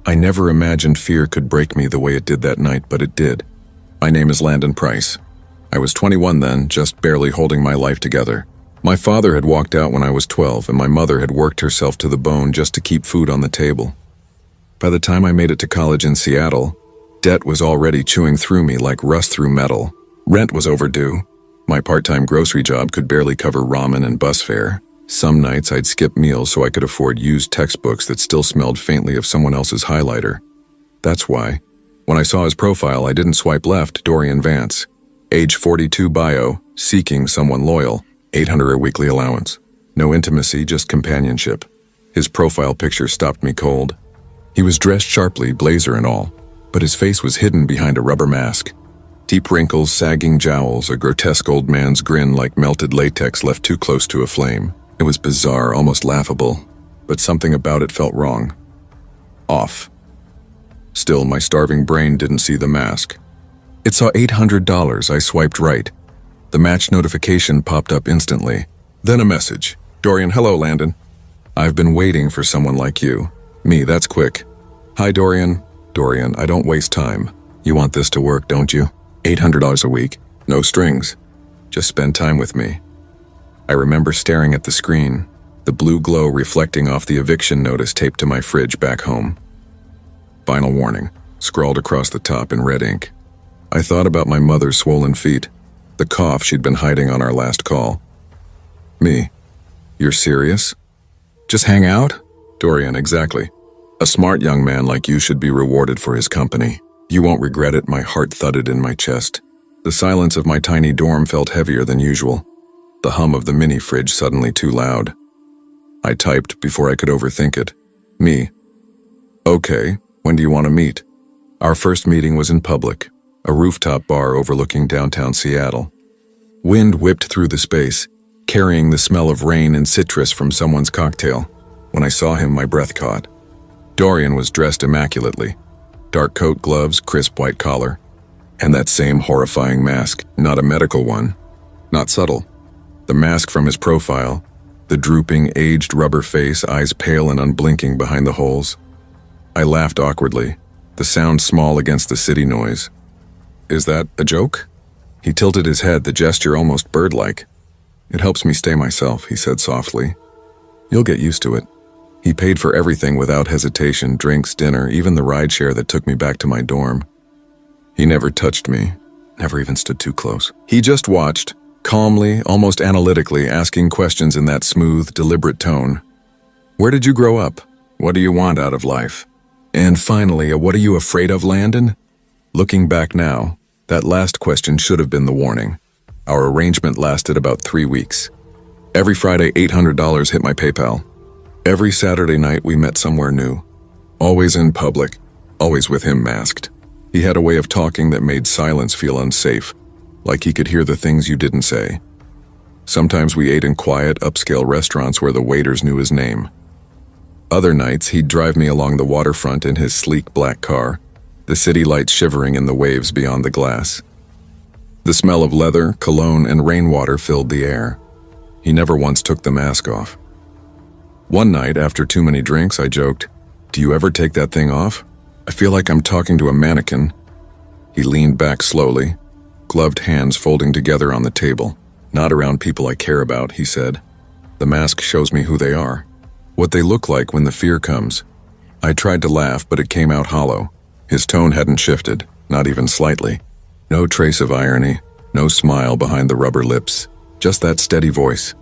I never imagined fear could break me the way it did that night, but it did. My name is Landon Price. I was 21 then, just barely holding my life together. My father had walked out when I was 12, and my mother had worked herself to the bone just to keep food on the table. By the time I made it to college in Seattle, debt was already chewing through me like rust through metal. Rent was overdue. My part-time grocery job could barely cover ramen and bus fare. Some nights I'd skip meals so I could afford used textbooks that still smelled faintly of someone else's highlighter. That's why, when I saw his profile, I didn't swipe left. Dorian Vance. Age 42 bio, seeking someone loyal. $800 a weekly allowance. No intimacy, just companionship. His profile picture stopped me cold. He was dressed sharply, blazer and all, but his face was hidden behind a rubber mask. Deep wrinkles, sagging jowls, a grotesque old man's grin like melted latex left too close to a flame. It was bizarre, almost laughable, but something about it felt wrong. Off. Still, my starving brain didn't see the mask. It saw $800. I swiped right. The match notification popped up instantly. Then a message. Dorian, hello, Landon. I've been waiting for someone like you. Me, that's quick. Hi, Dorian. Dorian, I don't waste time. You want this to work, don't you? $800 a week. No strings. Just spend time with me. I remember staring at the screen, the blue glow reflecting off the eviction notice taped to my fridge back home. Final warning, scrawled across the top in red ink. I thought about my mother's swollen feet, the cough she'd been hiding on our last call. Me. You're serious? Just hang out? Dorian, exactly. A smart young man like you should be rewarded for his company. You won't regret it. My heart thudded in my chest. The silence of my tiny dorm felt heavier than usual. The hum of the mini fridge suddenly too loud. I typed before I could overthink it. Me. Okay, when do you want to meet? Our first meeting was in public, a rooftop bar overlooking downtown Seattle. Wind whipped through the space, carrying the smell of rain and citrus from someone's cocktail. When I saw him, my breath caught. Dorian was dressed immaculately. Dark coat, gloves, crisp white collar. And that same horrifying mask, not a medical one, not subtle. The mask from his profile, the drooping, aged rubber face, eyes pale and unblinking behind the holes. I laughed awkwardly, the sound small against the city noise. Is that a joke? He tilted his head, the gesture almost bird-like. It helps me stay myself, he said softly. You'll get used to it. He paid for everything without hesitation, drinks, dinner, even the rideshare that took me back to my dorm. He never touched me, never even stood too close. He just watched, calmly, almost analytically, asking questions in that smooth, deliberate tone. Where did you grow up? What do you want out of life? And finally, what are you afraid of, Landon? Looking back now, that last question should have been the warning. Our arrangement lasted about 3 weeks. Every Friday, $800 hit my PayPal. Every Saturday night, we met somewhere new. Always in public, always with him masked. He had a way of talking that made silence feel unsafe, like he could hear the things you didn't say. Sometimes we ate in quiet, upscale restaurants where the waiters knew his name. Other nights, he'd drive me along the waterfront in his sleek black car, the city lights shivering in the waves beyond the glass. The smell of leather, cologne, and rainwater filled the air. He never once took the mask off. One night, after too many drinks, I joked, "Do you ever take that thing off? I feel like I'm talking to a mannequin." He leaned back slowly, gloved hands folding together on the table. "Not around people I care about," he said. "The mask shows me who they are, what they look like when the fear comes." I tried to laugh, but it came out hollow. His tone hadn't shifted, not even slightly. No trace of irony, no smile behind the rubber lips, just that steady voice.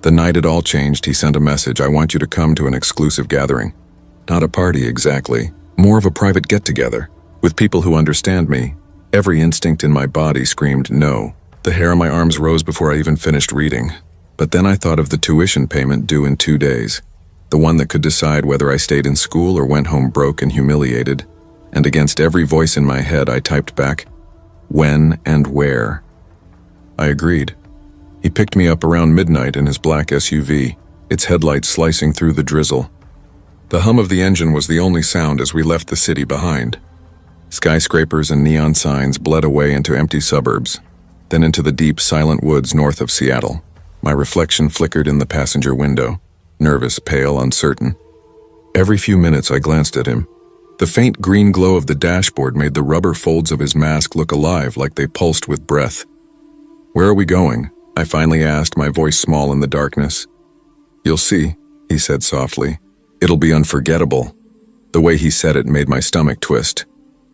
The night it all changed, he sent a message. "I want you to come to an exclusive gathering." Not a party exactly, more of a private get-together, with people who understand me. Every instinct in my body screamed no. The hair on my arms rose before I even finished reading. But then I thought of the tuition payment due in 2 days, the one that could decide whether I stayed in school or went home broke and humiliated. And against every voice in my head, I typed back, "When and where?" I agreed. He picked me up around midnight in his black SUV, its headlights slicing through the drizzle. The hum of the engine was the only sound as we left the city behind. Skyscrapers and neon signs bled away into empty suburbs, then into the deep, silent woods north of Seattle. My reflection flickered in the passenger window, nervous, pale, uncertain. Every few minutes I glanced at him. The faint green glow of the dashboard made the rubber folds of his mask look alive, like they pulsed with breath. "Where are we going?" I finally asked, my voice small in the darkness. "You'll see," he said softly. "It'll be unforgettable." The way he said it made my stomach twist.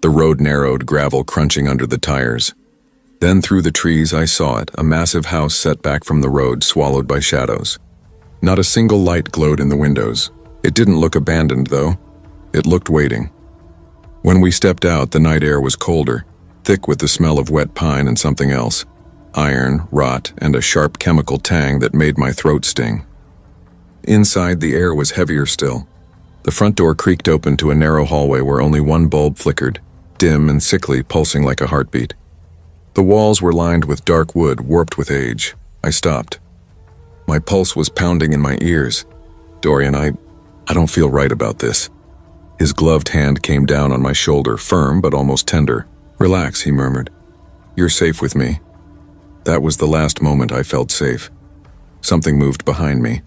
The road narrowed, gravel crunching under the tires. Then through the trees I saw it, a massive house set back from the road, swallowed by shadows. Not a single light glowed in the windows. It didn't look abandoned, though. It looked waiting. When we stepped out, the night air was colder, thick with the smell of wet pine and something else. Iron, rot, and a sharp chemical tang that made my throat sting. Inside, the air was heavier still. The front door creaked open to a narrow hallway where only one bulb flickered, dim and sickly, pulsing like a heartbeat. The walls were lined with dark wood, warped with age. I stopped. My pulse was pounding in my ears. "Dorian, I don't feel right about this." His gloved hand came down on my shoulder, firm but almost tender. "Relax," he murmured. "You're safe with me." That was the last moment I felt safe. Something moved behind me.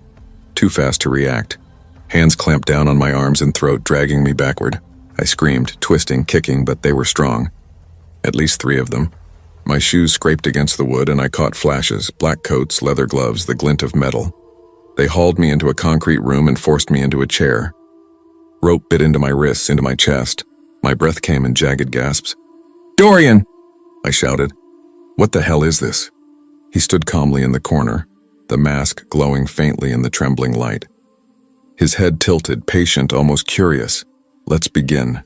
Too fast to react. Hands clamped down on my arms and throat, dragging me backward. I screamed, twisting, kicking, but they were strong. At least 3 of them. My shoes scraped against the wood and I caught flashes, black coats, leather gloves, the glint of metal. They hauled me into a concrete room and forced me into a chair. Rope bit into my wrists, into my chest. My breath came in jagged gasps. "Dorian!" I shouted. "What the hell is this?" He stood calmly in the corner, the mask glowing faintly in the trembling light. His head tilted, patient, almost curious. "Let's begin,"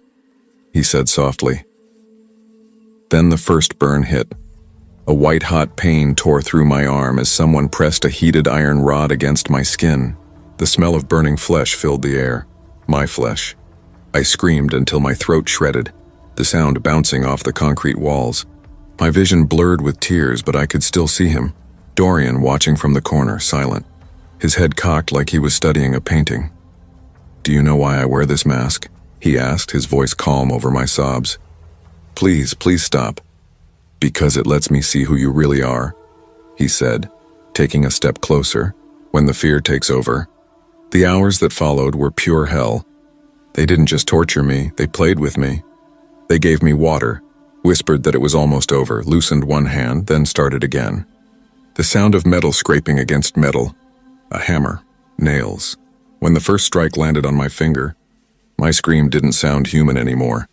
he said softly. Then the first burn hit. A white-hot pain tore through my arm as someone pressed a heated iron rod against my skin. The smell of burning flesh filled the air. My flesh. I screamed until my throat shredded, the sound bouncing off the concrete walls. My vision blurred with tears, but I could still see him. Dorian watching from the corner, silent. His head cocked like he was studying a painting. "Do you know why I wear this mask?" he asked, his voice calm over my sobs. Please stop." "Because it lets me see who you really are," he said, taking a step closer. "When the fear takes over." The hours that followed were pure hell. They didn't just torture me, they played with me. They gave me water, whispered that it was almost over, loosened one hand, then started again. The sound of metal scraping against metal. A hammer. Nails. When the first strike landed on my finger, my scream didn't sound human anymore.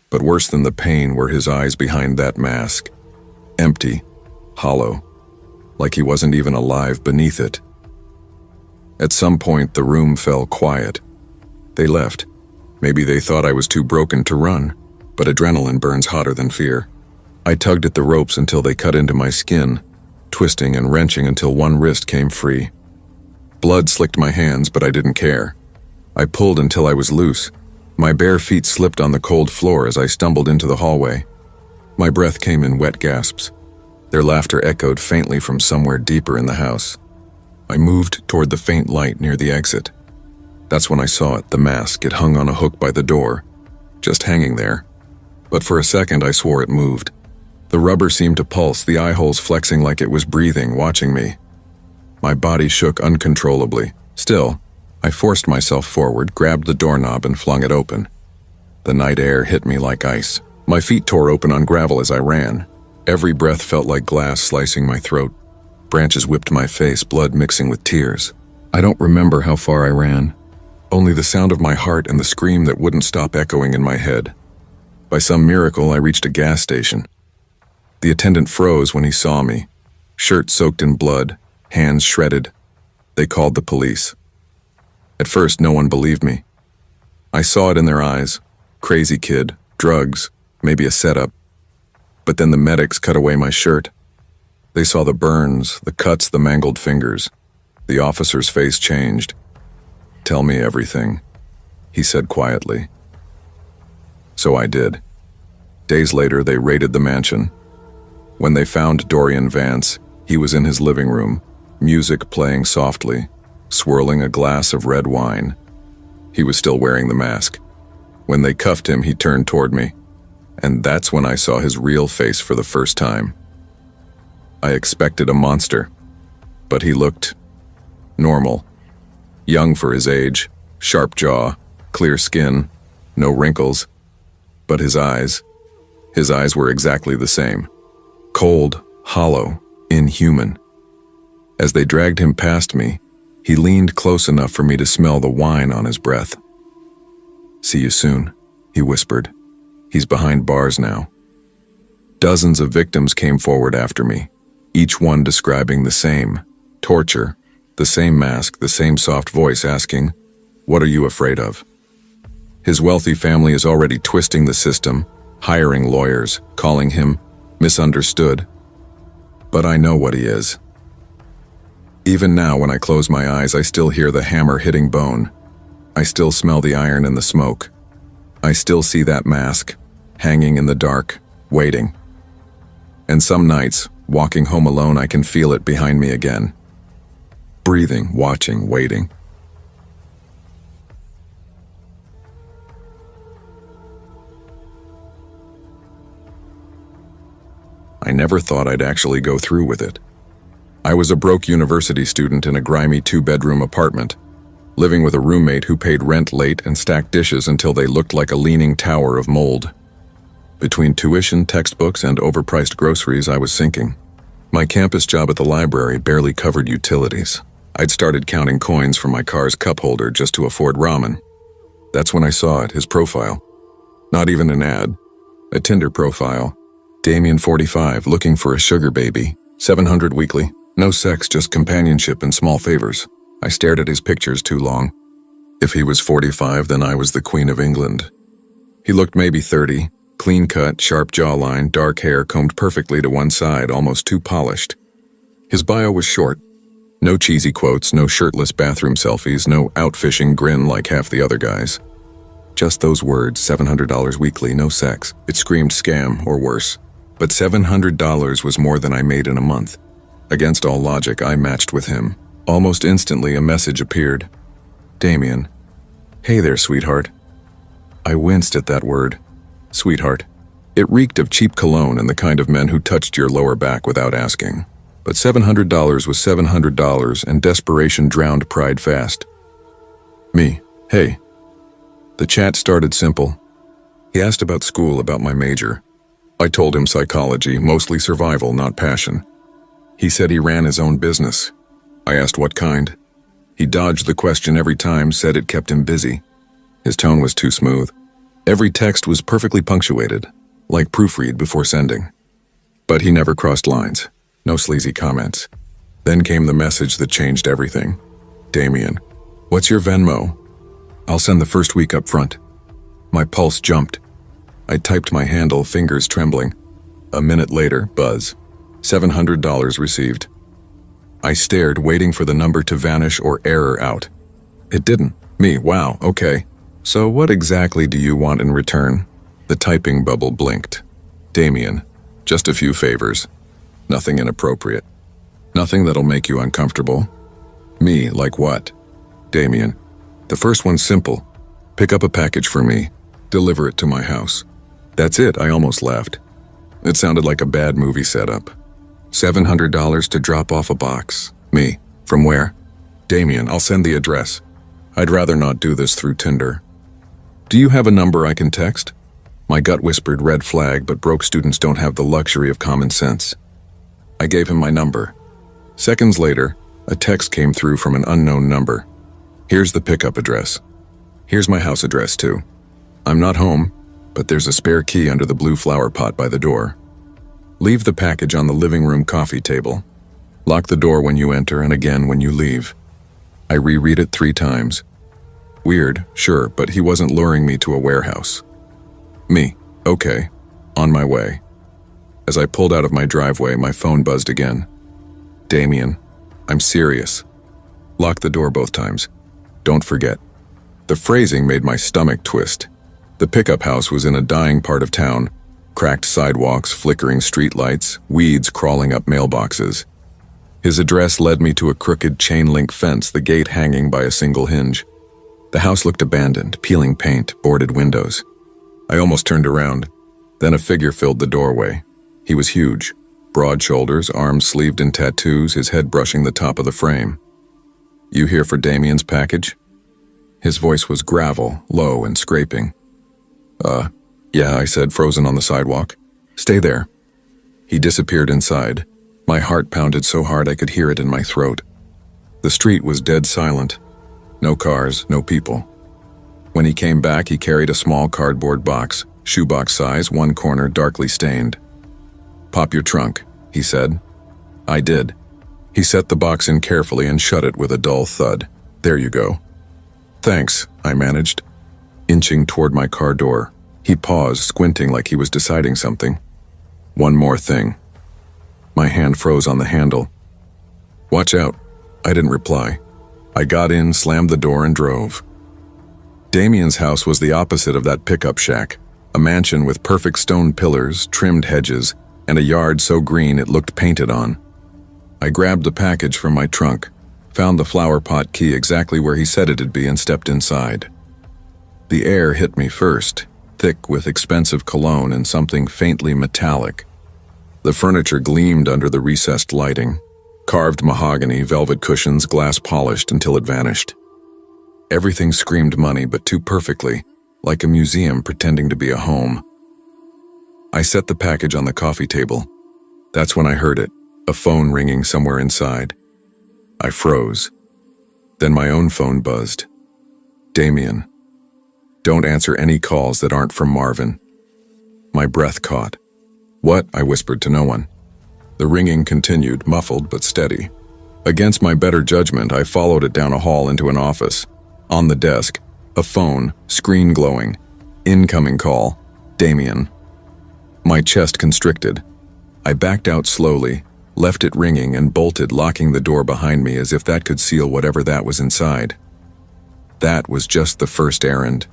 But worse than the pain were his eyes behind that mask. Empty. Hollow. Like he wasn't even alive beneath it. At some point, the room fell quiet. They left. Maybe they thought I was too broken to run, but adrenaline burns hotter than fear. I tugged at the ropes until they cut into my skin, twisting and wrenching until one wrist came free. Blood slicked my hands, but I didn't care. I pulled until I was loose. My bare feet slipped on the cold floor as I stumbled into the hallway. My breath came in wet gasps. Their laughter echoed faintly from somewhere deeper in the house. I moved toward the faint light near the exit. That's when I saw it, the mask. It hung on a hook by the door, just hanging there. But for a second I swore it moved. The rubber seemed to pulse, the eye holes flexing like it was breathing, watching me. My body shook uncontrollably. Still, I forced myself forward, grabbed the doorknob and flung it open. The night air hit me like ice. My feet tore open on gravel as I ran. Every breath felt like glass slicing my throat. Branches whipped my face, blood mixing with tears. I don't remember how far I ran. Only the sound of my heart and the scream that wouldn't stop echoing in my head. By some miracle, I reached a gas station. The attendant froze when he saw me. Shirt soaked in blood, hands shredded. They called the police. At first, no one believed me. I saw it in their eyes. Crazy kid, drugs, maybe a setup. But then the medics cut away my shirt. They saw the burns, the cuts, the mangled fingers. The officer's face changed. "Tell me everything," he said quietly. So I did. Days later, they raided the mansion. When they found Dorian Vance, he was in his living room, music playing softly, swirling a glass of red wine. He was still wearing the mask. When they cuffed him, he turned toward me. And that's when I saw his real face for the first time. I expected a monster, but he looked normal. Young for his age, sharp jaw, clear skin. no wrinkles. But his eyes were exactly the same. Cold, hollow, inhuman. As they dragged him past me, he leaned close enough for me to smell the wine on his breath. "See you soon," he whispered. "He's behind bars now." Dozens of victims came forward after me, each one describing the same torture, the same mask, the same soft voice asking, "What are you afraid of?" His wealthy family is already twisting the system, hiring lawyers, calling him misunderstood. But I know what he is. Even now, when I close my eyes, I still hear the hammer hitting bone. I still smell the iron in the smoke. I still see that mask, hanging in the dark, waiting. And some nights, walking home alone, I can feel it behind me again. Breathing, watching, waiting. I never thought I'd actually go through with it. I was a broke university student in a grimy 2-bedroom apartment, living with a roommate who paid rent late and stacked dishes until they looked like a leaning tower of mold. Between tuition, textbooks, and overpriced groceries, I was sinking. My campus job at the library barely covered utilities. I'd started counting coins from my car's cup holder just to afford ramen. That's when I saw it, his profile. Not even an ad. A Tinder profile. Damien 45, looking for a sugar baby. 700 weekly. No sex, just companionship and small favors. I stared at his pictures too long. If he was 45, then I was the Queen of England. He looked maybe 30, clean cut, sharp jawline, dark hair combed perfectly to one side, almost too polished. His bio was short. No cheesy quotes, no shirtless bathroom selfies, no out-fishing grin like half the other guys. Just those words, $700 weekly, no sex. It screamed scam, or worse. But $700 was more than I made in a month. Against all logic, I matched with him. Almost instantly, a message appeared. "Damien. Hey there, sweetheart." I winced at that word. Sweetheart. It reeked of cheap cologne and the kind of men who touched your lower back without asking. But $700 was $700, and desperation drowned pride fast. Me. Hey. The chat started simple. He asked about school, about my major. I told him psychology, mostly survival, not passion. He said he ran his own business. I asked what kind. He dodged the question every time, said it kept him busy. His tone was too smooth. Every text was perfectly punctuated, like proofread before sending. But he never crossed lines. No sleazy comments. Then came the message that changed everything. "Damien, what's your Venmo? I'll send the first week up front." My pulse jumped. I typed my handle, fingers trembling. A minute later, buzz. $700 received. I stared, waiting for the number to vanish or error out. It didn't. Me, wow, okay. So what exactly do you want in return? The typing bubble blinked. Damien, just a few favors. Nothing inappropriate. Nothing that'll make you uncomfortable. Me, like what? Damien, the first one's simple. Pick up a package for me. Deliver it to my house. That's it, I almost laughed. It sounded like a bad movie setup. $700 to drop off a box. Me, from where? Damien, I'll send the address. I'd rather not do this through Tinder. Do you have a number I can text? My gut whispered red flag, but broke students don't have the luxury of common sense. I gave him my number. Seconds later, a text came through from an unknown number. Here's the pickup address. Here's my house address too. I'm not home, but there's a spare key under the blue flower pot by the door. Leave the package on the living room coffee table. Lock the door when you enter and again when you leave. I reread it 3 times. Weird, sure, but he wasn't luring me to a warehouse. Me, okay, on my way. As I pulled out of my driveway, my phone buzzed again. Damien, I'm serious. Lock the door both times. Don't forget. The phrasing made my stomach twist. The pickup house was in a dying part of town. Cracked sidewalks, flickering streetlights, weeds crawling up mailboxes. His address led me to a crooked chain-link fence, the gate hanging by a single hinge. The house looked abandoned, peeling paint, boarded windows. I almost turned around. Then a figure filled the doorway. He was huge. Broad shoulders, arms sleeved in tattoos, his head brushing the top of the frame. You here for Damien's package? His voice was gravel, low and scraping. Yeah, I said, frozen on the sidewalk. Stay there. He disappeared inside. My heart pounded so hard I could hear it in my throat. The street was dead silent. No cars, no people. When he came back, he carried a small cardboard box, shoebox size, one corner darkly stained. "Pop your trunk," he said. I did. He set the box in carefully and shut it with a dull thud. "There you go." "Thanks," I managed, inching toward my car door. He paused, squinting like he was deciding something. "One more thing." My hand froze on the handle. "Watch out." I didn't reply. I got in, slammed the door, and drove. Damien's house was the opposite of that pickup shack, a mansion with perfect stone pillars, trimmed hedges, and a yard so green it looked painted on. I grabbed the package from my trunk, found the flower pot key exactly where he said it'd be, and stepped inside. The air hit me first, thick with expensive cologne and something faintly metallic. The furniture gleamed under the recessed lighting. Carved mahogany, velvet cushions, glass polished until it vanished. Everything screamed money, but too perfectly, like a museum pretending to be a home. I set the package on the coffee table. That's when I heard it, a phone ringing somewhere inside. I froze. Then my own phone buzzed. "Damien. Don't answer any calls that aren't from Marvin." My breath caught. "What?" I whispered to no one. The ringing continued, muffled but steady. Against my better judgment, I followed it down a hall into an office. On the desk, a phone, screen glowing. Incoming call. Damien. My chest constricted. I backed out slowly, left it ringing, and bolted, locking the door behind me as if that could seal whatever that was inside. That was just the first errand.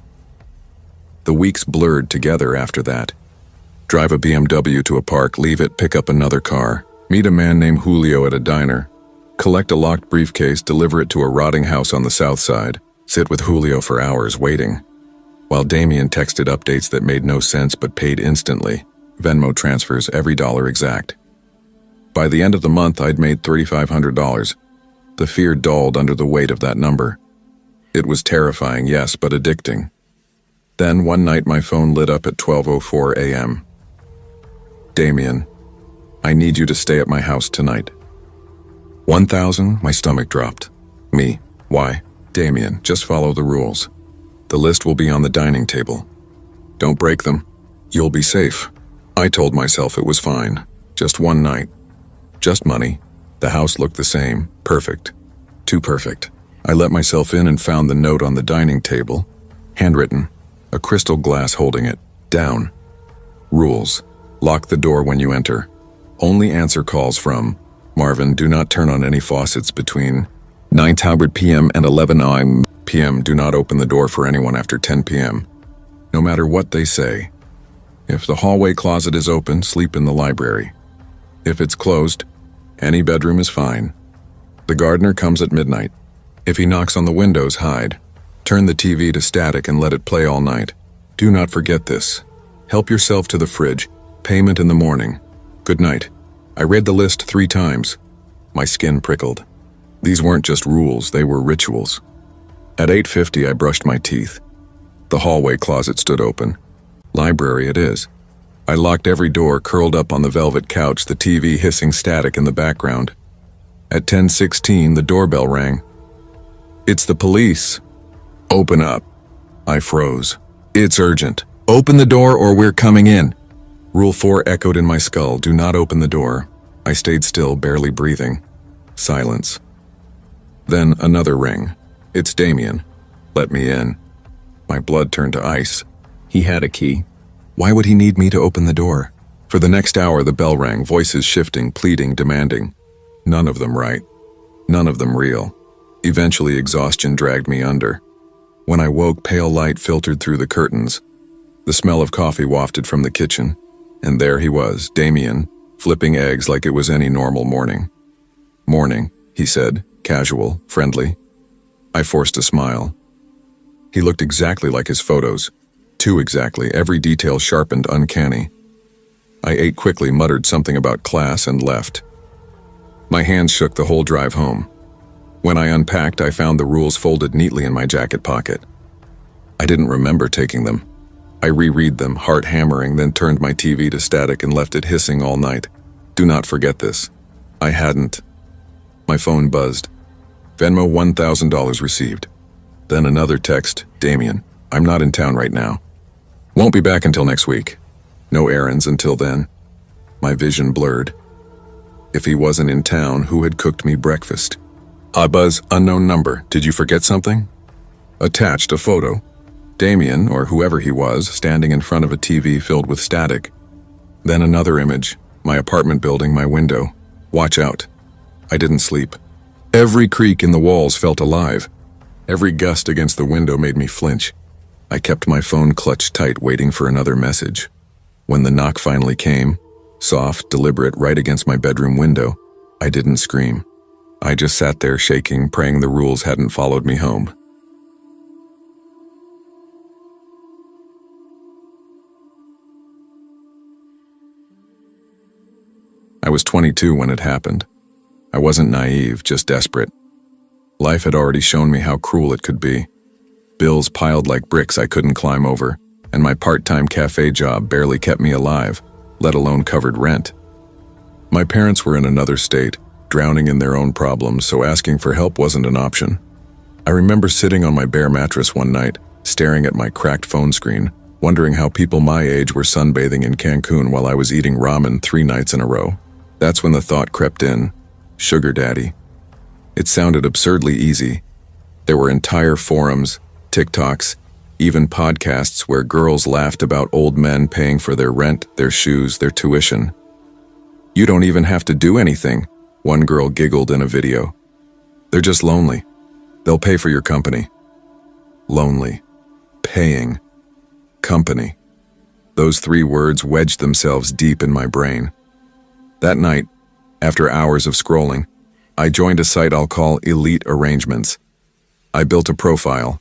The weeks blurred together after that. Drive a BMW to a park, leave it, pick up another car, meet a man named Julio at a diner, collect a locked briefcase, deliver it to a rotting house on the south side, sit with Julio for hours waiting, while Damien texted updates that made no sense but paid instantly, Venmo transfers every dollar exact. By the end of the month, I'd made $3,500. The fear dulled under the weight of that number. It was terrifying, yes, but addicting. Then one night my phone lit up at 12:04 a.m. "Damien, I need you to stay at my house tonight." 1,000, my stomach dropped. Me, why? "Damien, just follow the rules. The list will be on the dining table. Don't break them. You'll be safe." I told myself it was fine. Just one night. Just money. The house looked the same. Perfect. Too perfect. I let myself in and found the note on the dining table. Handwritten. A crystal glass holding it. Down. Rules. Lock the door when you enter. Only answer calls from Marvin. Do not turn on any faucets between 9 p.m. and 11 p.m. Do not open the door for anyone after 10 p.m. No matter what they say. If the hallway closet is open, sleep in the library. If it's closed, any bedroom is fine. The gardener comes at midnight. If he knocks on the windows, hide. Turn the TV to static and let it play all night. Do not forget this. Help yourself to the fridge. Payment in the morning. Good night. I read the list 3 times. My skin prickled. These weren't just rules, they were rituals. At 8:50, I brushed my teeth. The hallway closet stood open. Library it is. I locked every door, curled up on the velvet couch, the TV hissing static in the background. At 10:16, the doorbell rang. "It's the police." "Open up." I froze. "It's urgent. Open the door or we're coming in." Rule 4 echoed in my skull. Do not open the door. I stayed still, barely breathing. Silence. Then another ring. "It's Damien. Let me in." My blood turned to ice. He had a key. Why would he need me to open the door? For the next hour, the bell rang, voices shifting, pleading, demanding. None of them right. None of them real. Eventually, exhaustion dragged me under. When I woke, pale light filtered through the curtains. The smell of coffee wafted from the kitchen. And there he was, Damien, flipping eggs like it was any normal morning. "Morning," he said, casual, friendly. I forced a smile. He looked exactly like his photos. Too exactly, every detail sharpened, uncanny. I ate quickly, muttered something about class, and left. My hands shook the whole drive home. When I unpacked, I found the rules folded neatly in my jacket pocket. I didn't remember taking them. I reread them, heart hammering, then turned my TV to static and left it hissing all night. Do not forget this. I hadn't. My phone buzzed. Venmo $1,000 received. Then another text, Damien, I'm not in town right now. Won't be back until next week. No errands until then. My vision blurred. If he wasn't in town, who had cooked me breakfast? Buzz, unknown number. Did you forget something? Attached a photo. Damien, or whoever he was, standing in front of a TV filled with static. Then another image. My apartment building, my window. Watch out. I didn't sleep. Every creak in the walls felt alive. Every gust against the window made me flinch. I kept my phone clutched tight, waiting for another message. When the knock finally came, soft, deliberate, right against my bedroom window, I didn't scream. I just sat there shaking, praying the rules hadn't followed me home. I was 22 when it happened. I wasn't naive, just desperate. Life had already shown me how cruel it could be. Bills piled like bricks I couldn't climb over, and my part-time cafe job barely kept me alive, let alone covered rent. My parents were in another state, drowning in their own problems, so asking for help wasn't an option. I remember sitting on my bare mattress one night, staring at my cracked phone screen, wondering how people my age were sunbathing in Cancun while I was eating ramen 3 nights in a row. That's when the thought crept in, sugar daddy. It sounded absurdly easy. There were entire forums, TikToks, even podcasts where girls laughed about old men paying for their rent, their shoes, their tuition. You don't even have to do anything, one girl giggled in a video. They're just lonely. They'll pay for your company. Lonely. Paying. Company. Those 3 words wedged themselves deep in my brain. That night, after hours of scrolling, I joined a site I'll call Elite Arrangements. I built a profile,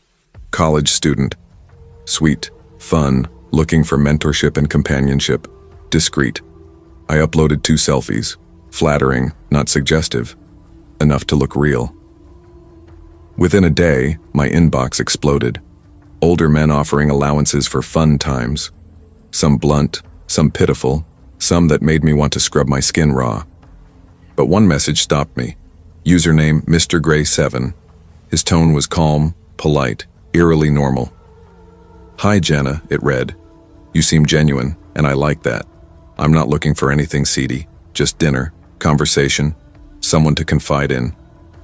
college student, sweet, fun, looking for mentorship and companionship, discreet. I uploaded 2 selfies, flattering, not suggestive, enough to look real. Within a day, my inbox exploded. Older men offering allowances for fun times. Some blunt, some pitiful, some that made me want to scrub my skin raw. But one message stopped me. Username Mr. Gray 7. His tone was calm, polite, eerily normal. Hi Jenna, it read. You seem genuine, and I like that. I'm not looking for anything seedy, just dinner, conversation, someone to confide in.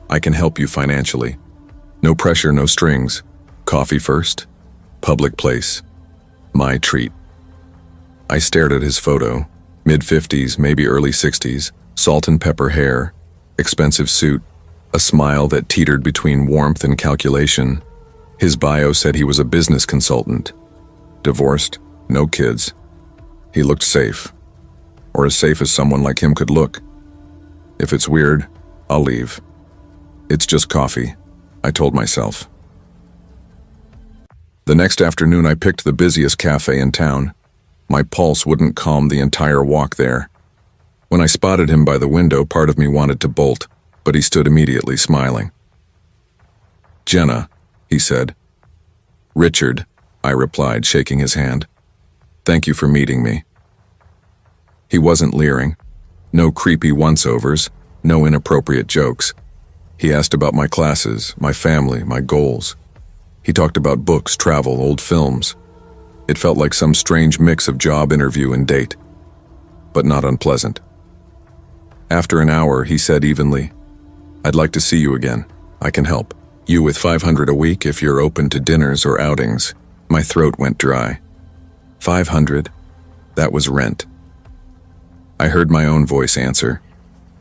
I can help you financially. No pressure, no strings. Coffee first. Public place. My treat. I stared at his photo. Mid-50s, maybe early 60s, salt and pepper hair, expensive suit, a smile that teetered between warmth and calculation. His bio said he was a business consultant. Divorced, no kids. He looked safe. Or as safe as someone like him could look. If it's weird, I'll leave. It's just coffee, I told myself. The next afternoon I picked the busiest cafe in town. My pulse wouldn't calm the entire walk there. When I spotted him by the window, part of me wanted to bolt, but he stood immediately, smiling. Jenna, he said. Richard, I replied, shaking his hand. Thank you for meeting me. He wasn't leering. No creepy once-overs, no inappropriate jokes. He asked about my classes, my family, my goals. He talked about books, travel, old films. It felt like some strange mix of job interview and date, but not unpleasant. After an hour, he said evenly, I'd like to see you again. I can help. You with $500 a week if you're open to dinners or outings. My throat went dry. $500? That was rent. I heard my own voice answer,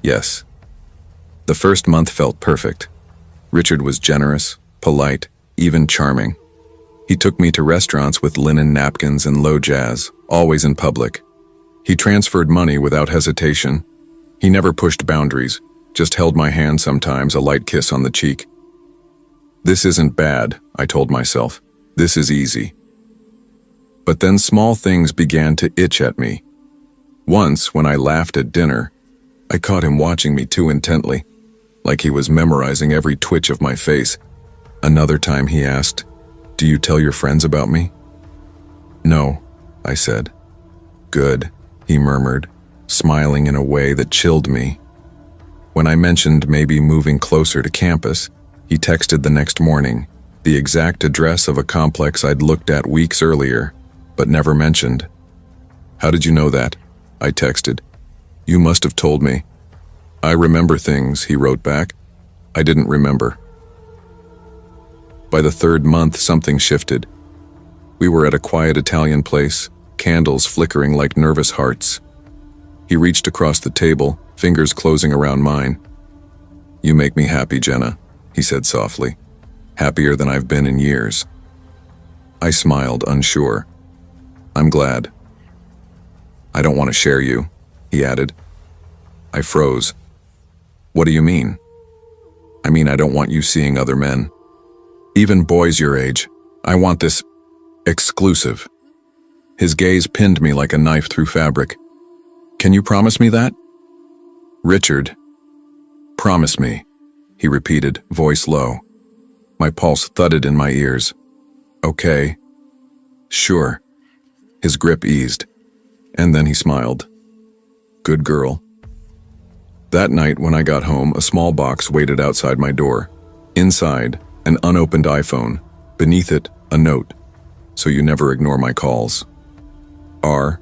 yes. The first month felt perfect. Richard was generous, polite, even charming. He took me to restaurants with linen napkins and low jazz, always in public. He transferred money without hesitation. He never pushed boundaries, just held my hand sometimes, a light kiss on the cheek. This isn't bad, I told myself. This is easy. But then small things began to itch at me. Once, when I laughed at dinner, I caught him watching me too intently, like he was memorizing every twitch of my face. Another time he asked, Do you tell your friends about me? No, I said. Good, he murmured, smiling in a way that chilled me. When I mentioned maybe moving closer to campus, he texted the next morning, the exact address of a complex I'd looked at weeks earlier, but never mentioned. How did you know that? I texted. You must have told me. I remember things, he wrote back. I didn't remember. By the third month, something shifted. We were at a quiet Italian place, candles flickering like nervous hearts. He reached across the table, fingers closing around mine. You make me happy, Jenna, he said softly. Happier than I've been in years. I smiled, unsure. I'm glad. I don't want to share you, he added. I froze. What do you mean? I mean, I don't want you seeing other men. Even boys your age. I want this exclusive. His gaze pinned me like a knife through fabric. Can you promise me that? Richard. Promise me, he repeated, voice low. My pulse thudded in my ears. Okay. Sure. His grip eased, and then he smiled. Good girl. That night when I got home, a small box waited outside my door. Inside, an unopened iPhone. Beneath it, a note. So you never ignore my calls. R.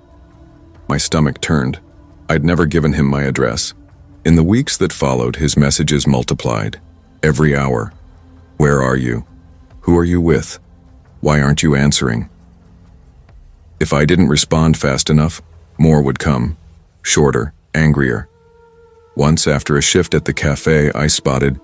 My stomach turned. I'd never given him my address. In the weeks that followed, his messages multiplied. Every hour. Where are you? Who are you with? Why aren't you answering? If I didn't respond fast enough, more would come. Shorter, angrier. Once after a shift at the cafe, I spotted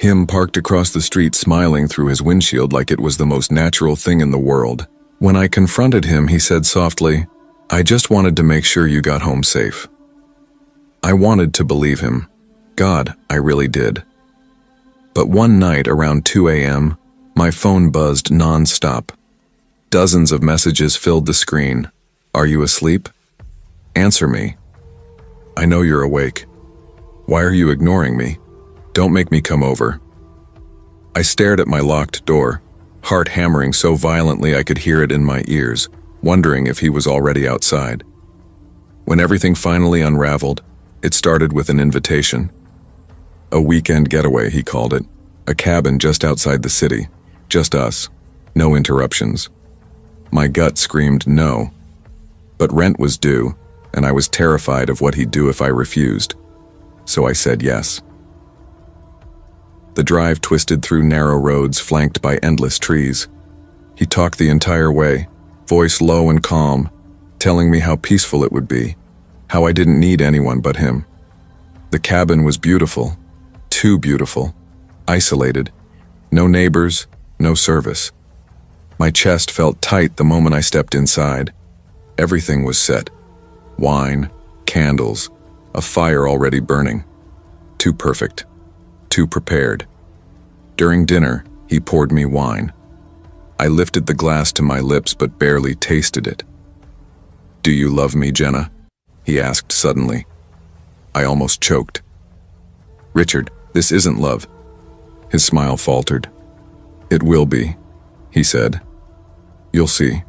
him parked across the street smiling through his windshield like it was the most natural thing in the world. When I confronted him, he said softly, I just wanted to make sure you got home safe. I wanted to believe him. God, I really did. But one night around 2 a.m., my phone buzzed non-stop. Dozens of messages filled the screen. Are you asleep? Answer me. I know you're awake. Why are you ignoring me? Don't make me come over. I stared at my locked door, heart hammering so violently I could hear it in my ears, wondering if he was already outside. When everything finally unraveled, it started with an invitation. A weekend getaway, he called it. A cabin just outside the city. Just us. No interruptions. My gut screamed no. But rent was due, and I was terrified of what he'd do if I refused. So I said yes. The drive twisted through narrow roads flanked by endless trees. He talked the entire way, voice low and calm, telling me how peaceful it would be, how I didn't need anyone but him. The cabin was beautiful, too beautiful, isolated, no neighbors, no service. My chest felt tight the moment I stepped inside. Everything was set. Wine, candles, a fire already burning. Too perfect. Too prepared. During dinner, he poured me wine. I lifted the glass to my lips but barely tasted it. Do you love me, Jenna? He asked suddenly. I almost choked. Richard, this isn't love. His smile faltered. It will be, he said. You'll see.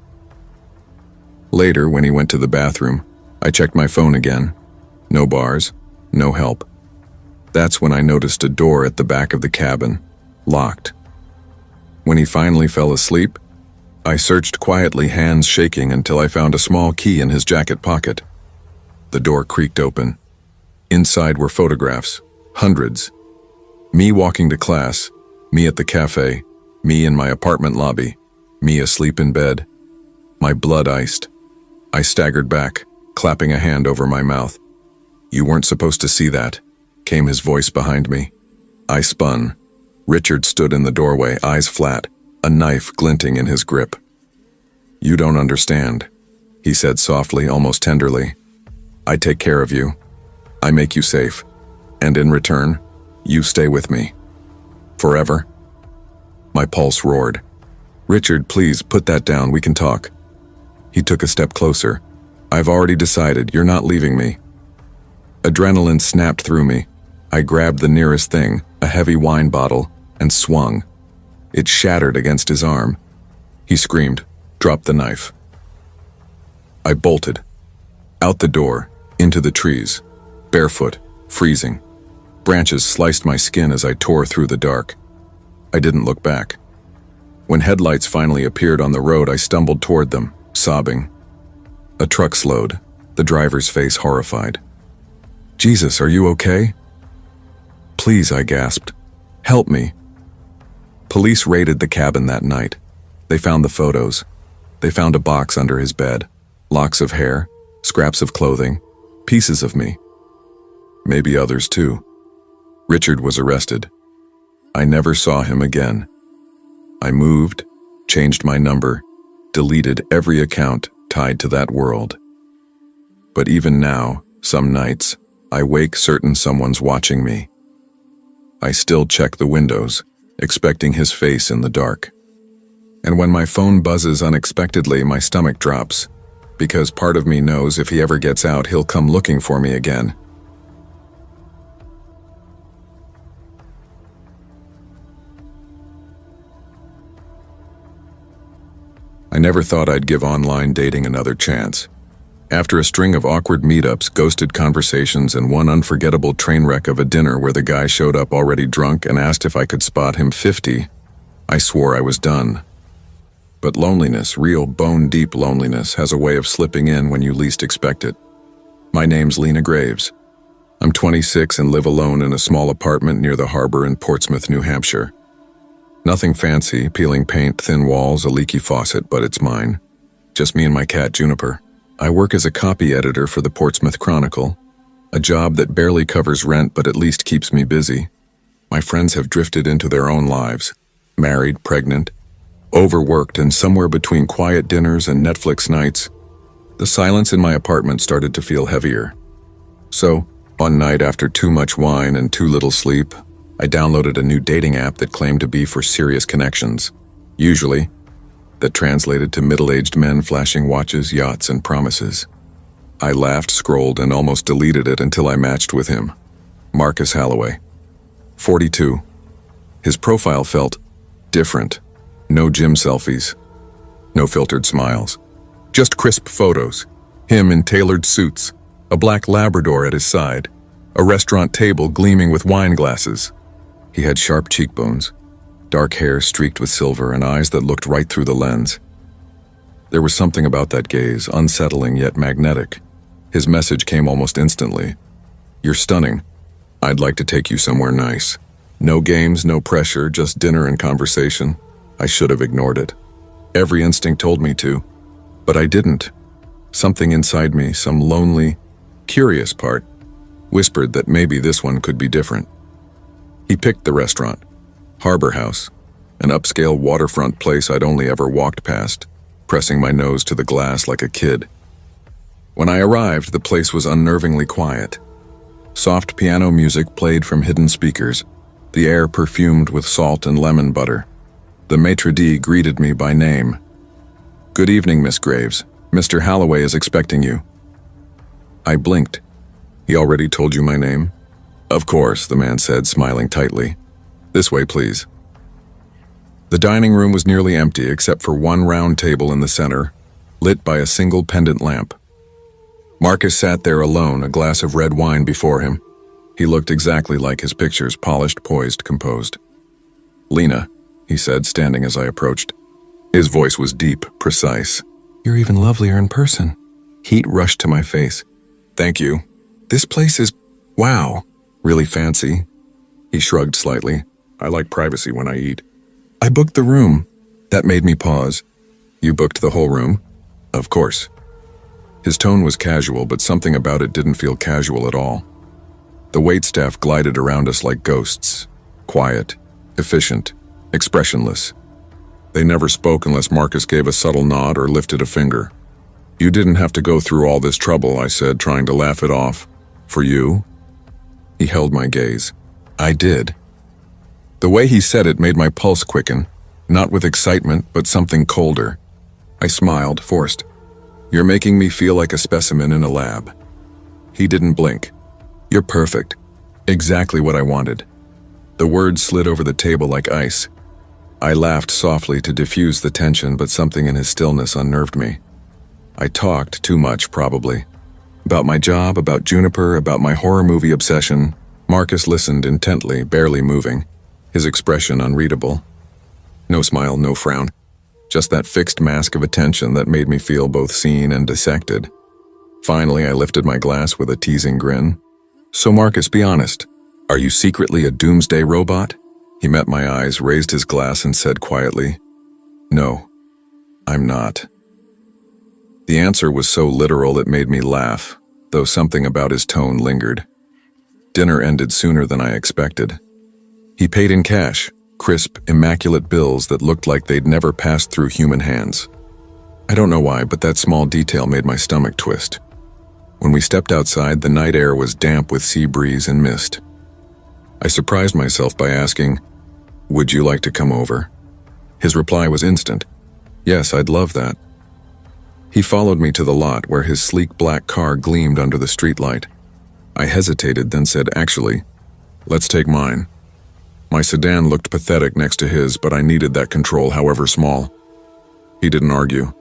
Later, when he went to the bathroom, I checked my phone again. No bars, no help. That's when I noticed a door at the back of the cabin, locked. When he finally fell asleep, I searched quietly, hands shaking, until I found a small key in his jacket pocket. The door creaked open. Inside were photographs, hundreds. Me walking to class, me at the cafe, me in my apartment lobby, me asleep in bed. My blood iced. I staggered back, clapping a hand over my mouth. You weren't supposed to see that, came his voice behind me. I spun. Richard stood in the doorway, eyes flat, a knife glinting in his grip. You don't understand, he said softly, almost tenderly. I take care of you. I make you safe. And in return, you stay with me. Forever. My pulse roared. Richard, please, put that down, we can talk. He took a step closer. I've already decided, you're not leaving me. Adrenaline snapped through me. I grabbed the nearest thing, a heavy wine bottle, and swung. It shattered against his arm. He screamed, dropped the knife. I bolted. Out the door, into the trees, barefoot, freezing. Branches sliced my skin as I tore through the dark. I didn't look back. When headlights finally appeared on the road, I stumbled toward them, sobbing. A truck slowed, the driver's face horrified. "Jesus, are you okay?" "Please," I gasped. "Help me." Police raided the cabin that night. They found the photos. They found a box under his bed, locks of hair, scraps of clothing, pieces of me. Maybe others too. Richard was arrested. I never saw him again. I moved, changed my number, deleted every account tied to that world. But even now, some nights, I wake certain someone's watching me. I still check the windows, expecting his face in the dark. And when my phone buzzes unexpectedly, my stomach drops, because part of me knows if he ever gets out, he'll come looking for me again. I never thought I'd give online dating another chance. After a string of awkward meetups, ghosted conversations, and one unforgettable train wreck of a dinner where the guy showed up already drunk and asked if I could spot him 50, I swore I was done. But loneliness, real bone-deep loneliness, has a way of slipping in when you least expect it. My name's Lena Graves. I'm 26 and live alone in a small apartment near the harbor in Portsmouth, New Hampshire. Nothing fancy, peeling paint, thin walls, a leaky faucet, but it's mine. Just me and my cat, Juniper. I work as a copy editor for the Portsmouth Chronicle, a job that barely covers rent but at least keeps me busy. My friends have drifted into their own lives, married, pregnant, overworked, and somewhere between quiet dinners and Netflix nights, the silence in my apartment started to feel heavier. So, one night after too much wine and too little sleep, I downloaded a new dating app that claimed to be for serious connections. Usually, that translated to middle-aged men flashing watches, yachts, and promises. I laughed, scrolled, and almost deleted it until I matched with him. Marcus Holloway. 42. His profile felt different. No gym selfies. No filtered smiles. Just crisp photos. Him in tailored suits. A black Labrador at his side. A restaurant table gleaming with wine glasses. He had sharp cheekbones, dark hair streaked with silver, and eyes that looked right through the lens. There was something about that gaze, unsettling yet magnetic. His message came almost instantly. "You're stunning. I'd like to take you somewhere nice." No games, no pressure, just dinner and conversation. I should have ignored it. Every instinct told me to, but I didn't. Something inside me, some lonely, curious part, whispered that maybe this one could be different. He picked the restaurant, Harbor House, an upscale waterfront place I'd only ever walked past, pressing my nose to the glass like a kid. When I arrived, the place was unnervingly quiet. Soft piano music played from hidden speakers, the air perfumed with salt and lemon butter. The maitre d' greeted me by name. "Good evening, Miss Graves. Mr. Holloway is expecting you." I blinked. "He already told you my name?" "Of course," the man said, smiling tightly. "This way, please." The dining room was nearly empty except for one round table in the center, lit by a single pendant lamp. Marcus sat there alone, a glass of red wine before him. He looked exactly like his pictures, polished, poised, composed. "Lena," he said, standing as I approached. His voice was deep, precise. "You're even lovelier in person." Heat rushed to my face. "Thank you. This place is, wow, really fancy." He shrugged slightly. "I like privacy when I eat." "I booked the room." That made me pause. "You booked the whole room?" "Of course." His tone was casual, but something about it didn't feel casual at all. The waitstaff glided around us like ghosts. Quiet, efficient, expressionless. They never spoke unless Marcus gave a subtle nod or lifted a finger. "You didn't have to go through all this trouble," I said, trying to laugh it off. "For you?" He held my gaze. "I did." The way he said it made my pulse quicken, not with excitement, but something colder. I smiled, forced. "You're making me feel like a specimen in a lab." He didn't blink. "You're perfect. Exactly what I wanted." The words slid over the table like ice. I laughed softly to diffuse the tension, but something in his stillness unnerved me. I talked too much, probably. About my job, about Juniper, about my horror movie obsession. Marcus listened intently, barely moving, his expression unreadable. No smile, no frown. Just that fixed mask of attention that made me feel both seen and dissected. Finally, I lifted my glass with a teasing grin. "So Marcus, be honest. Are you secretly a doomsday robot?" He met my eyes, raised his glass, and said quietly, "No, I'm not." The answer was so literal it made me laugh, though something about his tone lingered. Dinner ended sooner than I expected. He paid in cash, crisp, immaculate bills that looked like they'd never passed through human hands. I don't know why, but that small detail made my stomach twist. When we stepped outside, the night air was damp with sea breeze and mist. I surprised myself by asking, "Would you like to come over?" His reply was instant. "Yes, I'd love that." He followed me to the lot where his sleek black car gleamed under the streetlight. I hesitated, then said, "Actually, let's take mine." My sedan looked pathetic next to his, but I needed that control, however small. He didn't argue,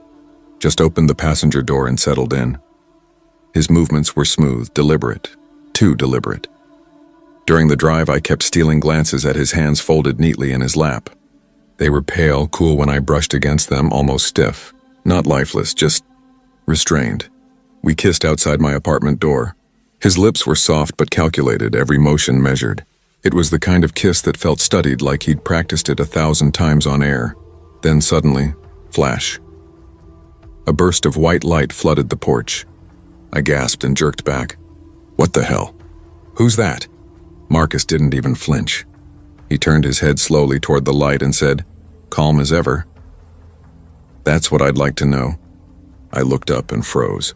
just opened the passenger door and settled in. His movements were smooth, deliberate, too deliberate. During the drive, I kept stealing glances at his hands folded neatly in his lap. They were pale, cool when I brushed against them, almost stiff. Not lifeless, just restrained. We kissed outside my apartment door. His lips were soft but calculated, every motion measured. It was the kind of kiss that felt studied, like he'd practiced it 1,000 times on air. Then suddenly, flash. A burst of white light flooded the porch. I gasped and jerked back. "What the hell? Who's that?" Marcus didn't even flinch. He turned his head slowly toward the light and said, calm as ever, "That's what I'd like to know." I looked up and froze.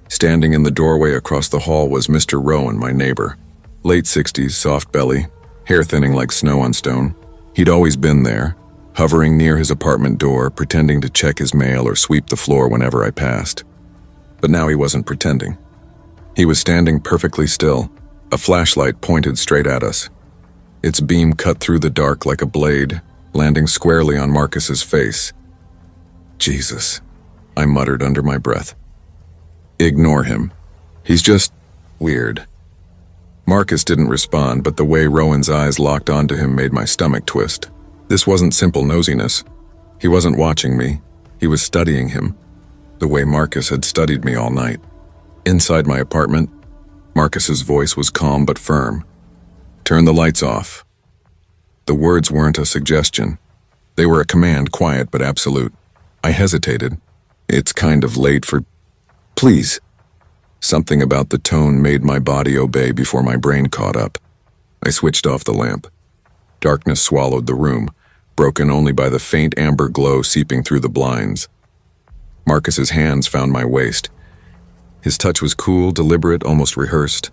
Standing in the doorway across the hall was Mr. Rowan, my neighbor. Late 60s, soft belly, hair thinning like snow on stone. He'd always been there, hovering near his apartment door, pretending to check his mail or sweep the floor whenever I passed. But now he wasn't pretending. He was standing perfectly still, a flashlight pointed straight at us. Its beam cut through the dark like a blade, landing squarely on Marcus's face. "Jesus," I muttered under my breath. "Ignore him. He's just weird." Marcus didn't respond, but the way Rowan's eyes locked onto him made my stomach twist. This wasn't simple nosiness. He wasn't watching me. He was studying him, the way Marcus had studied me all night. Inside my apartment, Marcus's voice was calm but firm. "Turn the lights off." The words weren't a suggestion. They were a command, quiet but absolute. I hesitated. "It's kind of late for—" "Please." Something about the tone made my body obey before my brain caught up. I switched off the lamp. Darkness swallowed the room, broken only by the faint amber glow seeping through the blinds. Marcus's hands found my waist. His touch was cool, deliberate, almost rehearsed.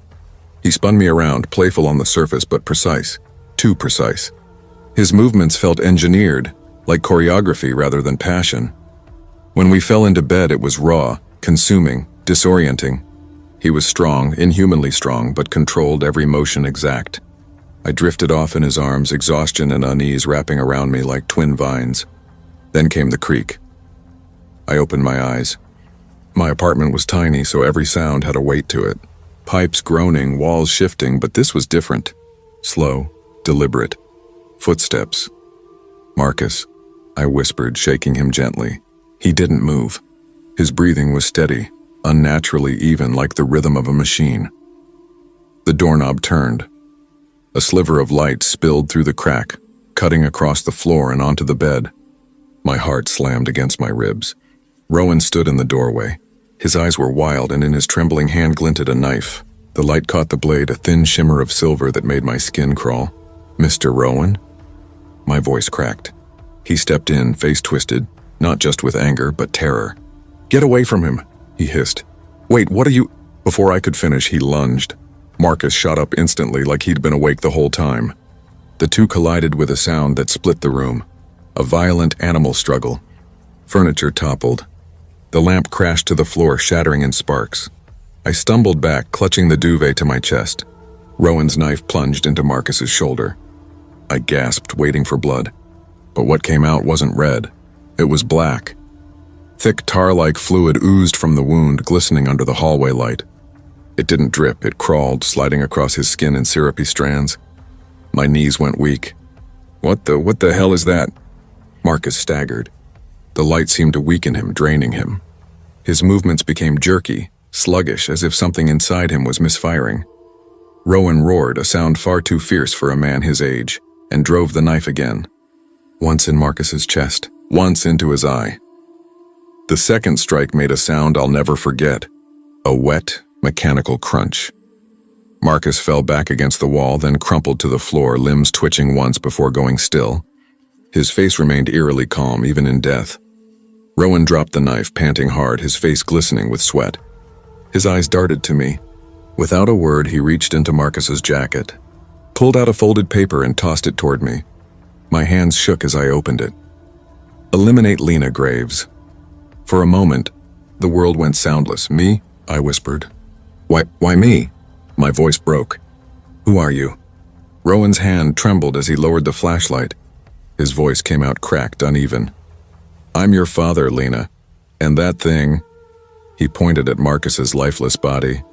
He spun me around, playful on the surface but precise. Too precise. His movements felt engineered, like choreography rather than passion. When we fell into bed, it was raw, consuming, disorienting. He was strong, inhumanly strong, but controlled every motion exact. I drifted off in his arms, exhaustion and unease wrapping around me like twin vines. Then came the creak. I opened my eyes. My apartment was tiny, so every sound had a weight to it. Pipes groaning, walls shifting, but this was different. Slow, deliberate. Footsteps. "Marcus," I whispered, shaking him gently. He didn't move. His breathing was steady, unnaturally even, like the rhythm of a machine. The doorknob turned. A sliver of light spilled through the crack, cutting across the floor and onto the bed. My heart slammed against my ribs. Rowan stood in the doorway. His eyes were wild, and in his trembling hand glinted a knife. The light caught the blade, a thin shimmer of silver that made my skin crawl. "Mr. Rowan?" My voice cracked. He stepped in, face twisted, not just with anger, but terror. "Get away from him," he hissed. "Wait, what are you—" Before I could finish, he lunged. Marcus shot up instantly, like he'd been awake the whole time. The two collided with a sound that split the room. A violent animal struggle. Furniture toppled. The lamp crashed to the floor, shattering in sparks. I stumbled back, clutching the duvet to my chest. Rowan's knife plunged into Marcus's shoulder. I gasped, waiting for blood. But what came out wasn't red. It was black. Thick tar-like fluid oozed from the wound, glistening under the hallway light. It didn't drip, it crawled, sliding across his skin in syrupy strands. My knees went weak. What the hell is that? Marcus staggered. The light seemed to weaken him, draining him. His movements became jerky, sluggish, as if something inside him was misfiring. Rowan roared, a sound far too fierce for a man his age, and drove the knife again. Once in Marcus's chest, once into his eye. The second strike made a sound I'll never forget. A wet, mechanical crunch. Marcus fell back against the wall, then crumpled to the floor, limbs twitching once before going still. His face remained eerily calm, even in death. Rowan dropped the knife, panting hard, his face glistening with sweat. His eyes darted to me. Without a word, he reached into Marcus's jacket, pulled out a folded paper and tossed it toward me. My hands shook as I opened it. Eliminate Lena Graves. For a moment, the world went soundless. Me? I whispered. Why me? My voice broke. Who are you? Rowan's hand trembled as he lowered the flashlight. His voice came out cracked, uneven. I'm your father, Lena. And that thing, he pointed at Marcus's lifeless body,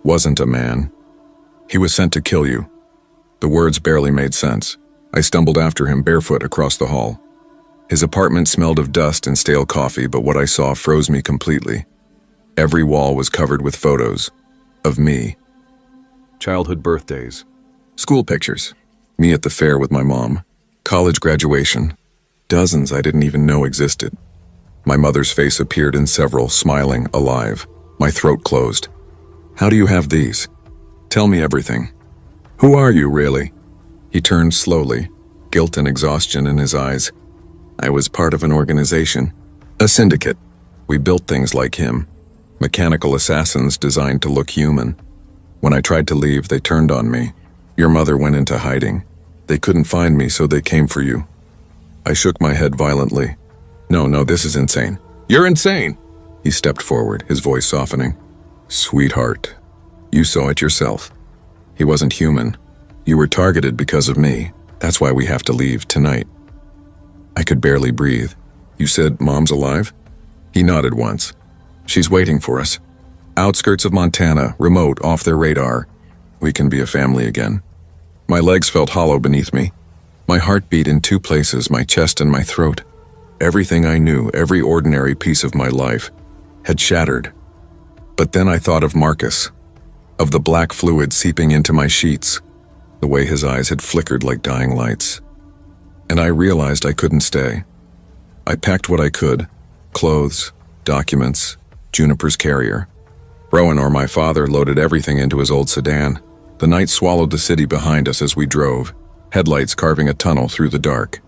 wasn't a man. He was sent to kill you. The words barely made sense. I stumbled after him barefoot across the hall. His apartment smelled of dust and stale coffee, but what I saw froze me completely. Every wall was covered with photos. Of me. Childhood birthdays. School pictures. Me at the fair with my mom. College graduation. Dozens I didn't even know existed. My mother's face appeared in several, smiling, alive. My throat closed. How do you have these? Tell me everything. Who are you, really? He turned slowly, guilt and exhaustion in his eyes. I was part of an organization. A syndicate. We built things like him. Mechanical assassins designed to look human. When I tried to leave, they turned on me. Your mother went into hiding. They couldn't find me, so they came for you. I shook my head violently. No, this is insane. You're insane! He stepped forward, his voice softening. Sweetheart, you saw it yourself. He wasn't human. You were targeted because of me. That's why we have to leave tonight. I could barely breathe. You said Mom's alive? He nodded once. She's waiting for us. Outskirts of Montana, remote, off their radar. We can be a family again. My legs felt hollow beneath me. My heart beat in two places, my chest and my throat. Everything I knew, every ordinary piece of my life, had shattered. But then I thought of Marcus, of the black fluid seeping into my sheets, the way his eyes had flickered like dying lights. And I realized I couldn't stay. I packed what I could, clothes, documents, Juniper's carrier. Rowan or my father loaded everything into his old sedan. The night swallowed the city behind us as we drove, headlights carving a tunnel through the dark.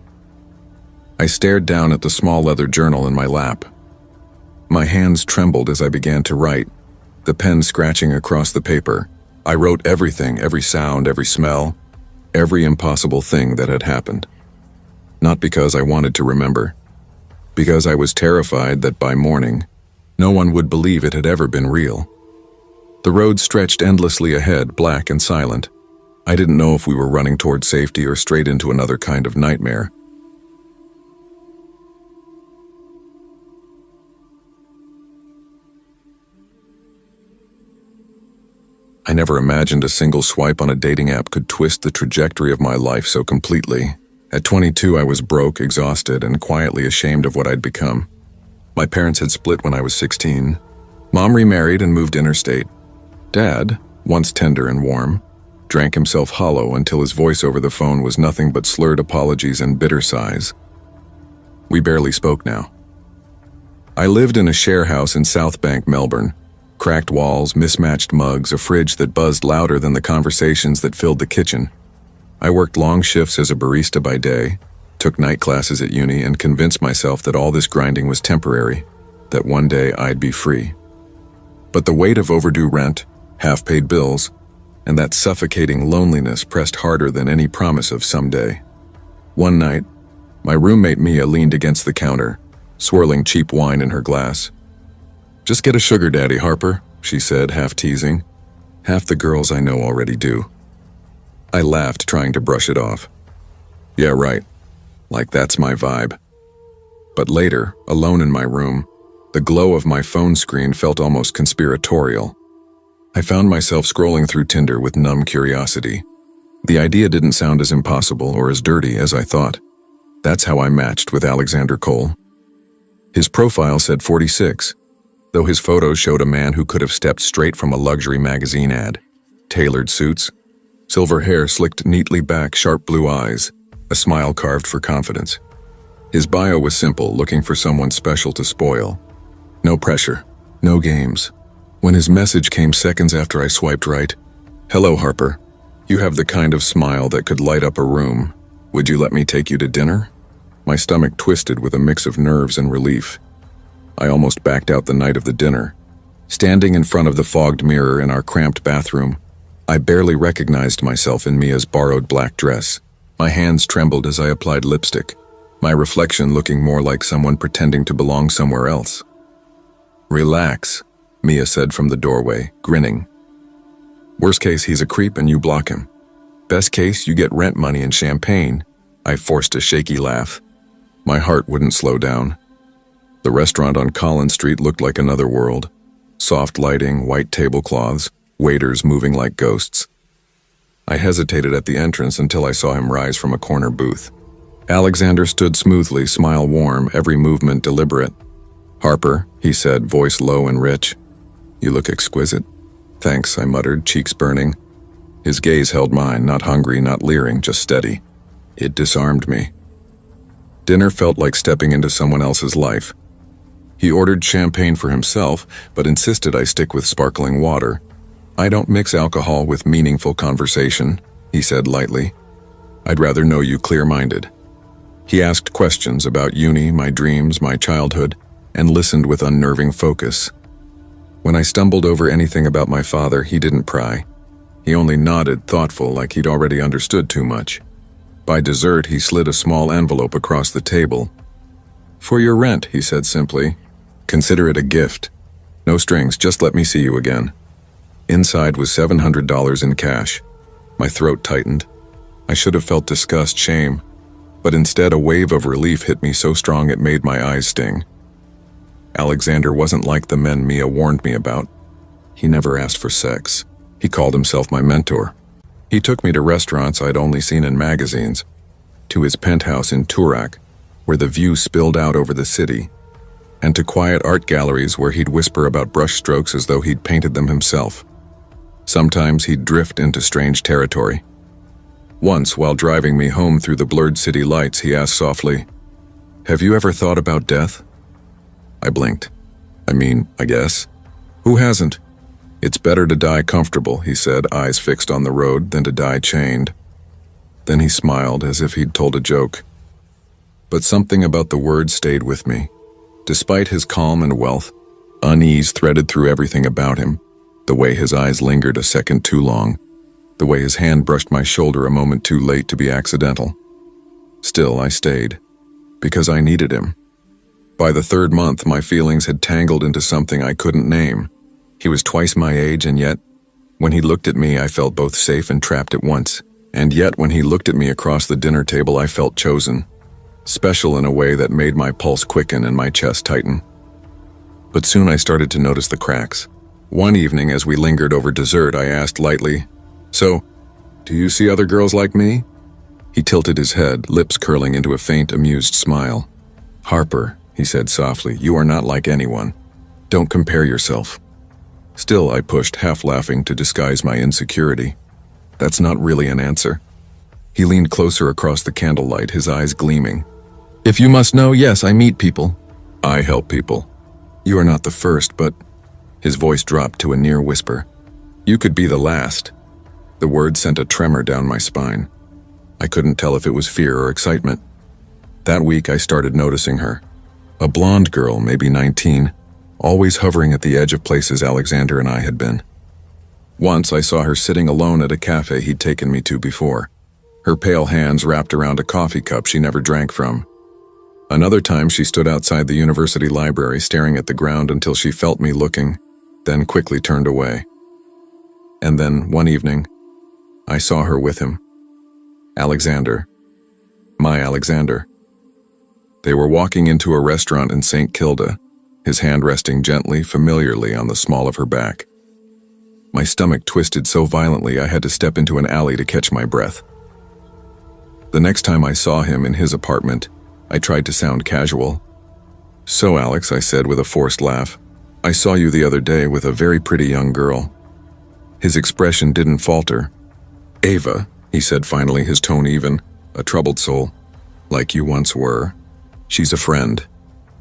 I stared down at the small leather journal in my lap. My hands trembled as I began to write, the pen scratching across the paper. I wrote everything, every sound, every smell, every impossible thing that had happened. Not because I wanted to remember, because I was terrified that by morning, no one would believe it had ever been real. The road stretched endlessly ahead, black and silent. I didn't know if we were running toward safety or straight into another kind of nightmare. I never imagined a single swipe on a dating app could twist the trajectory of my life so completely. At 22, I was broke, exhausted, and quietly ashamed of what I'd become. My parents had split when I was 16. Mom remarried and moved interstate. Dad, once tender and warm, drank himself hollow until his voice over the phone was nothing but slurred apologies and bitter sighs. We barely spoke now. I lived in a share house in South Bank, Melbourne. Cracked walls, mismatched mugs, a fridge that buzzed louder than the conversations that filled the kitchen. I worked long shifts as a barista by day, took night classes at uni, and convinced myself that all this grinding was temporary, that one day I'd be free. But the weight of overdue rent, half-paid bills, and that suffocating loneliness pressed harder than any promise of someday. One night, my roommate Mia leaned against the counter, swirling cheap wine in her glass. "Just get a sugar daddy, Harper," she said, half teasing. "Half the girls I know already do." I laughed, trying to brush it off. Yeah, right. Like that's my vibe. But later, alone in my room, The glow of my phone screen felt almost conspiratorial. I found myself scrolling through Tinder with numb curiosity. The idea didn't sound as impossible or as dirty as I thought. That's how I matched with Alexander Cole. His profile said 46, though his photos showed a man who could have stepped straight from a luxury magazine ad. Tailored suits, silver hair slicked neatly back, sharp blue eyes, a smile carved for confidence. His bio was simple, looking for someone special to spoil. No pressure, no games. When his message came seconds after I swiped right, "Hello, Harper. You have the kind of smile that could light up a room. Would you let me take you to dinner?" My stomach twisted with a mix of nerves and relief. I almost backed out the night of the dinner. Standing in front of the fogged mirror in our cramped bathroom, I barely recognized myself in Mia's borrowed black dress. My hands trembled as I applied lipstick, my reflection looking more like someone pretending to belong somewhere else. "Relax," Mia said from the doorway, grinning. "Worst case, he's a creep and you block him. Best case, you get rent money and champagne." I forced a shaky laugh. My heart wouldn't slow down. The restaurant on Collins Street looked like another world. Soft lighting, white tablecloths, waiters moving like ghosts. I hesitated at the entrance until I saw him rise from a corner booth. Alexander stood smoothly, smile warm, every movement deliberate. "Harper," he said, voice low and rich. "You look exquisite." "Thanks," I muttered, cheeks burning. His gaze held mine, not hungry, not leering, just steady. It disarmed me. Dinner felt like stepping into someone else's life. He ordered champagne for himself, but insisted I stick with sparkling water. "I don't mix alcohol with meaningful conversation," he said lightly. "I'd rather know you clear-minded." He asked questions about uni, my dreams, my childhood, and listened with unnerving focus. When I stumbled over anything about my father, he didn't pry. He only nodded, thoughtful, like he'd already understood too much. By dessert, he slid a small envelope across the table. "For your rent," he said simply. "Consider it a gift. No strings, just let me see you again." Inside was $700 in cash. My throat tightened. I should have felt disgust, shame, but instead a wave of relief hit me so strong it made my eyes sting. Alexander wasn't like the men Mia warned me about. He never asked for sex. He called himself my mentor. He took me to restaurants I'd only seen in magazines, to his penthouse in Turak, where the view spilled out over the city, and to quiet art galleries where he'd whisper about brushstrokes as though he'd painted them himself. Sometimes he'd drift into strange territory. Once, while driving me home through the blurred city lights, he asked softly, "Have you ever thought about death?" I blinked. I guess. Who hasn't? "It's better to die comfortable," he said, eyes fixed on the road, "than to die chained." Then he smiled as if he'd told a joke. But something about the words stayed with me. Despite his calm and wealth, unease threaded through everything about him. The way his eyes lingered a second too long. The way his hand brushed my shoulder a moment too late to be accidental. Still, I stayed. Because I needed him. By the third month, my feelings had tangled into something I couldn't name. He was twice my age, and yet, when he looked at me, I felt both safe and trapped at once. And yet, when he looked at me across the dinner table, I felt chosen. Special in a way that made my pulse quicken and my chest tighten. But soon I started to notice the cracks. One evening, as we lingered over dessert, I asked lightly, "So, do you see other girls like me?" He tilted his head, lips curling into a faint, amused smile. "Harper," he said softly, "you are not like anyone. Don't compare yourself." Still, I pushed, half laughing to disguise my insecurity. That's not really an answer. He leaned closer across the candlelight, his eyes gleaming. "If you must know, yes, I meet people. I help people. You are not the first, but..." His voice dropped to a near whisper. "You could be the last." The word sent a tremor down my spine. I couldn't tell if it was fear or excitement. That week, I started noticing her. A blonde girl, maybe 19, always hovering at the edge of places Alexander and I had been. Once I saw her sitting alone at a cafe he'd taken me to before, her pale hands wrapped around a coffee cup she never drank from. Another time she stood outside the university library staring at the ground until she felt me looking, then quickly turned away. And then, one evening, I saw her with him. Alexander. My Alexander. They were walking into a restaurant in St. Kilda, his hand resting gently, familiarly on the small of her back. My stomach twisted so violently I had to step into an alley to catch my breath. The next time I saw him in his apartment, I tried to sound casual. "So, Alex," I said with a forced laugh, "I saw you the other day with a very pretty young girl." His expression didn't falter. "Ava," he said finally, his tone even, a troubled soul. "Like you once were. She's a friend."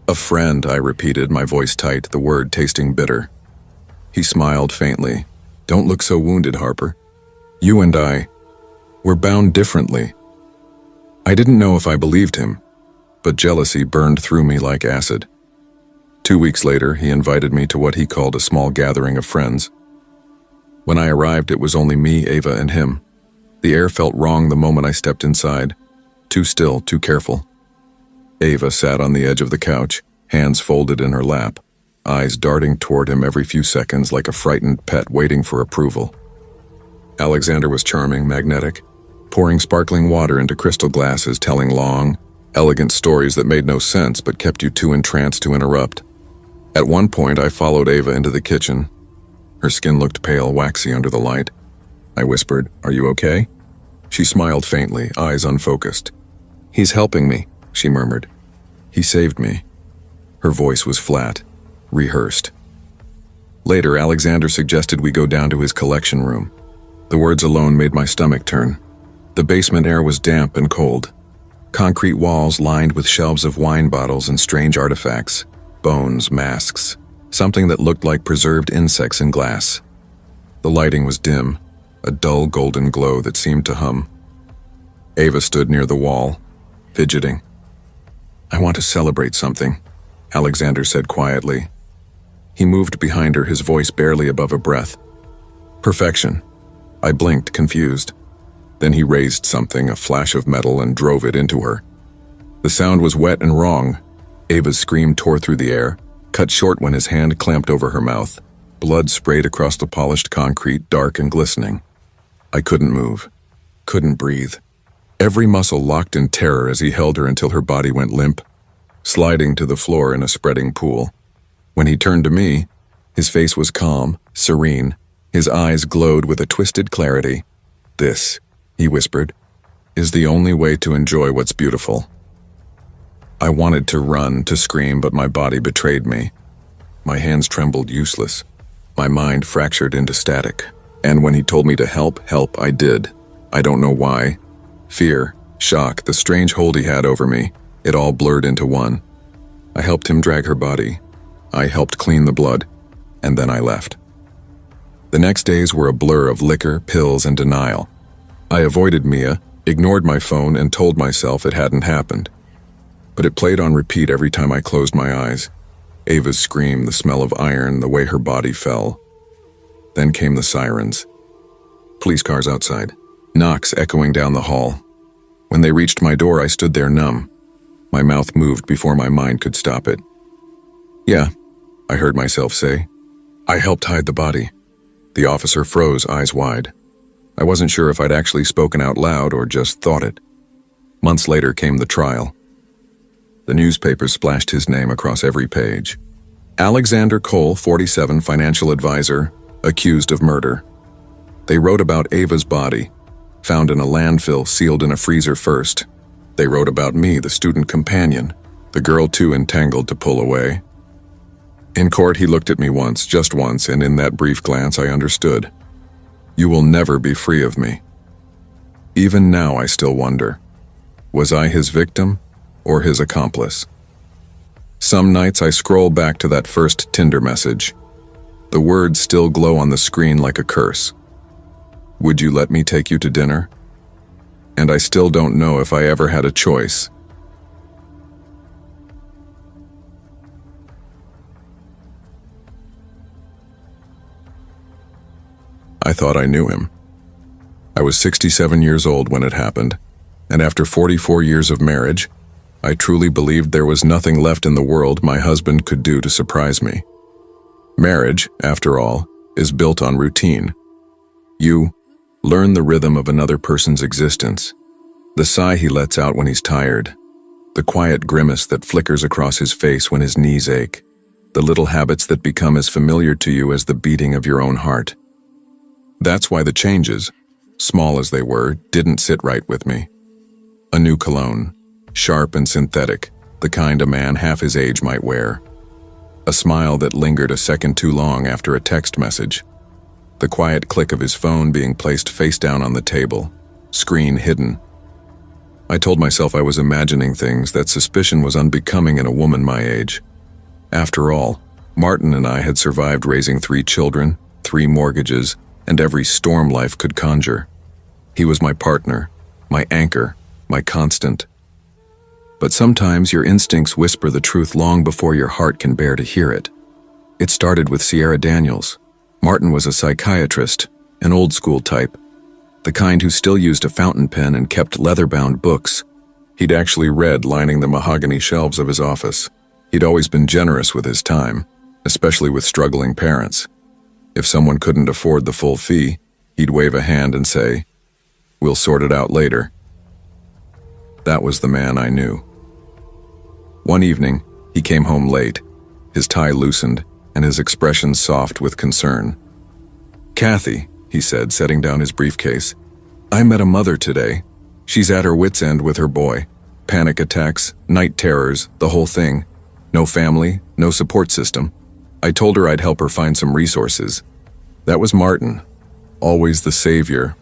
"A friend," I repeated, my voice tight, the word tasting bitter. He smiled faintly. "Don't look so wounded, Harper. You and I, we're bound differently." I didn't know if I believed him, but jealousy burned through me like acid. 2 weeks later, he invited me to what he called a small gathering of friends. When I arrived, it was only me, Ava, and him. The air felt wrong the moment I stepped inside. Too still, too careful. Ava sat on the edge of the couch, hands folded in her lap, eyes darting toward him every few seconds like a frightened pet waiting for approval. Alexander was charming, magnetic, pouring sparkling water into crystal glasses, telling long, elegant stories that made no sense but kept you too entranced to interrupt. At one point, I followed Ava into the kitchen. Her skin looked pale, waxy under the light. I whispered, "Are you okay?" She smiled faintly, eyes unfocused. "He's helping me," she murmured. "He saved me." Her voice was flat, rehearsed. Later, Alexander suggested we go down to his collection room. The words alone made my stomach turn. The basement air was damp and cold. Concrete walls lined with shelves of wine bottles and strange artifacts, bones, masks, something that looked like preserved insects in glass. The lighting was dim, a dull golden glow that seemed to hum. Ava stood near the wall, fidgeting. "I want to celebrate something," Alexander said quietly. He moved behind her, his voice barely above a breath. "Perfection." I blinked, confused. Then he raised something, a flash of metal, and drove it into her. The sound was wet and wrong. Ava's scream tore through the air, cut short when his hand clamped over her mouth. Blood sprayed across the polished concrete, dark and glistening. I couldn't move, couldn't breathe. Every muscle locked in terror as he held her until her body went limp, sliding to the floor in a spreading pool. When he turned to me, his face was calm, serene. His eyes glowed with a twisted clarity. "This," he whispered, "is the only way to enjoy what's beautiful." I wanted to run, to scream, but my body betrayed me. My hands trembled, useless. My mind fractured into static. And when he told me to help, I did. I don't know why. Fear, shock, the strange hold he had over me, it all blurred into one. I helped him drag her body. I helped clean the blood. And then I left. The next days were a blur of liquor, pills, and denial. I avoided Mia, ignored my phone, and told myself it hadn't happened. But it played on repeat every time I closed my eyes. Ava's scream, the smell of iron, the way her body fell. Then came the sirens. Police cars outside. Knocks echoing down the hall. When they reached my door, I stood there numb. My mouth moved before my mind could stop it. "Yeah," I heard myself say. "I helped hide the body." The officer froze, eyes wide. I wasn't sure if I'd actually spoken out loud or just thought it. Months later came the trial. The newspapers splashed his name across every page. Alexander Cole, 47, financial advisor, accused of murder. They wrote about Ava's body, found in a landfill sealed in a freezer first. They wrote about me, the student companion, the girl too entangled to pull away. In court, he looked at me once, just once, and in that brief glance I understood. You will never be free of me. Even now I still wonder, was I his victim or his accomplice? Some nights I scroll back to that first Tinder message. The words still glow on the screen like a curse. Would you let me take you to dinner? And I still don't know if I ever had a choice. I thought I knew him. I was 67 years old when it happened, and after 44 years of marriage, I truly believed there was nothing left in the world my husband could do to surprise me. Marriage, after all, is built on routine. You learn the rhythm of another person's existence, the sigh he lets out when he's tired, the quiet grimace that flickers across his face when his knees ache. The little habits that become as familiar to you as the beating of your own heart. That's why the changes, small as they were, didn't sit right with me. A new cologne, sharp and synthetic, the kind a man half his age might wear. A smile that lingered a second too long after a text message. The quiet click of his phone being placed face down on the table, screen hidden. I told myself I was imagining things, that suspicion was unbecoming in a woman my age. After all, Martin and I had survived raising 3 children, 3 mortgages, and every storm life could conjure. He was my partner, my anchor, my constant. But sometimes your instincts whisper the truth long before your heart can bear to hear it. It started with Sierra Daniels. Martin was a psychiatrist, an old-school type, the kind who still used a fountain pen and kept leather-bound books. He'd actually read lining the mahogany shelves of his office. He'd always been generous with his time, especially with struggling parents. If someone couldn't afford the full fee, he'd wave a hand and say, "We'll sort it out later." That was the man I knew. One evening, he came home late, his tie loosened, and his expression soft with concern. "Kathy," he said, setting down his briefcase, "I met a mother today. She's at her wit's end with her boy. Panic attacks, night terrors, the whole thing. No family, no support system. I told her I'd help her find some resources." That was Martin, always the savior,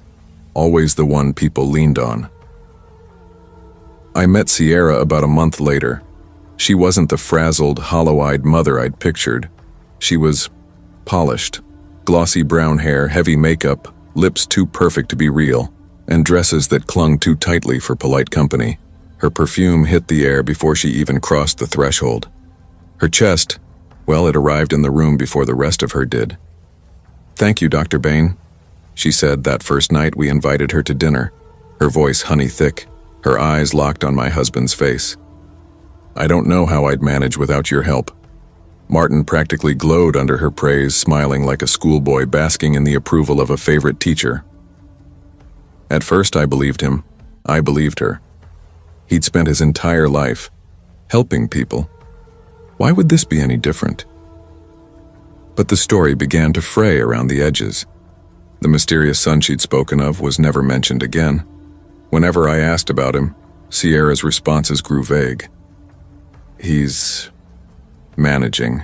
always the one people leaned on. I met Sierra about a month later. She wasn't the frazzled, hollow-eyed mother I'd pictured. She was polished, glossy brown hair, heavy makeup, lips too perfect to be real, and dresses that clung too tightly for polite company. Her perfume hit the air before she even crossed the threshold. Her chest, well, it arrived in the room before the rest of her did. "Thank you, Dr. Bain," she said that first night we invited her to dinner, her voice honey-thick, her eyes locked on my husband's face. "I don't know how I'd manage without your help." Martin practically glowed under her praise, smiling like a schoolboy basking in the approval of a favorite teacher. At first I believed him. I believed her. He'd spent his entire life helping people. Why would this be any different? But the story began to fray around the edges. The mysterious son she'd spoken of was never mentioned again. Whenever I asked about him, Sierra's responses grew vague. "He's managing,"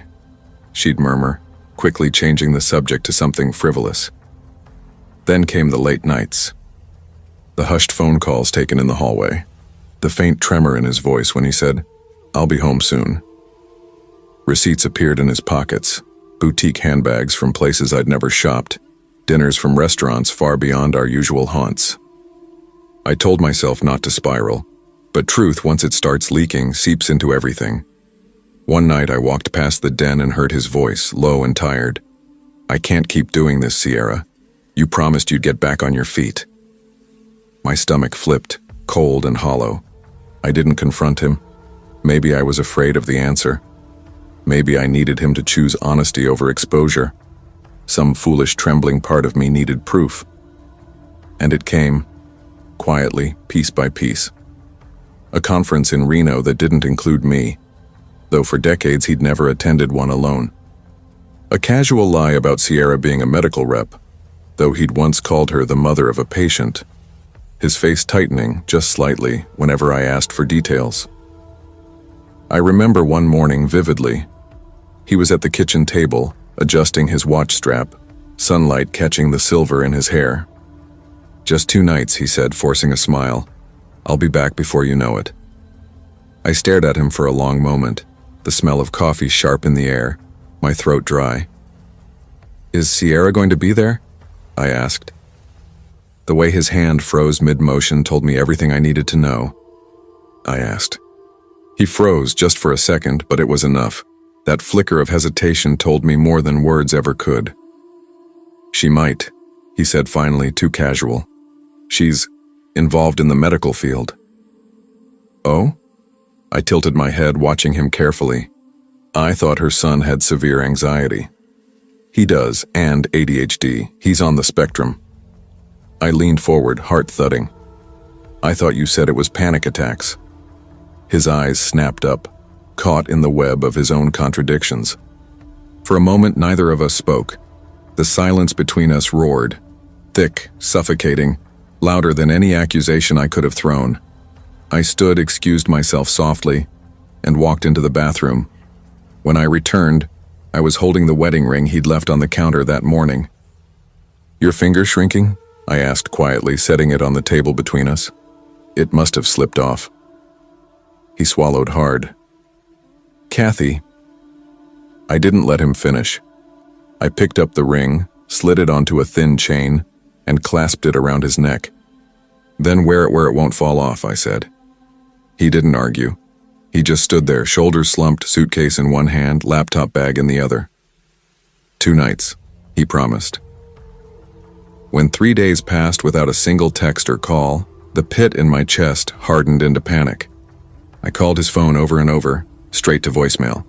she'd murmur, quickly changing the subject to something frivolous. Then came the late nights. The hushed phone calls taken in the hallway. The faint tremor in his voice when he said, "I'll be home soon." Receipts appeared in his pockets, boutique handbags from places I'd never shopped, dinners from restaurants far beyond our usual haunts. I told myself not to spiral, but truth, once it starts leaking, seeps into everything. One night I walked past the den and heard his voice, low and tired. "I can't keep doing this, Sierra. You promised you'd get back on your feet." My stomach flipped, cold and hollow. I didn't confront him. Maybe I was afraid of the answer. Maybe I needed him to choose honesty over exposure. Some foolish, trembling part of me needed proof. And it came, quietly, piece by piece. A conference in Reno that didn't include me, though for decades he'd never attended one alone. A casual lie about Sierra being a medical rep, though he'd once called her the mother of a patient. His face tightening, just slightly, whenever I asked for details. I remember one morning vividly. He was at the kitchen table, adjusting his watch strap, sunlight catching the silver in his hair. "Just 2 nights," he said, forcing a smile. "I'll be back before you know it." I stared at him for a long moment, the smell of coffee sharp in the air, my throat dry. "Is Sierra going to be there?" I asked. The way his hand froze mid-motion told me everything I needed to know. I asked. He froze just for a second, but it was enough. That flicker of hesitation told me more than words ever could. "She might," he said finally, too casual. "She's involved in the medical field." "Oh?" I tilted my head, watching him carefully. I thought her son had severe anxiety. "He does, and ADHD. He's on the spectrum." I leaned forward, heart thudding. "I thought you said it was panic attacks." His eyes snapped up, caught in the web of his own contradictions. For a moment, neither of us spoke. The silence between us roared, thick, suffocating, louder than any accusation I could have thrown. I stood, excused myself softly, and walked into the bathroom. When I returned, I was holding the wedding ring he'd left on the counter that morning. "Your finger shrinking?" I asked quietly, setting it on the table between us. "It must have slipped off." He swallowed hard. "Kathy." I didn't let him finish. I picked up the ring, slid it onto a thin chain, and clasped it around his neck. "Then wear it where it won't fall off," I said. He didn't argue. He just stood there, shoulders slumped, suitcase in one hand, laptop bag in the other. 2 nights, he promised. When 3 days passed without a single text or call, the pit in my chest hardened into panic. I called his phone over and over, straight to voicemail.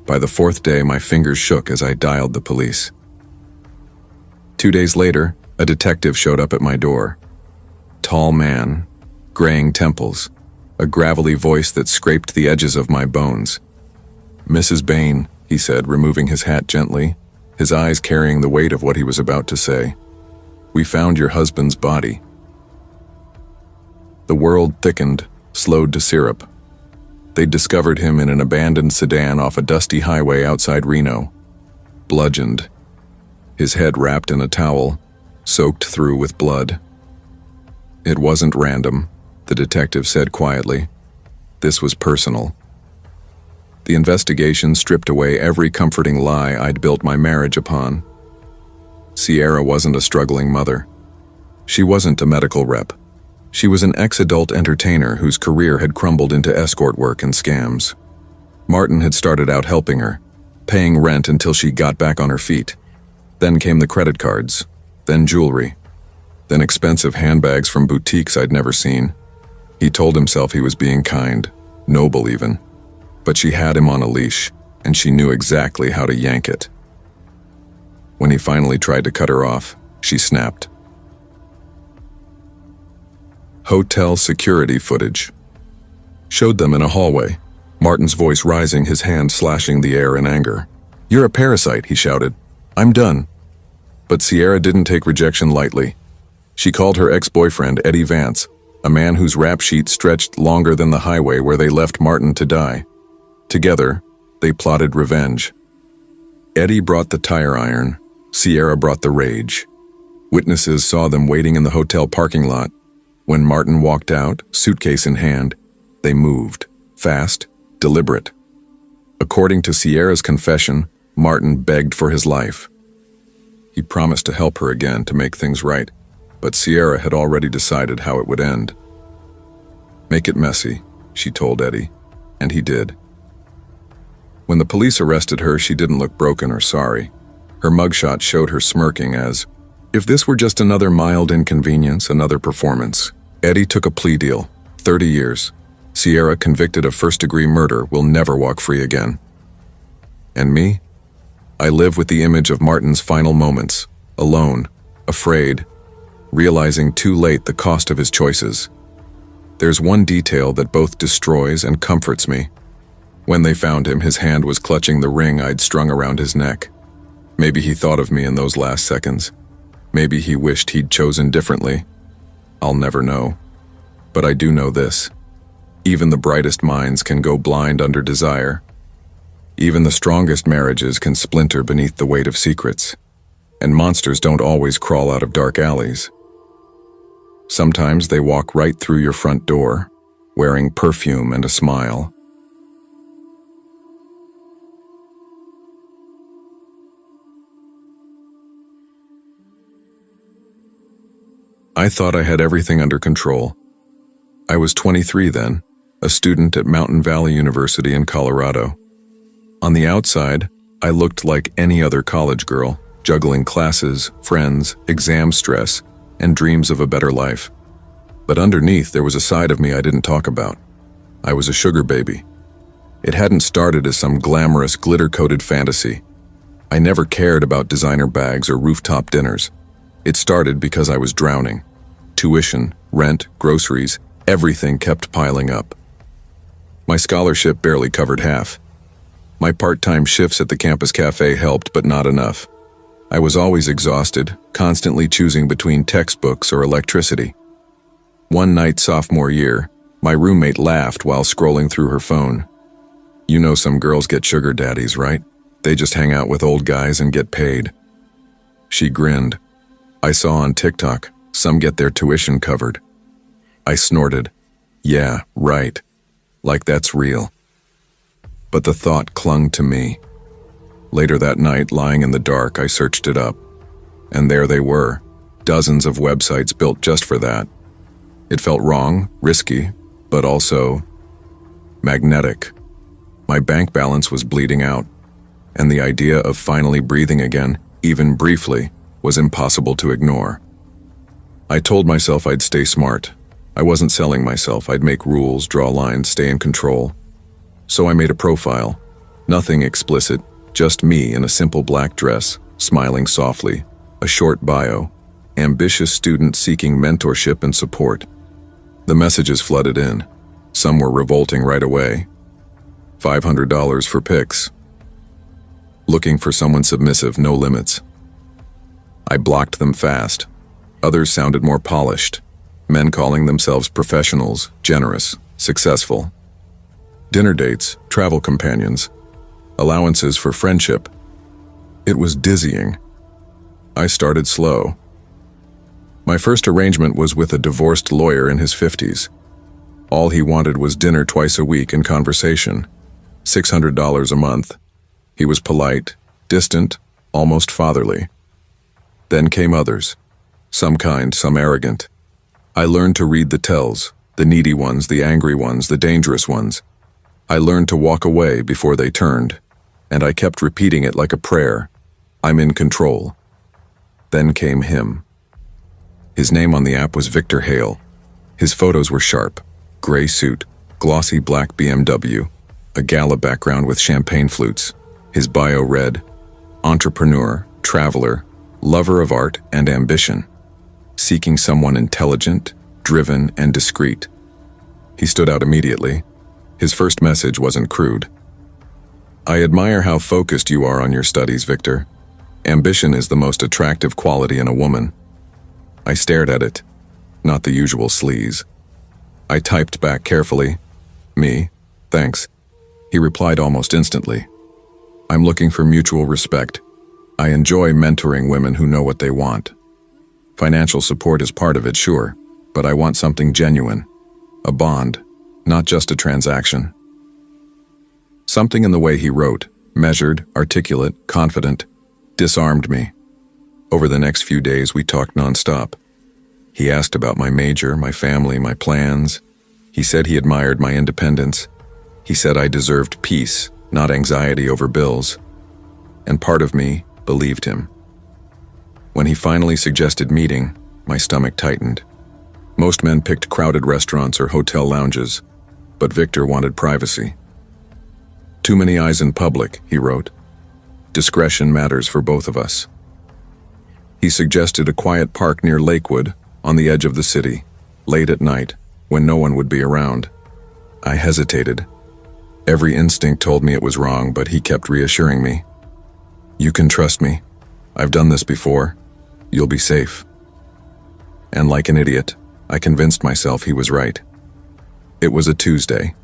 By the 4th day, my fingers shook as I dialed the police. 2 days later, a detective showed up at my door. Tall man, graying temples, a gravelly voice that scraped the edges of my bones. "Mrs. Bain," he said, removing his hat gently, his eyes carrying the weight of what he was about to say. "We found your husband's body." The world thickened, slowed to syrup. They'd discovered him in an abandoned sedan off a dusty highway outside Reno, bludgeoned, his head wrapped in a towel, soaked through with blood. "It wasn't random," the detective said quietly. "This was personal." The investigation stripped away every comforting lie I'd built my marriage upon. Sierra wasn't a struggling mother. She wasn't a medical rep. She was an ex-adult entertainer whose career had crumbled into escort work and scams. Martin had started out helping her, paying rent until she got back on her feet. Then came the credit cards, then jewelry, then expensive handbags from boutiques I'd never seen. He told himself he was being kind, noble even. But she had him on a leash, and she knew exactly how to yank it. When he finally tried to cut her off, she snapped. Hotel security footage showed them in a hallway, Martin's voice rising, his hand slashing the air in anger. "You're a parasite," he shouted. "I'm done." But Sierra didn't take rejection lightly. She called her ex-boyfriend Eddie Vance, a man whose rap sheet stretched longer than the highway where they left Martin to die. Together, they plotted revenge. Eddie brought the tire iron, Sierra brought the rage. Witnesses saw them waiting in the hotel parking lot. When Martin walked out, suitcase in hand, they moved, fast, deliberate. According to Sierra's confession, Martin begged for his life. He promised to help her again to make things right, but Sierra had already decided how it would end. "Make it messy," she told Eddie, and he did. When the police arrested her, she didn't look broken or sorry. Her mugshot showed her smirking as, if this were just another mild inconvenience, another performance. Eddie took a plea deal, 30 years. Sierra, convicted of first-degree murder, will never walk free again. And me? I live with the image of Martin's final moments, alone, afraid, realizing too late the cost of his choices. There's one detail that both destroys and comforts me. When they found him, his hand was clutching the ring I'd strung around his neck. Maybe he thought of me in those last seconds. Maybe he wished he'd chosen differently. I'll never know. But I do know this. Even the brightest minds can go blind under desire. Even the strongest marriages can splinter beneath the weight of secrets. And monsters don't always crawl out of dark alleys. Sometimes they walk right through your front door, wearing perfume and a smile. I thought I had everything under control. I was 23 then, a student at Mountain Valley University in Colorado. On the outside, I looked like any other college girl, juggling classes, friends, exam stress, and dreams of a better life. But underneath, there was a side of me I didn't talk about. I was a sugar baby. It hadn't started as some glamorous, glitter-coated fantasy. I never cared about designer bags or rooftop dinners. It started because I was drowning. Tuition, rent, groceries, everything kept piling up. My scholarship barely covered half. My part-time shifts at the campus cafe helped, but not enough. I was always exhausted, constantly choosing between textbooks or electricity. One night sophomore year, my roommate laughed while scrolling through her phone. You know some girls get sugar daddies, right? They just hang out with old guys and get paid. She grinned. I saw on TikTok, some get their tuition covered. I snorted. Yeah, right. Like that's real. But the thought clung to me. Later that night, lying in the dark, I searched it up. And there they were, dozens of websites built just for that. It felt wrong, risky, but also magnetic. My bank balance was bleeding out, and the idea of finally breathing again, even briefly, was impossible to ignore. I told myself I'd stay smart. I wasn't selling myself. I'd make rules, draw lines, stay in control. So I made a profile. Nothing explicit, just me in a simple black dress, smiling softly, a short bio, ambitious student seeking mentorship and support. The messages flooded in. Some were revolting right away. $500 for pics. Looking for someone submissive, no limits. I blocked them fast. Others sounded more polished. Men calling themselves professionals, generous, successful. Dinner dates, travel companions, allowances for friendship. It was dizzying. I started slow. My first arrangement was with a divorced lawyer in his 50s. All he wanted was dinner twice a week and conversation. $600 a month. He was polite, distant, almost fatherly. Then came others. Some kind, some arrogant. I learned to read the tells, the needy ones, the angry ones, the dangerous ones. I learned to walk away before they turned, and I kept repeating it like a prayer. I'm in control. Then came him. His name on the app was Victor Hale. His photos were sharp, gray suit, glossy black BMW, a gala background with champagne flutes. His bio read, entrepreneur, traveler, lover of art and ambition, seeking someone intelligent, driven, and discreet. He stood out immediately. His first message wasn't crude. I admire how focused you are on your studies, Victor. Ambition is the most attractive quality in a woman. I stared at it, not the usual sleaze. I typed back carefully, me, thanks. He replied almost instantly. I'm looking for mutual respect. I enjoy mentoring women who know what they want. Financial support is part of it, sure, but I want something genuine. A bond, not just a transaction. Something in the way he wrote, measured, articulate, confident, disarmed me. Over the next few days, we talked nonstop. He asked about my major, my family, my plans. He said he admired my independence. He said I deserved peace, not anxiety over bills. And part of me believed him. When he finally suggested meeting, my stomach tightened. Most men picked crowded restaurants or hotel lounges, but Victor wanted privacy. Too many eyes in public, he wrote. Discretion matters for both of us. He suggested a quiet park near Lakewood, on the edge of the city, late at night, when no one would be around. I hesitated. Every instinct told me it was wrong, but he kept reassuring me. You can trust me. I've done this before. You'll be safe. And like an idiot, I convinced myself he was right. It was a Tuesday.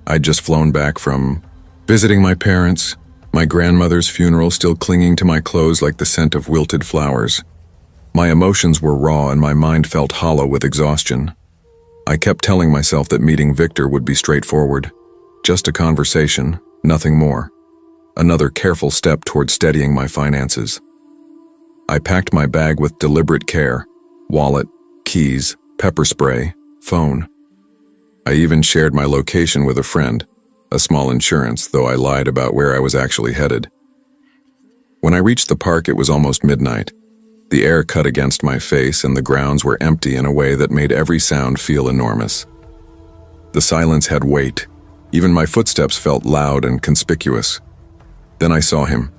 I'd just flown back from visiting my parents, my grandmother's funeral still clinging to my clothes like the scent of wilted flowers. My emotions were raw and my mind felt hollow with exhaustion. I kept telling myself that meeting Victor would be straightforward. Just a conversation, nothing more. Another careful step toward steadying my finances. I packed my bag with deliberate care. Wallet, keys, pepper spray, phone. I even shared my location with a friend, a small insurance, though I lied about where I was actually headed. When I reached the park, it was almost midnight. The air cut against my face and the grounds were empty in a way that made every sound feel enormous. The silence had weight. Even my footsteps felt loud and conspicuous. Then I saw him.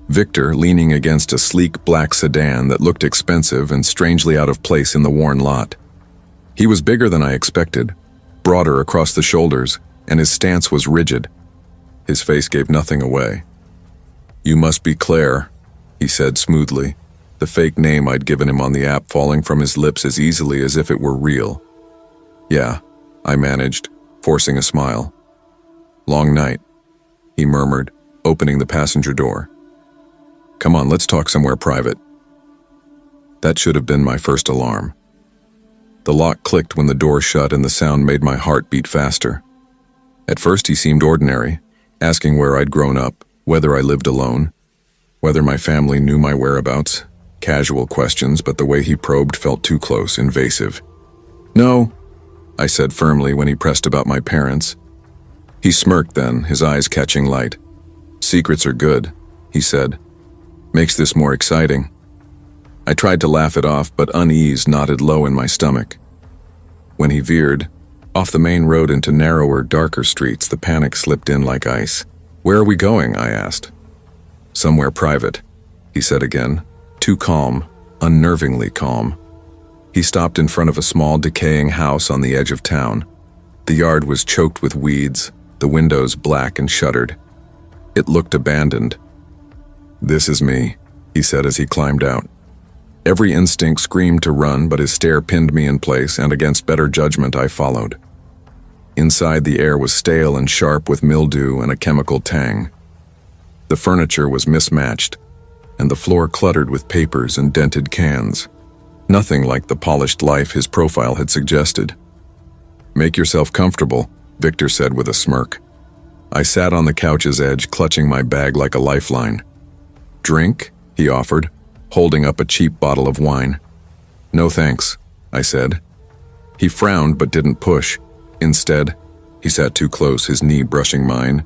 Victor leaning against a sleek black sedan that looked expensive and strangely out of place in the worn lot. He was bigger than I expected, broader across the shoulders, and his stance was rigid. His face gave nothing away. "You must be Claire," he said smoothly, the fake name I'd given him on the app falling from his lips as easily as if it were real. "Yeah," I managed, forcing a smile. "Long night," he murmured, opening the passenger door. "Come on, let's talk somewhere private." That should have been my first alarm. The lock clicked when the door shut and the sound made my heart beat faster. At first he seemed ordinary, asking where I'd grown up, whether I lived alone, whether my family knew my whereabouts. Casual questions, but the way he probed felt too close, invasive. "No," I said firmly when he pressed about my parents. He smirked then, his eyes catching light. "Secrets are good," he said. "Makes this more exciting." I tried to laugh it off, but unease knotted low in my stomach. When he veered, off the main road into narrower, darker streets, the panic slipped in like ice. "Where are we going?" I asked. "Somewhere private," he said again, too calm, unnervingly calm. He stopped in front of a small, decaying house on the edge of town. The yard was choked with weeds, the windows black and shuttered. It looked abandoned. "This is me," he said as he climbed out. Every instinct screamed to run, but his stare pinned me in place, and against better judgment I followed. Inside, the air was stale and sharp with mildew and a chemical tang. The furniture was mismatched, and the floor cluttered with papers and dented cans. Nothing like the polished life his profile had suggested. "Make yourself comfortable," Victor said with a smirk. I sat on the couch's edge, clutching my bag like a lifeline. "Drink?" he offered, holding up a cheap bottle of wine. "No thanks," I said. He frowned but didn't push. Instead, he sat too close, his knee brushing mine.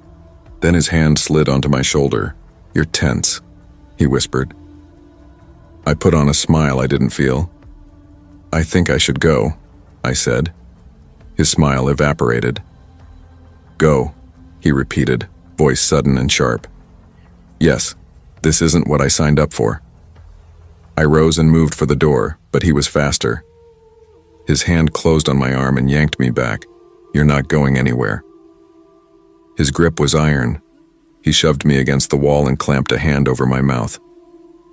Then his hand slid onto my shoulder. "You're tense," he whispered. I put on a smile I didn't feel. "I think I should go," I said. His smile evaporated. "Go," he repeated, voice sudden and sharp. "Yes, this isn't what I signed up for." I rose and moved for the door, but he was faster. His hand closed on my arm and yanked me back. "You're not going anywhere." His grip was iron. He shoved me against the wall and clamped a hand over my mouth.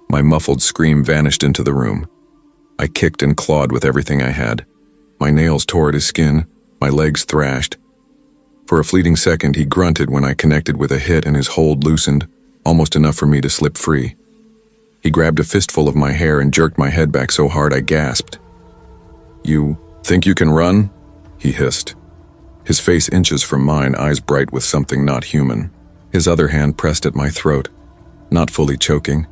My muffled scream vanished into the room. I kicked and clawed with everything I had. My nails tore at his skin, my legs thrashed. For a fleeting second, he grunted when I connected with a hit and his hold loosened, almost enough for me to slip free. He grabbed a fistful of my hair and jerked my head back so hard I gasped. "You think you can run?" he hissed. His face inches from mine, eyes bright with something not human. His other hand pressed at my throat, not fully choking,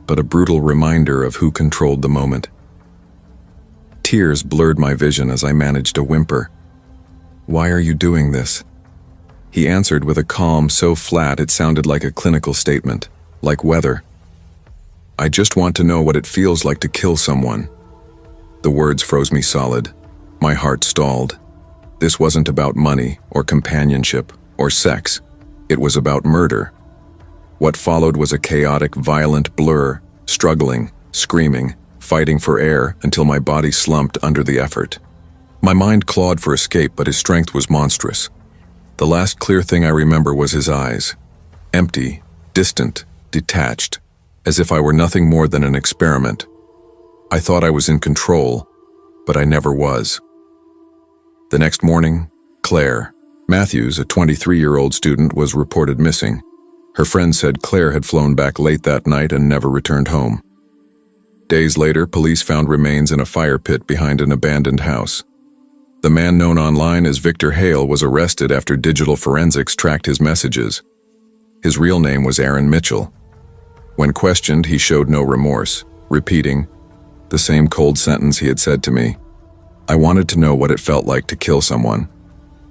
but a brutal reminder of who controlled the moment. Tears blurred my vision as I managed to whimper. "Why are you doing this?" He answered with a calm so flat it sounded like a clinical statement, like weather. "I just want to know what it feels like to kill someone." The words froze me solid. My heart stalled. This wasn't about money or companionship or sex. It was about murder. What followed was a chaotic, violent blur, struggling, screaming, fighting for air until my body slumped under the effort. My mind clawed for escape, but his strength was monstrous. The last clear thing I remember was his eyes. Empty, distant, detached, as if I were nothing more than an experiment. I thought I was in control, but I never was. The next morning, Claire Matthews, a 23-year-old student, was reported missing. Her friends said Claire had flown back late that night and never returned home. Days later, police found remains in a fire pit behind an abandoned house. The man known online as Victor Hale was arrested after digital forensics tracked his messages. His real name was Aaron Mitchell. When questioned, he showed no remorse, repeating the same cold sentence he had said to me. I wanted to know what it felt like to kill someone.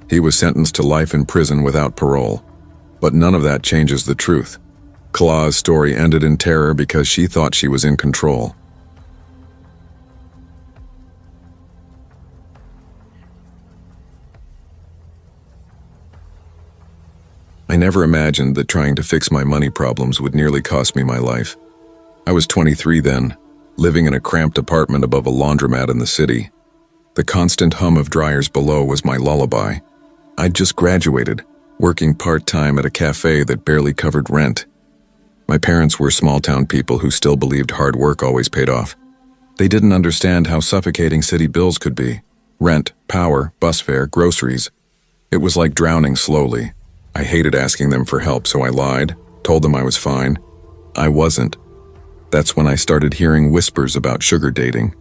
He was sentenced to life in prison without parole. But none of that changes the truth. Claw's story ended in terror because she thought she was in control. I never imagined that trying to fix my money problems would nearly cost me my life. I was 23 then, living in a cramped apartment above a laundromat in the city. The constant hum of dryers below was my lullaby. I'd just graduated, working part-time at a cafe that barely covered rent. My parents were small-town people who still believed hard work always paid off. They didn't understand how suffocating city bills could be. Rent, power, bus fare, groceries. It was like drowning slowly. I hated asking them for help, so I lied, told them I was fine. I wasn't. That's when I started hearing whispers about sugar dating.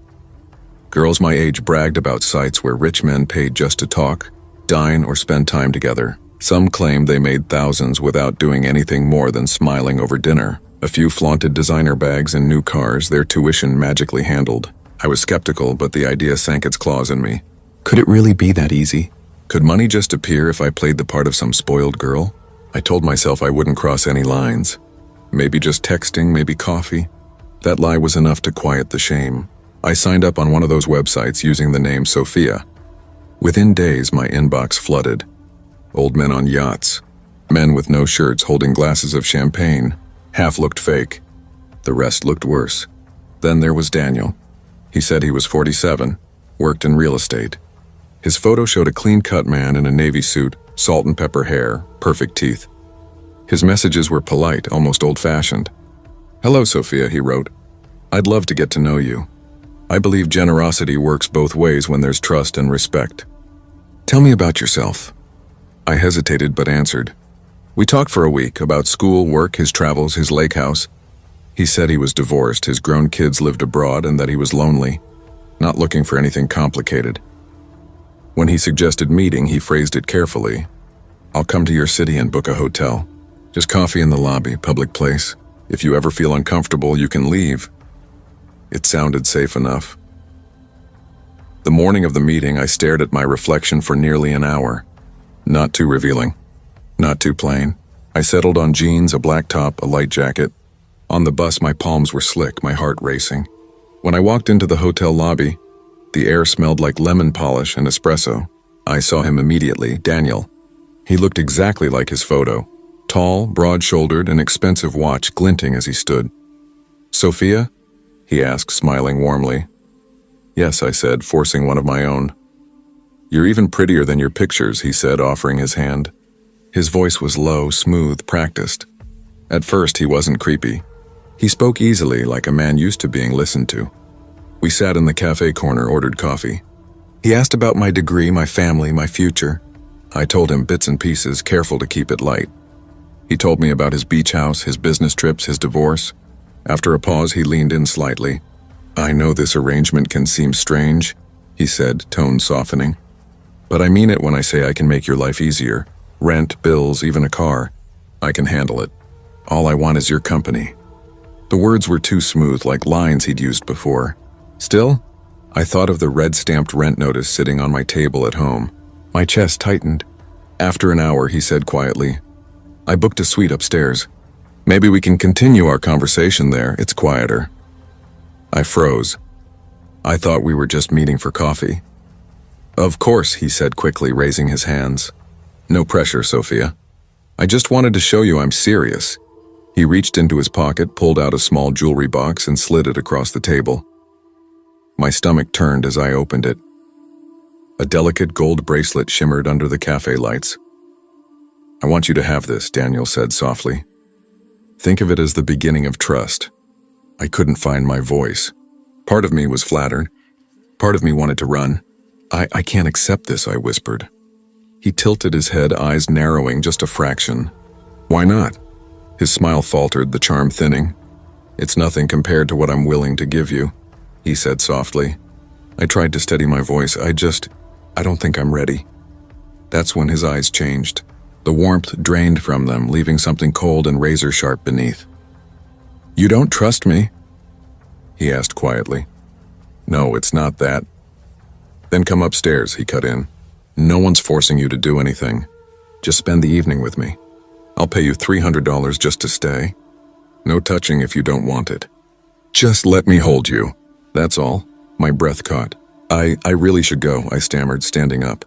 Girls my age bragged about sites where rich men paid just to talk, dine, or spend time together. Some claimed they made thousands without doing anything more than smiling over dinner. A few flaunted designer bags and new cars, their tuition magically handled. I was skeptical, but the idea sank its claws in me. Could it really be that easy? Could money just appear if I played the part of some spoiled girl? I told myself I wouldn't cross any lines. Maybe just texting, maybe coffee. That lie was enough to quiet the shame. I signed up on one of those websites using the name Sophia. Within days, my inbox flooded. Old men on yachts. Men with no shirts holding glasses of champagne. Half looked fake. The rest looked worse. Then there was Daniel. He said he was 47, worked in real estate. His photo showed a clean-cut man in a navy suit, salt and pepper hair, perfect teeth. His messages were polite, almost old-fashioned. "Hello, Sophia," he wrote. "I'd love to get to know you. I believe generosity works both ways when there's trust and respect. Tell me about yourself." I hesitated but answered. We talked for a week about school, work, his travels, his lake house. He said he was divorced, his grown kids lived abroad, and that he was lonely, not looking for anything complicated. When he suggested meeting, he phrased it carefully. "I'll come to your city and book a hotel. Just coffee in the lobby, public place. If you ever feel uncomfortable, you can leave." It sounded safe enough. The morning of the meeting, I stared at my reflection for nearly an hour. Not too revealing. Not too plain. I settled on jeans, a black top, a light jacket. On the bus, my palms were slick, my heart racing. When I walked into the hotel lobby, the air smelled like lemon polish and espresso. I saw him immediately, Daniel. He looked exactly like his photo. Tall, broad-shouldered, an expensive watch glinting as he stood. "Sophia?" he asked, smiling warmly. "Yes," I said, forcing one of my own. "You're even prettier than your pictures," he said, offering his hand. His voice was low, smooth, practiced. At first, he wasn't creepy. He spoke easily, like a man used to being listened to. We sat in the cafe corner, ordered coffee. He asked about my degree, my family, my future. I told him bits and pieces, careful to keep it light. He told me about his beach house, his business trips, his divorce. After a pause, he leaned in slightly. "I know this arrangement can seem strange," he said, tone softening. "But I mean it when I say I can make your life easier. Rent, bills, even a car. I can handle it. All I want is your company." The words were too smooth, like lines he'd used before. Still, I thought of the red-stamped rent notice sitting on my table at home. My chest tightened. After an hour, he said quietly, "I booked a suite upstairs. Maybe we can continue our conversation there, it's quieter." I froze. I thought we were just meeting for coffee. "Of course," he said quickly, raising his hands. "No pressure, Sophia. I just wanted to show you I'm serious." He reached into his pocket, pulled out a small jewelry box, and slid it across the table. My stomach turned as I opened it. A delicate gold bracelet shimmered under the cafe lights. "I want you to have this," Daniel said softly. "Think of it as the beginning of trust." I couldn't find my voice. Part of me was flattered. Part of me wanted to run. I can't accept this," I whispered. He tilted his head, eyes narrowing just a fraction. "Why not?" His smile faltered, the charm thinning. "It's nothing compared to what I'm willing to give you," he said softly. I tried to steady my voice. I don't think I'm ready." That's when his eyes changed. The warmth drained from them, leaving something cold and razor-sharp beneath. "You don't trust me?" he asked quietly. "No, it's not that." "Then come upstairs," he cut in. "No one's forcing you to do anything. Just spend the evening with me. I'll pay you $300 just to stay. No touching if you don't want it. Just let me hold you. That's all." My breath caught. I really should go," I stammered, standing up.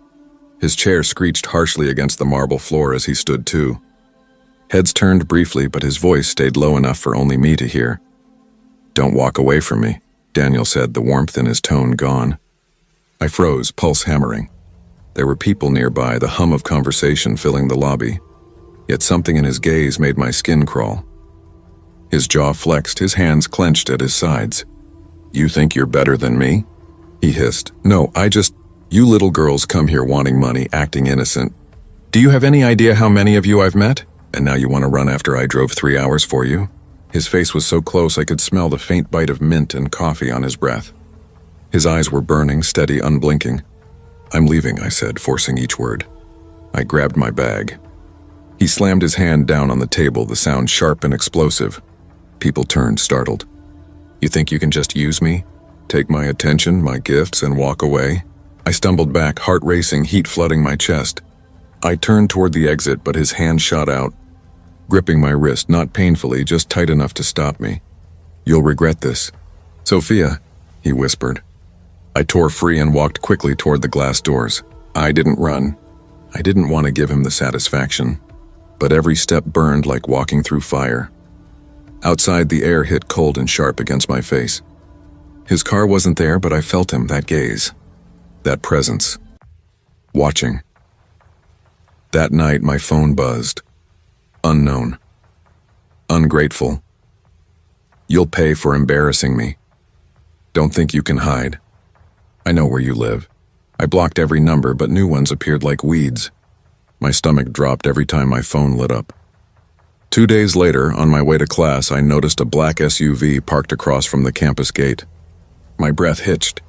His chair screeched harshly against the marble floor as he stood too. Heads turned briefly, but his voice stayed low enough for only me to hear. "Don't walk away from me," Daniel said, the warmth in his tone gone. I froze, pulse hammering. There were people nearby, the hum of conversation filling the lobby. Yet something in his gaze made my skin crawl. His jaw flexed, his hands clenched at his sides. "You think you're better than me?" he hissed. "No, you little girls come here wanting money, acting innocent. Do you have any idea how many of you I've met? And now you want to run after I drove 3 hours for you?" His face was so close I could smell the faint bite of mint and coffee on his breath. His eyes were burning, steady, unblinking. "I'm leaving," I said, forcing each word. I grabbed my bag. He slammed his hand down on the table, the sound sharp and explosive. People turned, startled. "You think you can just use me? Take my attention, my gifts, and walk away?" I stumbled back, heart racing, heat flooding my chest. I turned toward the exit, but his hand shot out, gripping my wrist, not painfully, just tight enough to stop me. "You'll regret this." "Sophia," he whispered. I tore free and walked quickly toward the glass doors. I didn't run. I didn't want to give him the satisfaction, but every step burned like walking through fire. Outside, the air hit cold and sharp against my face. His car wasn't there, but I felt him, that gaze, that presence, watching. That night, my phone buzzed. Unknown. Ungrateful. "You'll pay for embarrassing me. Don't think you can hide. I know where you live." I blocked every number, but new ones appeared like weeds. My stomach dropped every time my phone lit up. 2 days later, on my way to class, I noticed a black SUV parked across from the campus gate. My breath hitched.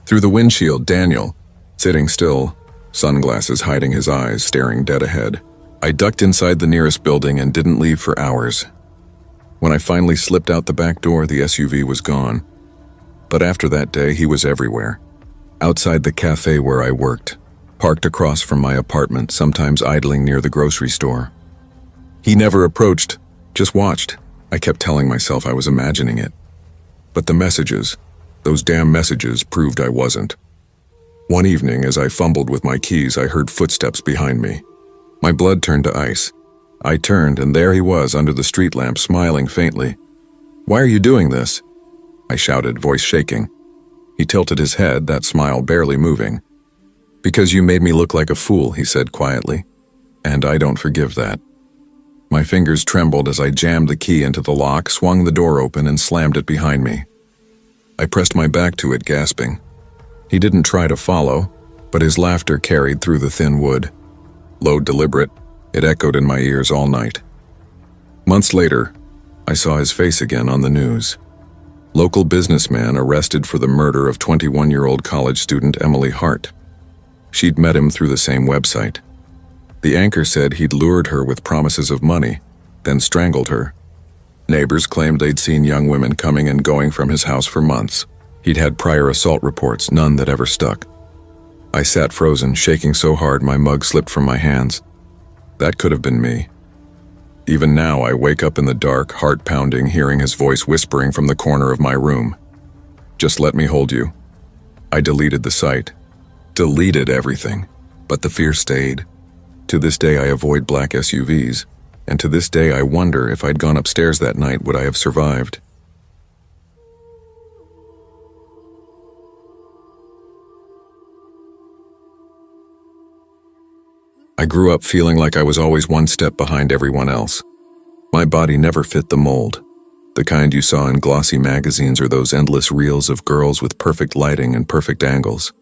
Through the windshield, Daniel, sitting still, sunglasses hiding his eyes, staring dead ahead. I ducked inside the nearest building and didn't leave for hours. When I finally slipped out the back door, the SUV was gone. But after that day, he was everywhere. Outside the cafe where I worked, parked across from my apartment, sometimes idling near the grocery store. He never approached, just watched. I kept telling myself I was imagining it. But the messages, those damn messages, proved I wasn't. One evening, as I fumbled with my keys, I heard footsteps behind me. My blood turned to ice. I turned, and there he was under the street lamp, smiling faintly. "Why are you doing this?" I shouted, voice shaking. He tilted his head, that smile barely moving. "Because you made me look like a fool," he said quietly. "And I don't forgive that." My fingers trembled as I jammed the key into the lock, swung the door open, and slammed it behind me. I pressed my back to it, gasping. He didn't try to follow, but his laughter carried through the thin wood. Low, deliberate, it echoed in my ears all night. Months later, I saw his face again on the news. Local businessman arrested for the murder of 21-year-old college student Emily Hart. She'd met him through the same website. The anchor said he'd lured her with promises of money, then strangled her. Neighbors claimed they'd seen young women coming and going from his house for months. He'd had prior assault reports, none that ever stuck. I sat frozen, shaking so hard my mug slipped from my hands. That could have been me. Even now, I wake up in the dark, heart pounding, hearing his voice whispering from the corner of my room. "Just let me hold you." I deleted the site. Deleted everything. But the fear stayed. To this day, I avoid black SUVs. And to this day, I wonder if I'd gone upstairs that night, would I have survived? I grew up feeling like I was always one step behind everyone else. My body never fit the mold, the kind you saw in glossy magazines or those endless reels of girls with perfect lighting and perfect angles.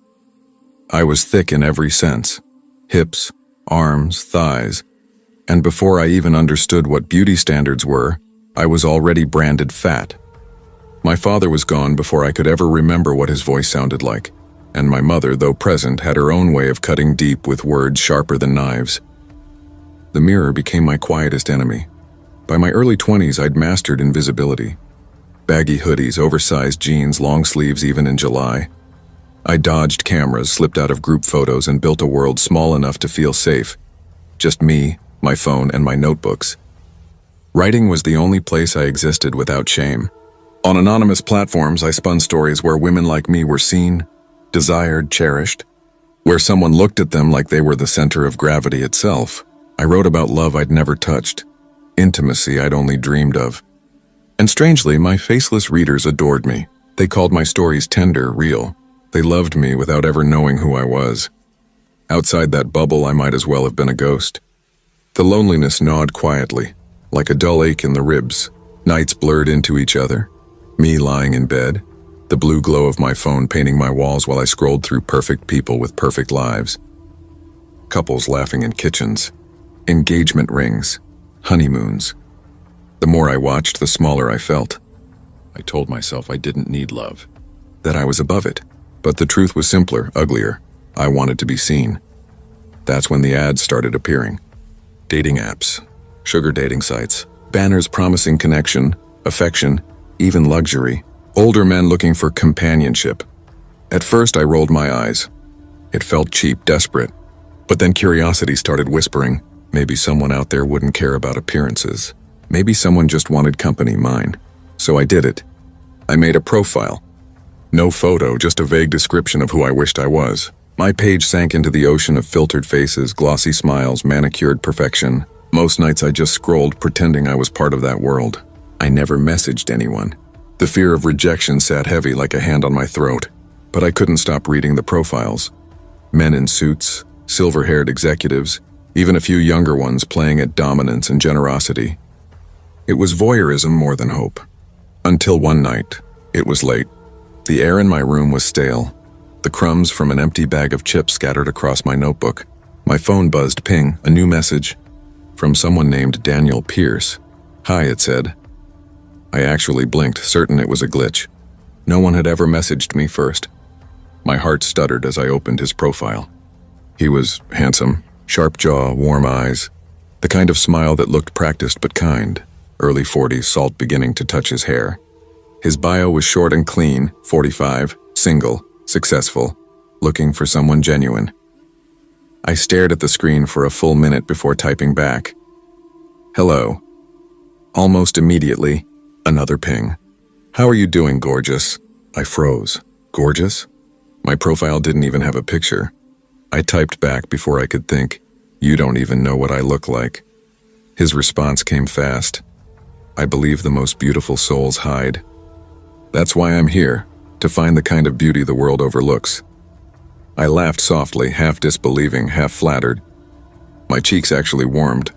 I was thick in every sense, hips, arms, thighs, and before I even understood what beauty standards were, I was already branded fat. My father was gone before I could ever remember what his voice sounded like. And my mother, though present, had her own way of cutting deep with words sharper than knives. The mirror became my quietest enemy. By my early 20s, I'd mastered invisibility. Baggy hoodies, oversized jeans, long sleeves even in July. I dodged cameras, slipped out of group photos, and built a world small enough to feel safe. Just me, my phone, and my notebooks. Writing was the only place I existed without shame. On anonymous platforms, I spun stories where women like me were seen, desired, cherished, where someone looked at them like they were the center of gravity itself. I wrote about love I'd never touched, intimacy I'd only dreamed of. And strangely, my faceless readers adored me. They called my stories tender, real. They loved me without ever knowing who I was. Outside that bubble, I might as well have been a ghost. The loneliness gnawed quietly, like a dull ache in the ribs. Nights blurred into each other. Me lying in bed, the blue glow of my phone painting my walls while I scrolled through perfect people with perfect lives. Couples laughing in kitchens, engagement rings, honeymoons. The more I watched, the smaller I felt. I told myself I didn't need love, that I was above it. But the truth was simpler, uglier. I wanted to be seen. That's when the ads started appearing. Dating apps, sugar dating sites, banners promising connection, affection, even luxury. Older men looking for companionship. At first, I rolled my eyes. It felt cheap, desperate. But then curiosity started whispering, maybe someone out there wouldn't care about appearances. Maybe someone just wanted company, mine. So I did it. I made a profile. No photo, just a vague description of who I wished I was. My page sank into the ocean of filtered faces, glossy smiles, manicured perfection. Most nights I just scrolled, pretending I was part of that world. I never messaged anyone. The fear of rejection sat heavy like a hand on my throat. But I couldn't stop reading the profiles. Men in suits, silver-haired executives, even a few younger ones playing at dominance and generosity. It was voyeurism more than hope. Until one night, it was late. The air in my room was stale. The crumbs from an empty bag of chips scattered across my notebook. My phone buzzed, ping, a new message from someone named Daniel Pierce. Hi, it said. I actually blinked, certain it was a glitch. No one had ever messaged me first. My heart stuttered as I opened his profile. He was handsome, sharp jaw, warm eyes, the kind of smile that looked practiced but kind. Early 40s, salt beginning to touch his hair. His bio was short and clean, 45, single, successful, looking for someone genuine. I stared at the screen for a full minute before typing back. Hello. Almost immediately, another ping. How are you doing, gorgeous? I froze. Gorgeous? My profile didn't even have a picture. I typed back before I could think. You don't even know what I look like. His response came fast. I believe the most beautiful souls hide. That's why I'm here, to find the kind of beauty the world overlooks. I laughed softly, half disbelieving, half flattered. My cheeks actually warmed.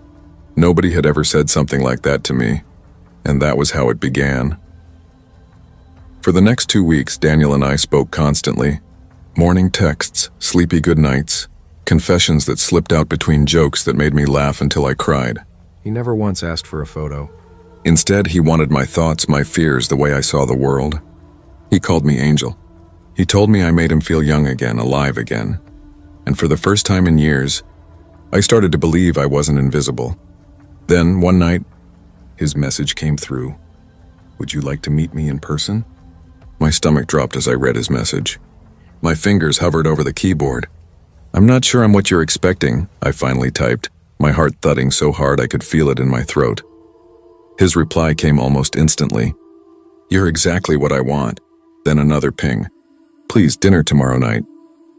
Nobody had ever said something like that to me, and that was how it began. For the next 2 weeks, Daniel and I spoke constantly. Morning texts, sleepy good nights, confessions that slipped out between jokes that made me laugh until I cried. He never once asked for a photo. Instead, he wanted my thoughts, my fears, the way I saw the world. He called me Angel. He told me I made him feel young again, alive again. And for the first time in years, I started to believe I wasn't invisible. Then, one night, his message came through. Would you like to meet me in person? My stomach dropped as I read his message. My fingers hovered over the keyboard. I'm not sure I'm what you're expecting, I finally typed, my heart thudding so hard I could feel it in my throat. His reply came almost instantly. You're exactly what I want. Then another ping. Please, dinner tomorrow night.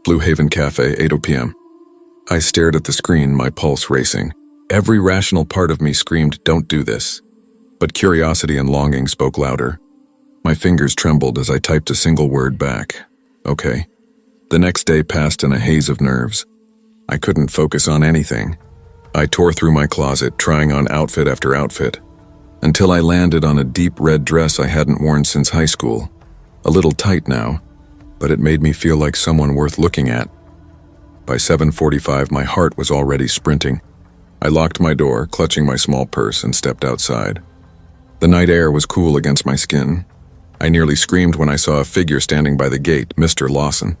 Blue Haven Cafe, 8 p.m. I stared at the screen, my pulse racing. Every rational part of me screamed, don't do this. But curiosity and longing spoke louder. My fingers trembled as I typed a single word back. Okay. The next day passed in a haze of nerves. I couldn't focus on anything. I tore through my closet, trying on outfit after outfit, until I landed on a deep red dress I hadn't worn since high school. A little tight now, but it made me feel like someone worth looking at. By 7:45, my heart was already sprinting. I locked my door, clutching my small purse, and stepped outside. The night air was cool against my skin. I nearly screamed when I saw a figure standing by the gate, Mr. Lawson.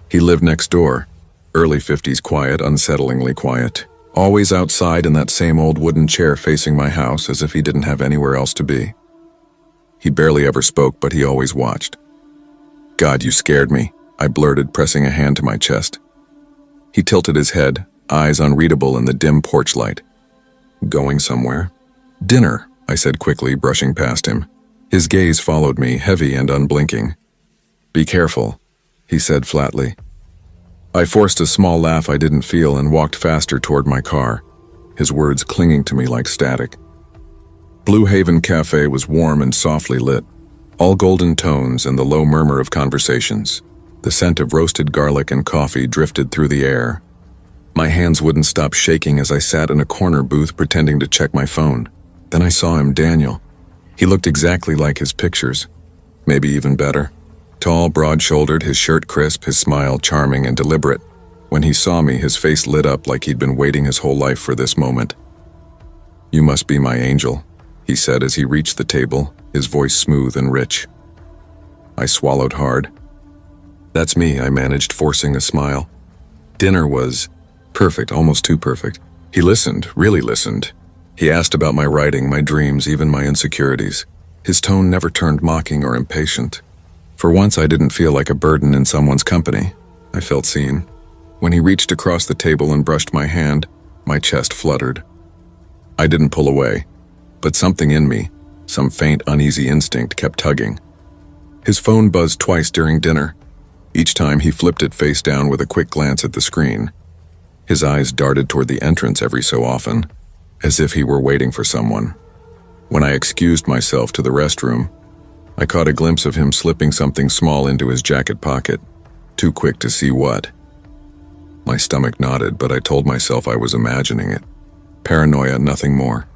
He lived next door, early 50s quiet, unsettlingly quiet. Always outside in that same old wooden chair facing my house as if he didn't have anywhere else to be. He barely ever spoke, but he always watched. God, you scared me, I blurted, pressing a hand to my chest. He tilted his head, eyes unreadable in the dim porch light. Going somewhere? Dinner, I said quickly, brushing past him. His gaze followed me, heavy and unblinking. Be careful, he said flatly. I forced a small laugh I didn't feel and walked faster toward my car, his words clinging to me like static. Blue Haven Cafe was warm and softly lit, all golden tones and the low murmur of conversations. The scent of roasted garlic and coffee drifted through the air, My hands wouldn't stop shaking as I sat in a corner booth pretending to check my phone. Then I saw him, Daniel. He looked exactly like his pictures, maybe even better. Tall, broad-shouldered, his shirt crisp, his smile charming and deliberate. When he saw me, his face lit up like he'd been waiting his whole life for this moment. "You must be my angel," he said as he reached the table, his voice smooth and rich. I swallowed hard. "That's me," I managed, forcing a smile. Dinner was perfect, almost too perfect. He listened, really listened. He asked about my writing, my dreams, even my insecurities. His tone never turned mocking or impatient. For once, I didn't feel like a burden in someone's company. I felt seen. When he reached across the table and brushed my hand, my chest fluttered. I didn't pull away, but something in me, some faint, uneasy instinct, kept tugging. His phone buzzed twice during dinner. Each time he flipped it face down with a quick glance at the screen. His eyes darted toward the entrance every so often, as if he were waiting for someone. When I excused myself to the restroom, I caught a glimpse of him slipping something small into his jacket pocket, too quick to see what. My stomach knotted, but I told myself I was imagining it. Paranoia, nothing more.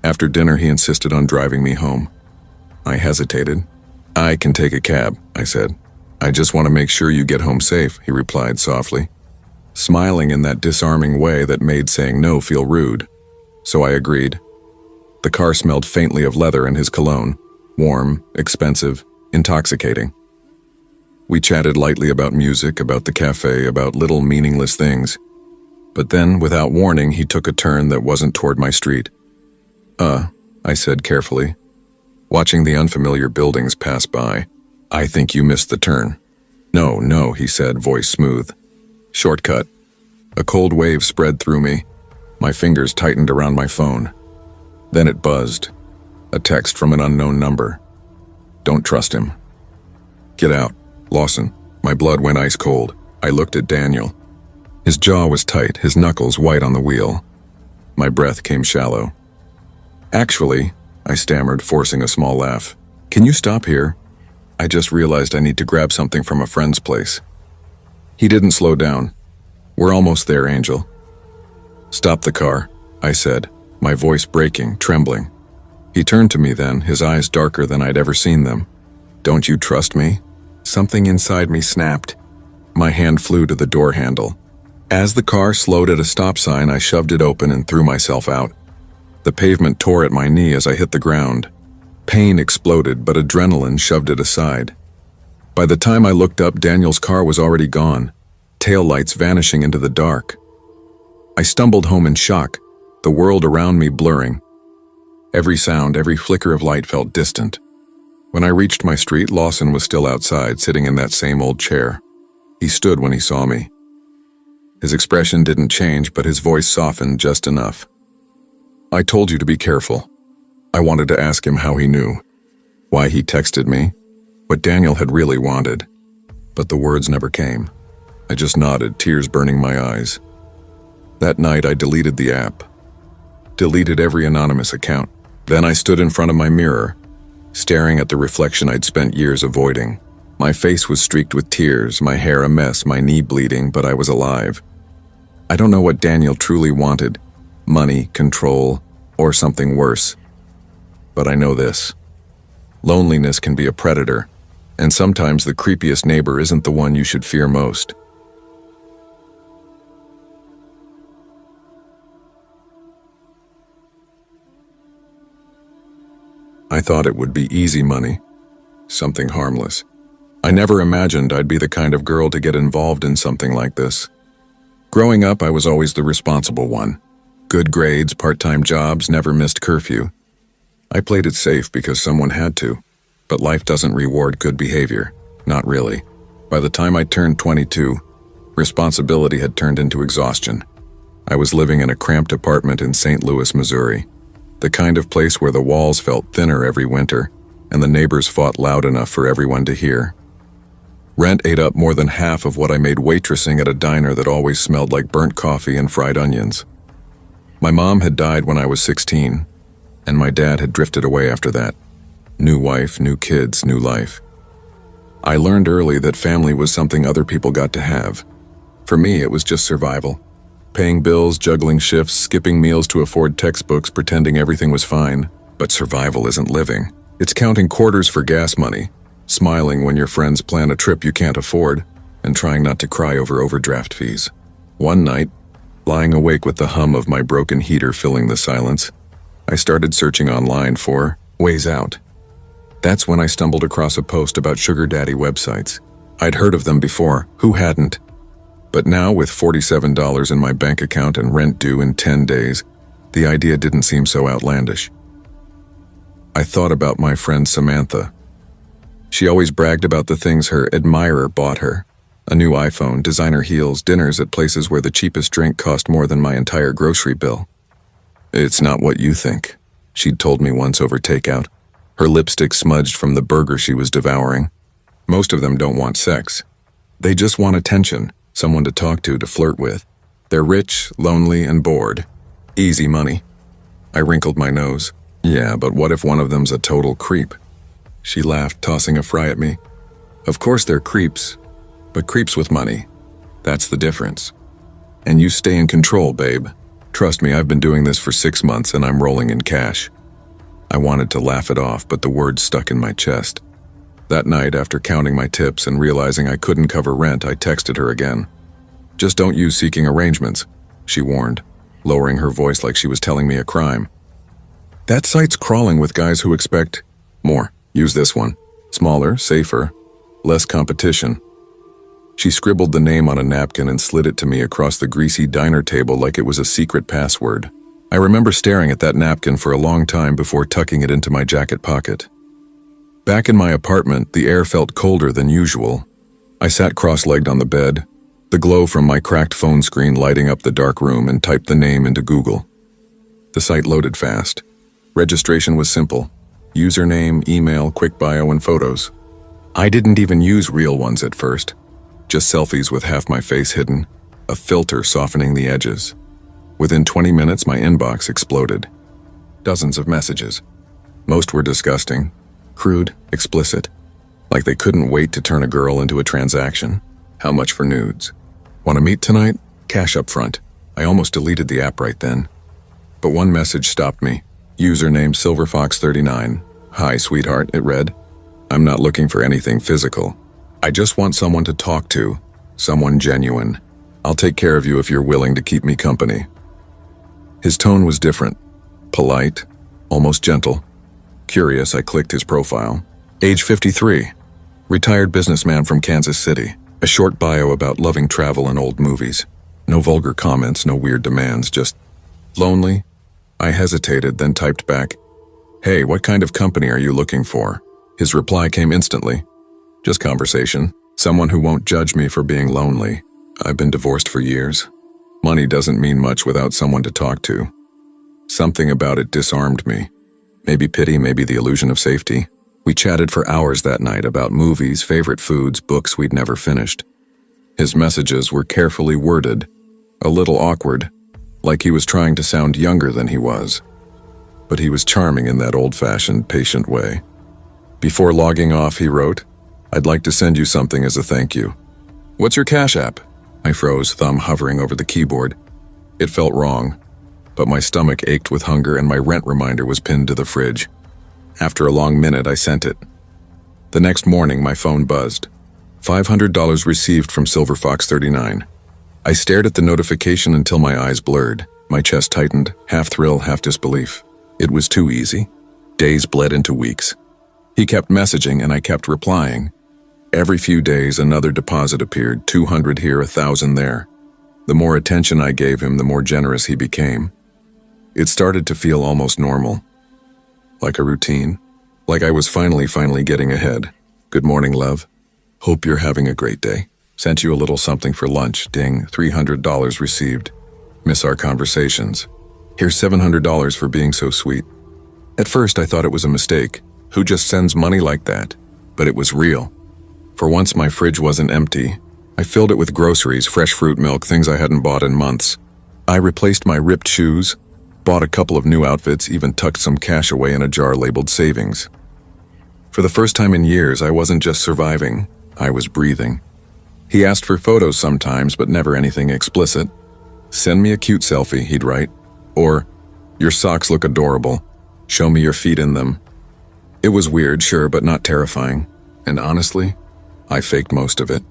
After dinner, he insisted on driving me home. I hesitated. "I can take a cab," I said. "I just want to make sure you get home safe," he replied softly, smiling in that disarming way that made saying no feel rude. So I agreed. The car smelled faintly of leather and his cologne, warm, expensive, intoxicating. We chatted lightly about music, about the cafe, about little meaningless things. But then, without warning, he took a turn that wasn't toward my street. I said carefully, watching the unfamiliar buildings pass by. "I think you missed the turn." No, he said, voice smooth. "Shortcut." A cold wave spread through me. My fingers tightened around my phone. Then it buzzed. A text from an unknown number. "Don't trust him." "Get out. Lawson." My blood went ice cold. I looked at Daniel. His jaw was tight, his knuckles white on the wheel. My breath came shallow. "Actually," I stammered, forcing a small laugh. "Can you stop here? I just realized I need to grab something from a friend's place." He didn't slow down. "We're almost there, Angel." "Stop the car," I said, my voice breaking, trembling. He turned to me then, his eyes darker than I'd ever seen them. "Don't you trust me?" Something inside me snapped. My hand flew to the door handle. As the car slowed at a stop sign, I shoved it open and threw myself out. The pavement tore at my knee as I hit the ground. Pain exploded, but adrenaline shoved it aside. By the time I looked up, Daniel's car was already gone, taillights vanishing into the dark. I stumbled home in shock, the world around me blurring. Every sound, every flicker of light felt distant. When I reached my street, Lawson was still outside, sitting in that same old chair. He stood when he saw me. His expression didn't change, but his voice softened just enough. "I told you to be careful." I wanted to ask him how he knew, why he texted me, what Daniel had really wanted. But the words never came. I just nodded, tears burning my eyes. That night I deleted the app. Deleted every anonymous account. Then I stood in front of my mirror, staring at the reflection I'd spent years avoiding. My face was streaked with tears, my hair a mess, my knee bleeding, but I was alive. I don't know what Daniel truly wanted, money, control, or something worse. But I know this. Loneliness can be a predator, and sometimes the creepiest neighbor isn't the one you should fear most. I thought it would be easy money, something harmless. I never imagined I'd be the kind of girl to get involved in something like this. Growing up, I was always the responsible one. Good grades, part-time jobs, never missed curfew. I played it safe because someone had to, but life doesn't reward good behavior. Not really. By the time I turned 22, responsibility had turned into exhaustion. I was living in a cramped apartment in St. Louis, Missouri. The kind of place where the walls felt thinner every winter, and the neighbors fought loud enough for everyone to hear. Rent ate up more than half of what I made waitressing at a diner that always smelled like burnt coffee and fried onions. My mom had died when I was 16, and my dad had drifted away after that. New wife, new kids, new life. I learned early that family was something other people got to have. For me, it was just survival. paying bills, juggling shifts, skipping meals to afford textbooks, pretending everything was fine. But survival isn't living. It's counting quarters for gas money, smiling when your friends plan a trip you can't afford, and trying not to cry over overdraft fees. One night, lying awake with the hum of my broken heater filling the silence, I started searching online for ways out. That's when I stumbled across a post about sugar daddy websites. I'd heard of them before, who hadn't? But now, with $47 in my bank account and rent due in 10 days, the idea didn't seem so outlandish. I thought about my friend Samantha. She always bragged about the things her admirer bought her. A new iPhone, designer heels, dinners at places where the cheapest drink cost more than my entire grocery bill. "It's not what you think," she'd told me once over takeout, her lipstick smudged from the burger she was devouring. Most of them don't want sex. They just want attention, someone to talk to flirt with. They're rich, lonely, and bored. Easy money. I wrinkled my nose. "Yeah, but what if one of them's a total creep?" She laughed, tossing a fry at me. "Of course they're creeps, but creeps with money. That's the difference. And you stay in control, babe. Trust me, I've been doing this for 6 months and I'm rolling in cash." I wanted to laugh it off, but the words stuck in my chest. That night, after counting my tips and realizing I couldn't cover rent, I texted her again. "Just don't use seeking arrangements," she warned, lowering her voice like she was telling me a crime. "That site's crawling with guys who expect more. Use this one. Smaller, safer, less competition." She scribbled the name on a napkin and slid it to me across the greasy diner table like it was a secret password. I remember staring at that napkin for a long time before tucking it into my jacket pocket. Back in my apartment, the air felt colder than usual. I sat cross-legged on the bed, the glow from my cracked phone screen lighting up the dark room, and typed the name into Google. The site loaded fast. Registration was simple. Username, email, quick bio, and photos. I didn't even use real ones at first. Just selfies with half my face hidden, a filter softening the edges. Within 20 minutes, my inbox exploded. Dozens of messages. Most were disgusting, crude, explicit. Like they couldn't wait to turn a girl into a transaction. How much for nudes? Want to meet tonight? Cash up front. I almost deleted the app right then. But one message stopped me. Username SilverFox39. "Hi, sweetheart," it read. "I'm not looking for anything physical. I just want someone to talk to. Someone genuine. I'll take care of you if you're willing to keep me company." His tone was different. Polite, almost gentle. Curious, I clicked his profile. Age 53. Retired businessman from Kansas City. A short bio about loving travel and old movies. No vulgar comments, no weird demands, just lonely. I hesitated, then typed back, "Hey, what kind of company are you looking for?" His reply came instantly. "Just conversation. Someone who won't judge me for being lonely. I've been divorced for years. Money doesn't mean much without someone to talk to." Something about it disarmed me. Maybe pity, maybe the illusion of safety. We chatted for hours that night about movies, favorite foods, books we'd never finished. His messages were carefully worded, a little awkward, like he was trying to sound younger than he was. But he was charming in that old-fashioned, patient way. Before logging off, he wrote, "I'd like to send you something as a thank you." "What's your Cash App?" I froze, thumb hovering over the keyboard. It felt wrong, but my stomach ached with hunger and my rent reminder was pinned to the fridge. After a long minute, I sent it. The next morning, my phone buzzed. $500 received from SilverFox39. I stared at the notification until my eyes blurred. My chest tightened, half thrill, half disbelief. It was too easy. Days bled into weeks. He kept messaging and I kept replying. Every few days, another deposit appeared, 200 here, 1,000 there. The more attention I gave him, the more generous he became. It started to feel almost normal. Like a routine. Like I was finally getting ahead. "Good morning, love. Hope you're having a great day. Sent you a little something for lunch. Ding, $300 received. Miss our conversations. Here's $700 for being so sweet." At first, I thought it was a mistake. Who just sends money like that? But it was real. For once, my fridge wasn't empty. I filled it with groceries, fresh fruit, milk, things I hadn't bought in months. I replaced my ripped shoes, bought a couple of new outfits, even tucked some cash away in a jar labeled savings. For the first time in years, I wasn't just surviving, I was breathing. He asked for photos sometimes, but never anything explicit. Send me a cute selfie, he'd write. Or, your socks look adorable. Show me your feet in them. It was weird, sure, but not terrifying. And honestly, I faked most of it.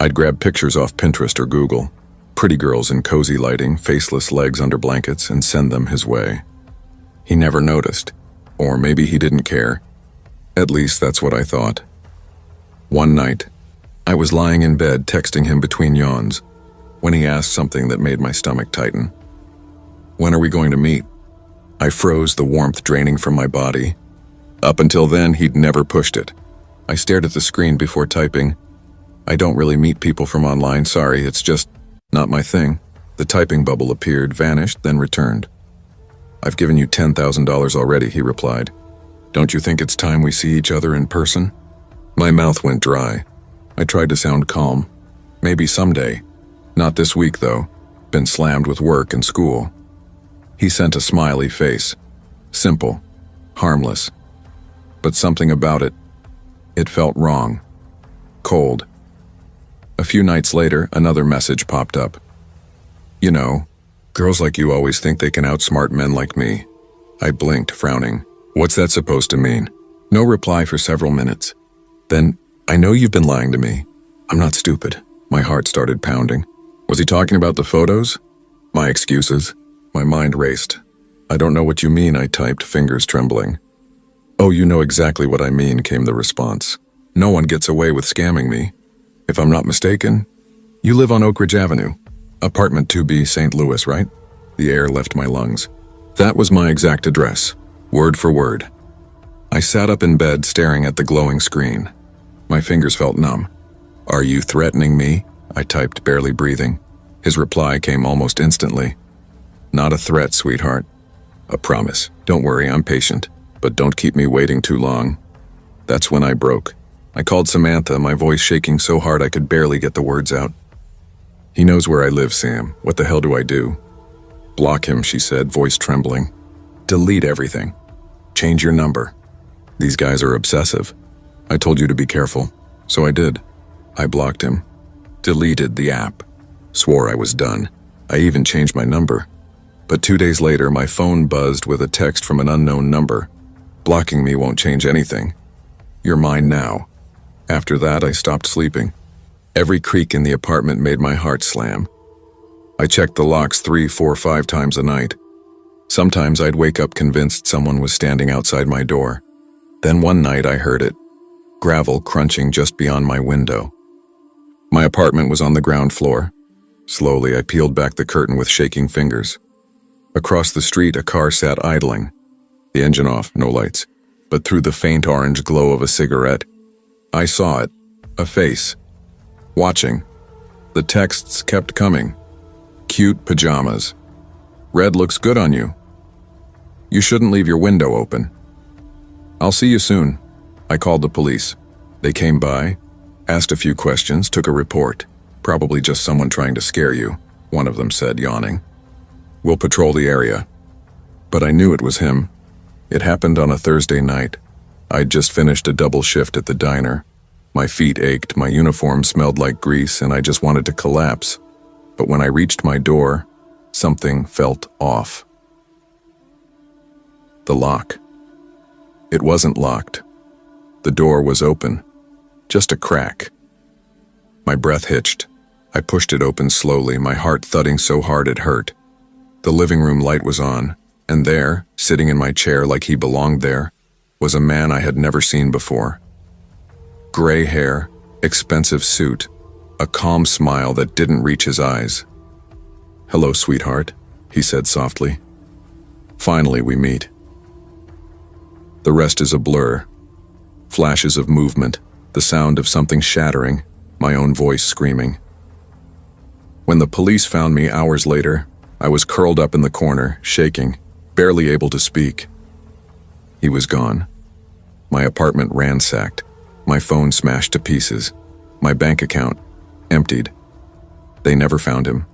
I'd grab pictures off Pinterest or Google, pretty girls in cozy lighting, faceless legs under blankets, and send them his way. He never noticed, or maybe he didn't care. At least that's what I thought. One night, I was lying in bed texting him between yawns when he asked something that made my stomach tighten. When are we going to meet? I froze, the warmth draining from my body. Up until then, he'd never pushed it. I stared at the screen before typing, I don't really meet people from online, sorry, it's just not my thing. The typing bubble appeared, vanished, then returned. I've given you $10,000 already, he replied. Don't you think it's time we see each other in person? My mouth went dry. I tried to sound calm. Maybe someday. Not this week, though. Been slammed with work and school. He sent a smiley face. Simple. Harmless. But something about it. It felt wrong. Cold. A few nights later, another message popped up. You know, girls like you always think they can outsmart men like me. I blinked, frowning. What's that supposed to mean? No reply for several minutes. Then, I know you've been lying to me. I'm not stupid. My heart started pounding. Was he talking about the photos? My excuses? My mind raced. I don't know what you mean, I typed, fingers trembling. Oh, you know exactly what I mean, came the response. No one gets away with scamming me. If I'm not mistaken, you live on Oak Ridge Avenue, apartment 2B, St. Louis, right? The air left my lungs. That was my exact address, word for word. I sat up in bed staring at the glowing screen. My fingers felt numb. Are you threatening me? I typed, barely breathing. His reply came almost instantly. Not a threat, sweetheart. A promise. Don't worry, I'm patient, but don't keep me waiting too long. That's when I broke. I called Samantha, my voice shaking so hard I could barely get the words out. He knows where I live, Sam. What the hell do I do? Block him, she said, voice trembling. Delete everything. Change your number. These guys are obsessive. I told you to be careful, so I did. I blocked him. Deleted the app. Swore I was done. I even changed my number. But 2 days later, my phone buzzed with a text from an unknown number. Blocking me won't change anything. You're mine now. After that, I stopped sleeping. Every creak in the apartment made my heart slam. I checked the locks 3, 4, 5 times a night. Sometimes I'd wake up convinced someone was standing outside my door. Then one night I heard it. Gravel crunching just beyond my window. My apartment was on the ground floor. Slowly, I peeled back the curtain with shaking fingers. Across the street, a car sat idling. The engine off, no lights. But through the faint orange glow of a cigarette, I saw it. A face. Watching. The texts kept coming. Cute pajamas. Red looks good on you. You shouldn't leave your window open. I'll see you soon. I called the police. They came by, asked a few questions, took a report. Probably just someone trying to scare you, one of them said, yawning. We'll patrol the area. But I knew it was him. It happened on a Thursday night. I'd just finished a double shift at the diner. My feet ached, my uniform smelled like grease, and I just wanted to collapse. But when I reached my door, something felt off. The lock. It wasn't locked. The door was open. Just a crack. My breath hitched. I pushed it open slowly, my heart thudding so hard it hurt. The living room light was on, and there, sitting in my chair like he belonged there, was a man I had never seen before. Gray hair, expensive suit, a calm smile that didn't reach his eyes. Hello, sweetheart, he said softly. Finally, we meet. The rest is a blur. Flashes of movement, the sound of something shattering, my own voice screaming. When the police found me hours later, I was curled up in the corner, shaking, barely able to speak. He was gone. My apartment ransacked, my phone smashed to pieces, my bank account emptied. They never found him.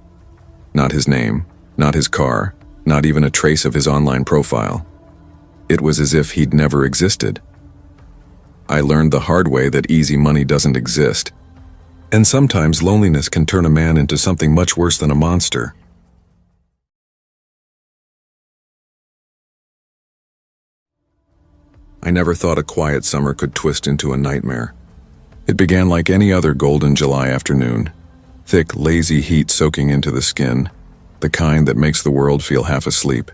Not his name, not his car, not even a trace of his online profile. It was as if he'd never existed. I learned the hard way that easy money doesn't exist. And sometimes loneliness can turn a man into something much worse than a monster. I never thought a quiet summer could twist into a nightmare. It began like any other golden July afternoon. Thick, lazy heat soaking into the skin, the kind that makes the world feel half asleep.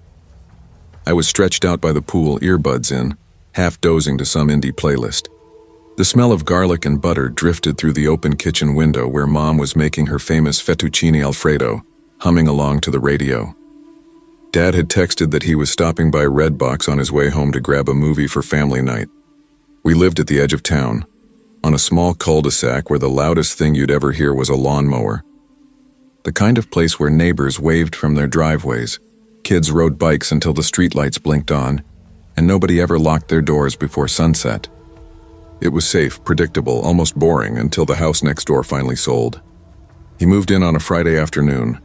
I was stretched out by the pool, earbuds in, half dozing to some indie playlist. The smell of garlic and butter drifted through the open kitchen window where Mom was making her famous fettuccine alfredo, humming along to the radio. Dad had texted that he was stopping by Redbox on his way home to grab a movie for family night. We lived at the edge of town, on a small cul-de-sac where the loudest thing you'd ever hear was a lawnmower. The kind of place where neighbors waved from their driveways, kids rode bikes until the streetlights blinked on, and nobody ever locked their doors before sunset. It was safe, predictable, almost boring until the house next door finally sold. He moved in on a Friday afternoon.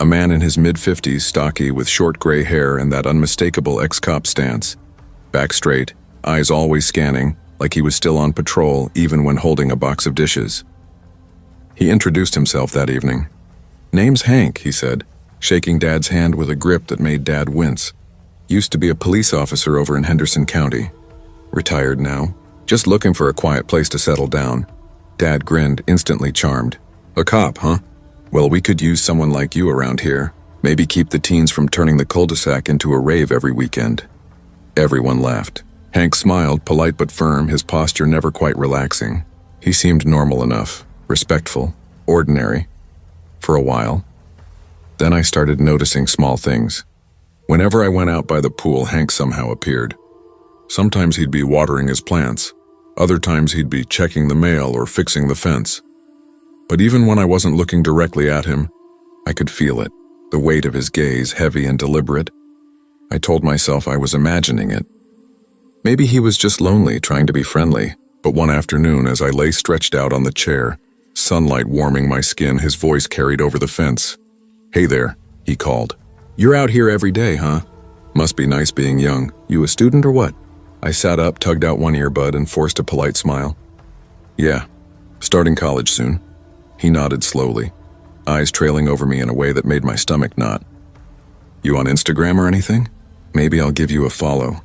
A man in his mid-50s, stocky, with short gray hair and that unmistakable ex-cop stance. Back straight, eyes always scanning, like he was still on patrol even when holding a box of dishes. He introduced himself that evening. "Name's Hank," he said, shaking Dad's hand with a grip that made Dad wince. "Used to be a police officer over in Henderson County. Retired now. Just looking for a quiet place to settle down." Dad grinned, instantly charmed. "A cop, huh? Well, we could use someone like you around here. Maybe keep the teens from turning the cul-de-sac into a rave every weekend." Everyone laughed. Hank smiled, polite but firm, his posture never quite relaxing. He seemed normal enough, respectful, ordinary. For a while. Then I started noticing small things. Whenever I went out by the pool, Hank somehow appeared. Sometimes he'd be watering his plants. Other times he'd be checking the mail or fixing the fence. But even when I wasn't looking directly at him, I could feel it, the weight of his gaze, heavy and deliberate. I told myself I was imagining it. Maybe he was just lonely, trying to be friendly. But one afternoon, as I lay stretched out on the chair, sunlight warming my skin, his voice carried over the fence. "Hey there," he called. "You're out here every day, huh? Must be nice being young. You a student or what?" I sat up, tugged out one earbud, and forced a polite smile. "Yeah, starting college soon." He nodded slowly, eyes trailing over me in a way that made my stomach knot. "You on Instagram or anything? Maybe I'll give you a follow."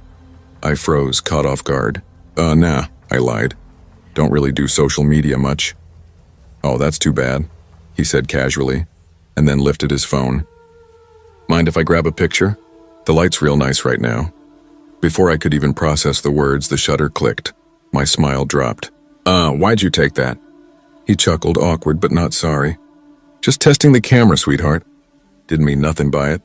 I froze, caught off guard. Nah," I lied. "Don't really do social media much." "Oh, that's too bad," he said casually, and then lifted his phone. "Mind if I grab a picture? The light's real nice right now." Before I could even process the words, the shutter clicked. My smile dropped. Why'd you take that?" He chuckled, awkward but not sorry. "Just testing the camera, sweetheart. Didn't mean nothing by it."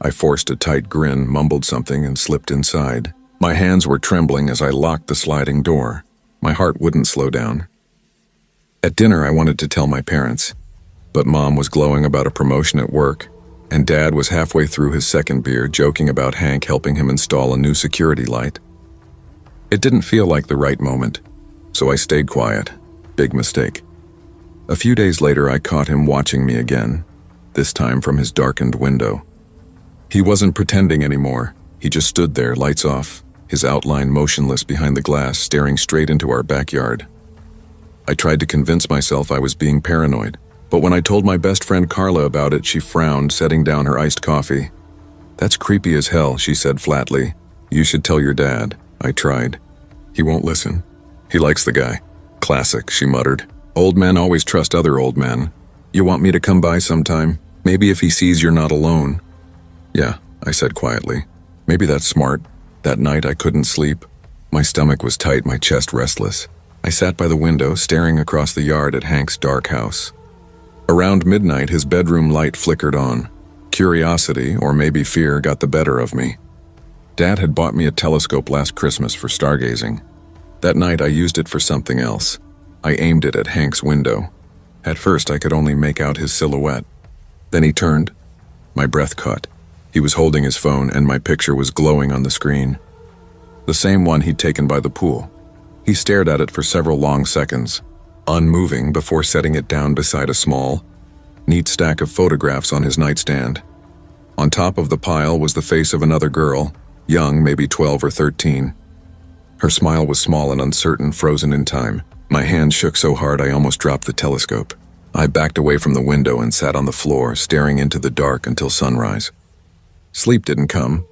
I forced a tight grin, mumbled something, and slipped inside. My hands were trembling as I locked the sliding door. My heart wouldn't slow down. At dinner, I wanted to tell my parents, but Mom was glowing about a promotion at work, and Dad was halfway through his second beer, joking about Hank helping him install a new security light. It didn't feel like the right moment, so I stayed quiet. Big mistake. A few days later, I caught him watching me again, this time from his darkened window. He wasn't pretending anymore. He just stood there, lights off, his outline motionless behind the glass, staring straight into our backyard. I tried to convince myself I was being paranoid, but when I told my best friend Carla about it, she frowned, setting down her iced coffee. "That's creepy as hell," she said flatly. "You should tell your dad." I tried. "He won't listen. He likes the guy." "Classic," she muttered. "Old men always trust other old men. You want me to come by sometime? Maybe if he sees you're not alone." "Yeah," I said quietly. "Maybe that's smart." That night I couldn't sleep. My stomach was tight, my chest restless. I sat by the window, staring across the yard at Hank's dark house. Around midnight, his bedroom light flickered on. Curiosity, or maybe fear, got the better of me. Dad had bought me a telescope last Christmas for stargazing. That night I used it for something else. I aimed it at Hank's window. At first I could only make out his silhouette. Then he turned. My breath caught. He was holding his phone, and my picture was glowing on the screen. The same one he'd taken by the pool. He stared at it for several long seconds, unmoving before setting it down beside a small, neat stack of photographs on his nightstand. On top of the pile was the face of another girl, young, maybe 12 or 13. Her smile was small and uncertain, frozen in time. My hand shook so hard I almost dropped the telescope. I backed away from the window and sat on the floor, staring into the dark until sunrise. Sleep didn't come.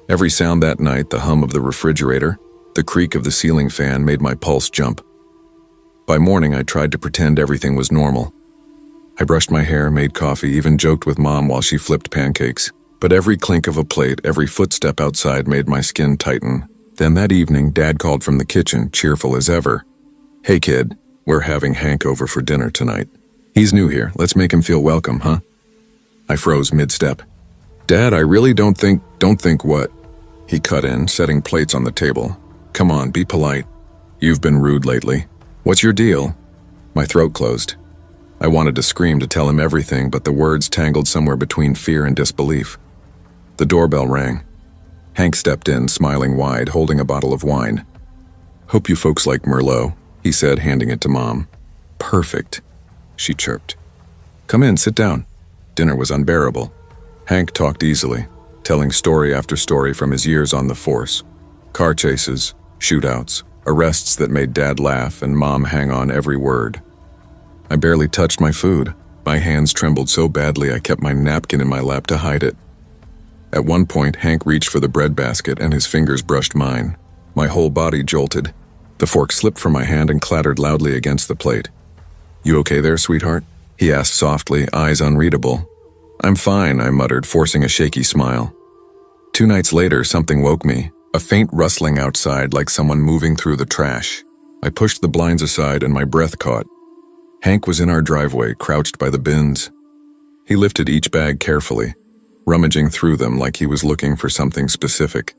Every sound that night, the hum of the refrigerator, The creak of the ceiling fan made my pulse jump. By morning, I tried to pretend everything was normal. I brushed my hair, made coffee, even joked with Mom while she flipped pancakes. But every clink of a plate, every footstep outside made my skin tighten. Then that evening, Dad called from the kitchen, cheerful as ever. "Hey kid, we're having Hank over for dinner tonight. He's new here, let's make him feel welcome, huh?" I froze mid-step. "Dad, I really don't think what?" He cut in, setting plates on the table. "Come on, be polite. You've been rude lately. What's your deal?" My throat closed. I wanted to scream to tell him everything, but the words tangled somewhere between fear and disbelief. The doorbell rang. Hank stepped in, smiling wide, holding a bottle of wine. "Hope you folks like Merlot," he said, handing it to Mom. "Perfect," she chirped. "Come in, sit down." Dinner was unbearable. Hank talked easily, telling story after story from his years on the force. Car chases, shootouts, arrests that made Dad laugh and Mom hang on every word. I barely touched my food. My hands trembled so badly I kept my napkin in my lap to hide it. At one point, Hank reached for the bread basket and his fingers brushed mine. My whole body jolted. The fork slipped from my hand and clattered loudly against the plate. "You okay there, sweetheart?" he asked softly, eyes unreadable. "I'm fine," I muttered, forcing a shaky smile. 2 nights later, something woke me. A faint rustling outside, like someone moving through the trash. I pushed the blinds aside and my breath caught. Hank was in our driveway, crouched by the bins. He lifted each bag carefully, rummaging through them like he was looking for something specific.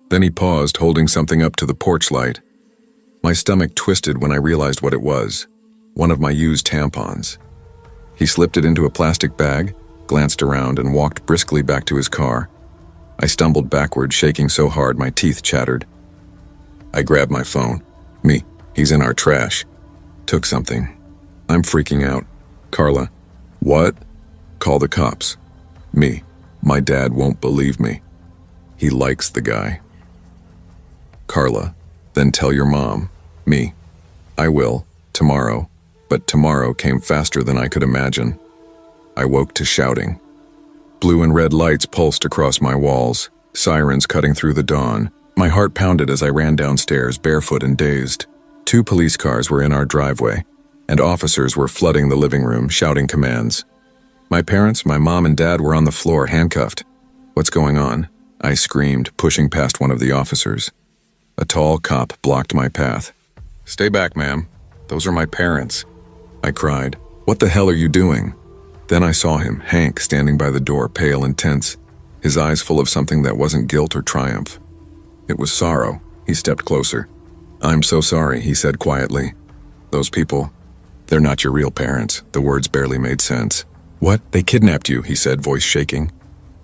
Then he paused, holding something up to the porch light. My stomach twisted when I realized what it was. One of my used tampons. He slipped it into a plastic bag, glanced around, and walked briskly back to his car. I stumbled backward, shaking so hard my teeth chattered. I grabbed my phone. "Me, he's in our trash." Took something. I'm freaking out. "Carla." "What?" "Call the cops." "Me. My dad won't believe me. He likes the guy." "Carla, then tell your mom." "Me. I will, tomorrow." But tomorrow came faster than I could imagine. I woke to shouting. Blue and red lights pulsed across my walls, sirens cutting through the dawn. My heart pounded as I ran downstairs, barefoot and dazed. 2 police cars were in our driveway, and officers were flooding the living room, shouting commands. My parents, my mom and dad, were on the floor, handcuffed. "What's going on?" I screamed, pushing past one of the officers. A tall cop blocked my path. "Stay back, ma'am. Those are my parents," I cried. "What the hell are you doing?" Then I saw him, Hank, standing by the door, pale and tense, his eyes full of something that wasn't guilt or triumph. It was sorrow. He stepped closer. "I'm so sorry," he said quietly. "Those people, they're not your real parents." The words barely made sense. "What? They kidnapped you," he said, voice shaking.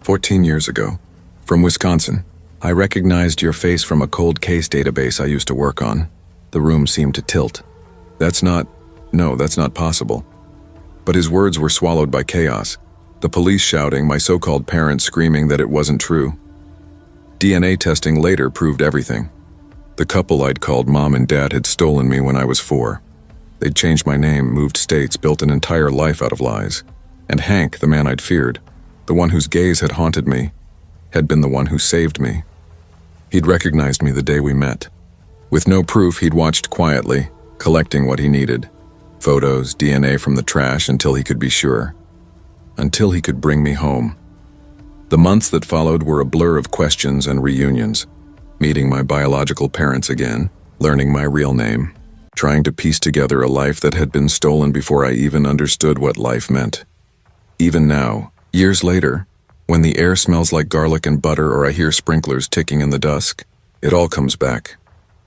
14 years ago. From Wisconsin. I recognized your face from a cold case database I used to work on." The room seemed to tilt. That's not possible." But his words were swallowed by chaos. The police shouting, my so-called parents screaming that it wasn't true. DNA testing later proved everything. The couple I'd called Mom and Dad had stolen me when I was 4. They'd changed my name, moved states, built an entire life out of lies. And Hank, the man I'd feared, the one whose gaze had haunted me, had been the one who saved me. He'd recognized me the day we met. With no proof, he'd watched quietly, collecting what he needed. Photos, DNA from the trash, until he could be sure. Until he could bring me home. The months that followed were a blur of questions and reunions. Meeting my biological parents again, learning my real name, trying to piece together a life that had been stolen before I even understood what life meant. Even now, years later, when the air smells like garlic and butter or I hear sprinklers ticking in the dusk, it all comes back.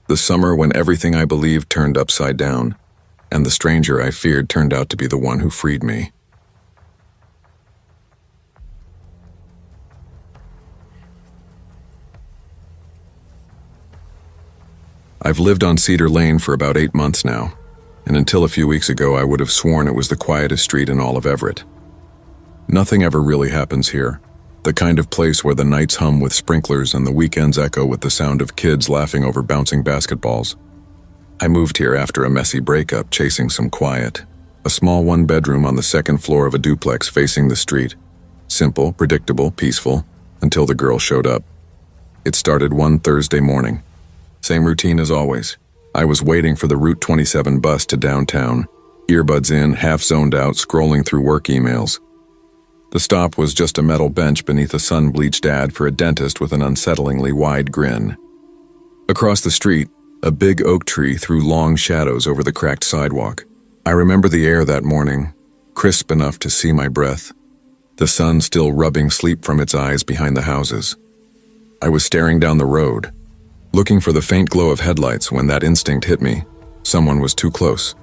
The summer when everything I believed turned upside down, and the stranger I feared turned out to be the one who freed me. I've lived on Cedar Lane for about 8 months now, and until a few weeks ago I would have sworn it was the quietest street in all of Everett. Nothing ever really happens here, the kind of place where the nights hum with sprinklers and the weekends echo with the sound of kids laughing over bouncing basketballs. I moved here after a messy breakup, chasing some quiet. A small 1-bedroom on the 2nd floor of a duplex facing the street. Simple, predictable, peaceful, until the girl showed up. It started one Thursday morning. Same routine as always. I was waiting for the Route 27 bus to downtown, earbuds in, half zoned out, scrolling through work emails. The stop was just a metal bench beneath a sun-bleached ad for a dentist with an unsettlingly wide grin. Across the street, a big oak tree threw long shadows over the cracked sidewalk. I remember the air that morning, crisp enough to see my breath, the sun still rubbing sleep from its eyes behind the houses. I was staring down the road, looking for the faint glow of headlights when that instinct hit me. Someone was too close.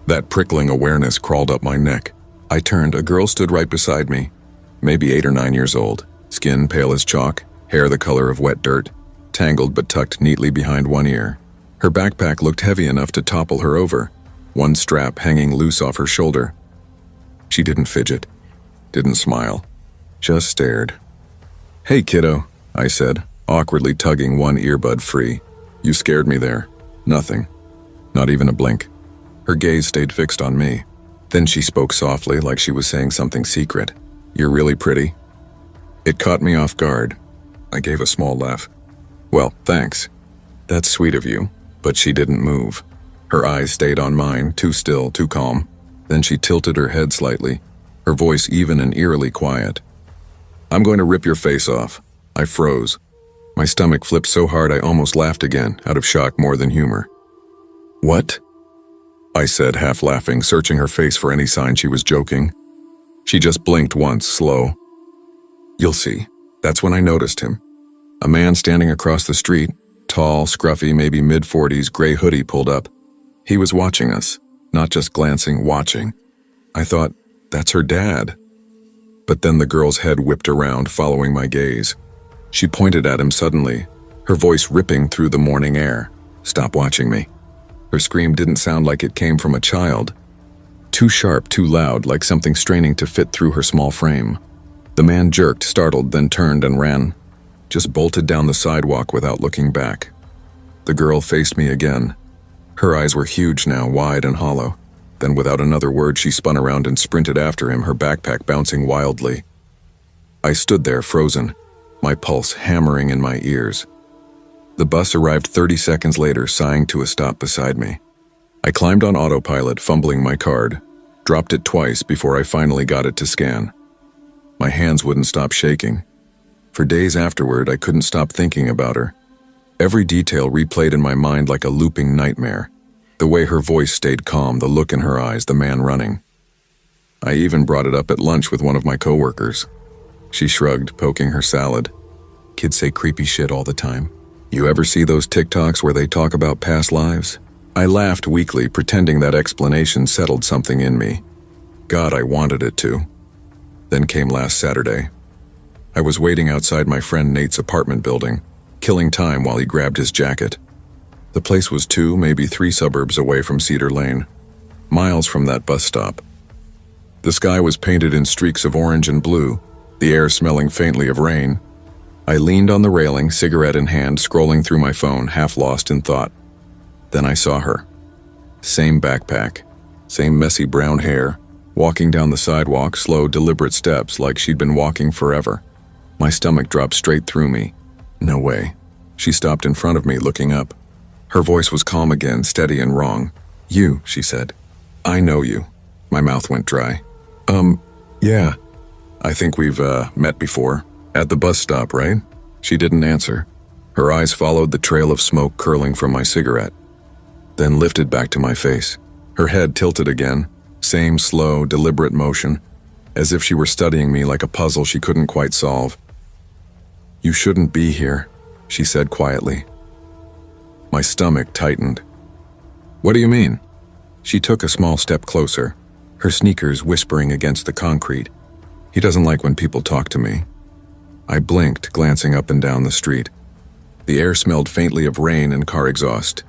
That prickling awareness crawled up my neck. I turned. A girl stood right beside me, maybe 8 or 9 years old, skin pale as chalk, hair the color of wet dirt, tangled but tucked neatly behind one ear. Her backpack looked heavy enough to topple her over, one strap hanging loose off her shoulder. She didn't fidget, didn't smile, just stared. "Hey, kiddo," I said, awkwardly tugging one earbud free. "You scared me there." Nothing. Not even a blink. Her gaze stayed fixed on me. Then she spoke softly, like she was saying something secret. "You're really pretty." It caught me off guard. I gave a small laugh. "Well, thanks. That's sweet of you." But she didn't move. Her eyes stayed on mine, too still, too calm. Then she tilted her head slightly, her voice even and eerily quiet. "I'm going to rip your face off." I froze. My stomach flipped so hard I almost laughed again, out of shock more than humor. "What?" I said, half laughing, searching her face for any sign she was joking. She just blinked once, slow. "You'll see." That's when I noticed him. A man standing across the street, tall, scruffy, maybe mid-40s, gray hoodie pulled up. He was watching us, not just glancing, watching. I thought, that's her dad. But then the girl's head whipped around, following my gaze. She pointed at him suddenly, her voice ripping through the morning air. "Stop watching me." Her scream didn't sound like it came from a child. Too sharp, too loud, like something straining to fit through her small frame. The man jerked, startled, then turned and ran. Just bolted down the sidewalk without looking back. The girl faced me again. Her eyes were huge now, wide and hollow. Then without another word, she spun around and sprinted after him, her backpack bouncing wildly. I stood there, frozen, my pulse hammering in my ears. The bus arrived 30 seconds later, sighing to a stop beside me. I climbed on autopilot, fumbling my card, dropped it twice before I finally got it to scan. My hands wouldn't stop shaking. For days afterward, I couldn't stop thinking about her. Every detail replayed in my mind like a looping nightmare. The way her voice stayed calm, the look in her eyes, the man running. I even brought it up at lunch with one of my coworkers. She shrugged, poking her salad. "Kids say creepy shit all the time. You ever see those TikToks where they talk about past lives?" I laughed weakly, pretending that explanation settled something in me. God, I wanted it to. Then came last Saturday. I was waiting outside my friend Nate's apartment building, killing time while he grabbed his jacket. The place was 2, maybe 3 suburbs away from Cedar Lane, miles from that bus stop. The sky was painted in streaks of orange and blue, the air smelling faintly of rain. I leaned on the railing, cigarette in hand, scrolling through my phone, half lost in thought. Then I saw her. Same backpack, same messy brown hair, walking down the sidewalk, slow, deliberate steps like she'd been walking forever. My stomach dropped straight through me. No way. She stopped in front of me, looking up. Her voice was calm again, steady and wrong. "You," she said. "I know you." My mouth went dry. Yeah. I think we've, met before. At the bus stop, right?" She didn't answer. Her eyes followed the trail of smoke curling from my cigarette, then lifted back to my face. Her head tilted again, same slow, deliberate motion, as if she were studying me like a puzzle she couldn't quite solve. "You shouldn't be here," she said quietly. My stomach tightened. "What do you mean?" She took a small step closer, her sneakers whispering against the concrete. "He doesn't like when people talk to me." I blinked, glancing up and down the street. The air smelled faintly of rain and car exhaust.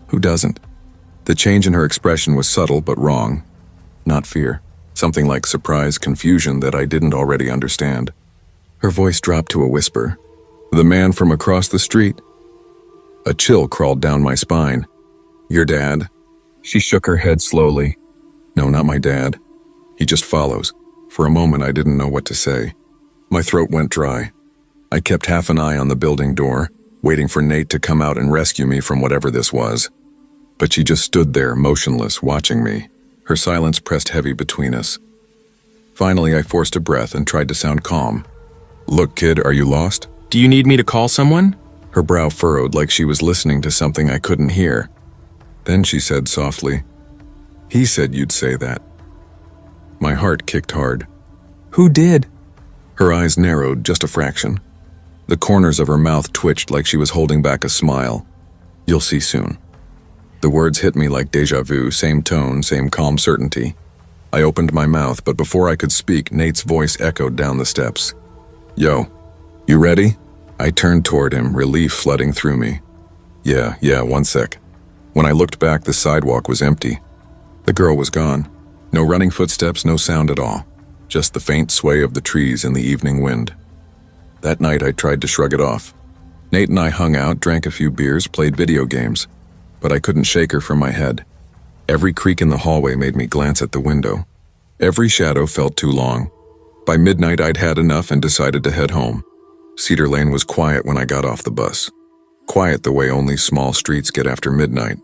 Who doesn't? The change in her expression was subtle but wrong. Not fear. Something like surprise, confusion that I didn't already understand. Her voice dropped to a whisper. "The man from across the street?" A chill crawled down my spine. "Your dad?" She shook her head slowly. "No, not my dad. He just follows." For a moment, I didn't know what to say. My throat went dry. I kept half an eye on the building door, waiting for Nate to come out and rescue me from whatever this was. But she just stood there, motionless, watching me. Her silence pressed heavy between us. Finally, I forced a breath and tried to sound calm. "Look, kid, are you lost?" Do you need me to call someone? Her brow furrowed like she was listening to something I couldn't hear. Then she said softly, "He said you'd say that." My heart kicked hard. Who did? Her eyes narrowed just a fraction. The corners of her mouth twitched like she was holding back a smile. "You'll see soon." The words hit me like déjà vu, same tone, same calm certainty. I opened my mouth, but before I could speak, Nate's voice echoed down the steps. "Yo, you ready?" I turned toward him, relief flooding through me. Yeah, 1 sec. When I looked back, the sidewalk was empty. The girl was gone. No running footsteps, no sound at all. Just the faint sway of the trees in the evening wind. That night, I tried to shrug it off. Nate and I hung out, drank a few beers, played video games. But I couldn't shake her from my head. Every creak in the hallway made me glance at the window. Every shadow felt too long. By midnight, I'd had enough and decided to head home. Cedar Lane was quiet when I got off the bus. Quiet the way only small streets get after midnight.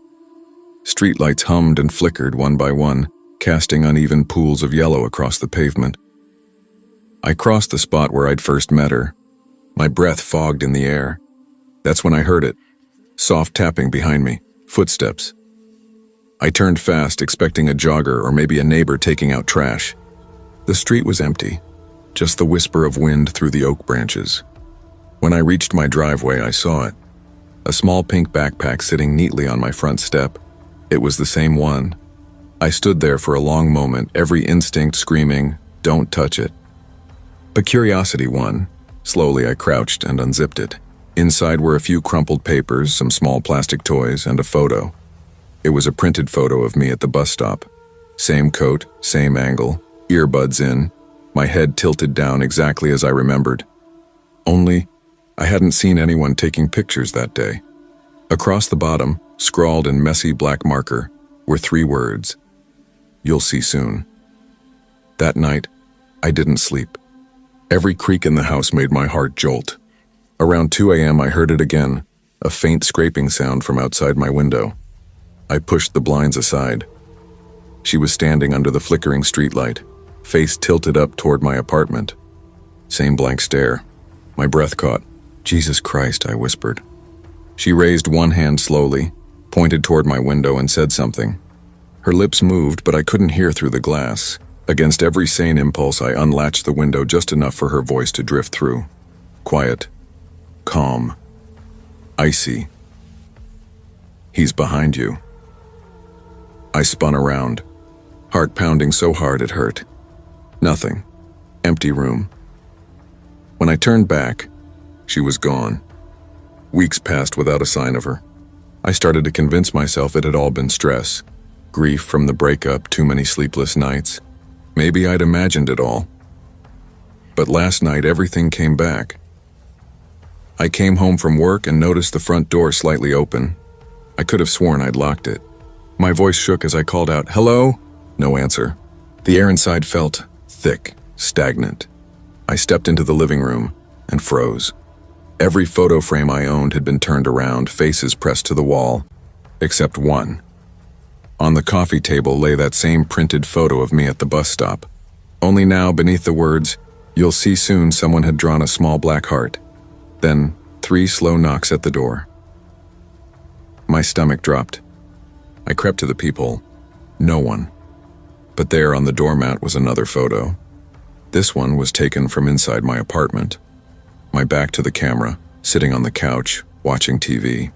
Streetlights hummed and flickered one by one, casting uneven pools of yellow across the pavement. I crossed the spot where I'd first met her. My breath fogged in the air. That's when I heard it. Soft tapping behind me. Footsteps. I turned fast, expecting a jogger or maybe a neighbor taking out trash. The street was empty. Just the whisper of wind through the oak branches. When I reached my driveway, I saw it. A small pink backpack sitting neatly on my front step. It was the same one. I stood there for a long moment, every instinct screaming, "Don't touch it." But curiosity won. Slowly, I crouched and unzipped it. Inside were a few crumpled papers, some small plastic toys, and a photo. It was a printed photo of me at the bus stop. Same coat, same angle, earbuds in, my head tilted down exactly as I remembered. Only, I hadn't seen anyone taking pictures that day. Across the bottom, scrawled in messy black marker, were 3 words. "You'll see soon." That night, I didn't sleep. Every creak in the house made my heart jolt. Around 2 a.m. I heard it again, a faint scraping sound from outside my window. I pushed the blinds aside. She was standing under the flickering streetlight, face tilted up toward my apartment. Same blank stare. My breath caught. "Jesus Christ," I whispered. She raised one hand slowly, pointed toward my window and said something. Her lips moved, but I couldn't hear through the glass. Against every sane impulse, I unlatched the window just enough for her voice to drift through. Quiet. Calm. Icy. "He's behind you." I spun around, heart pounding so hard it hurt. Nothing. Empty room. When I turned back, she was gone. Weeks passed without a sign of her. I started to convince myself it had all been stress. Grief from the breakup, too many sleepless nights. Maybe I'd imagined it all. But last night, everything came back. I came home from work and noticed the front door slightly open. I could have sworn I'd locked it. My voice shook as I called out, "Hello?" No answer. The air inside felt thick, stagnant. I stepped into the living room and froze. Every photo frame I owned had been turned around, faces pressed to the wall, except one. On the coffee table lay that same printed photo of me at the bus stop. Only now, beneath the words, "You'll see soon," someone had drawn a small black heart. Then, 3 slow knocks at the door. My stomach dropped. I crept to the peephole. No one. But there on the doormat was another photo. This one was taken from inside my apartment. My back to the camera, sitting on the couch, watching TV.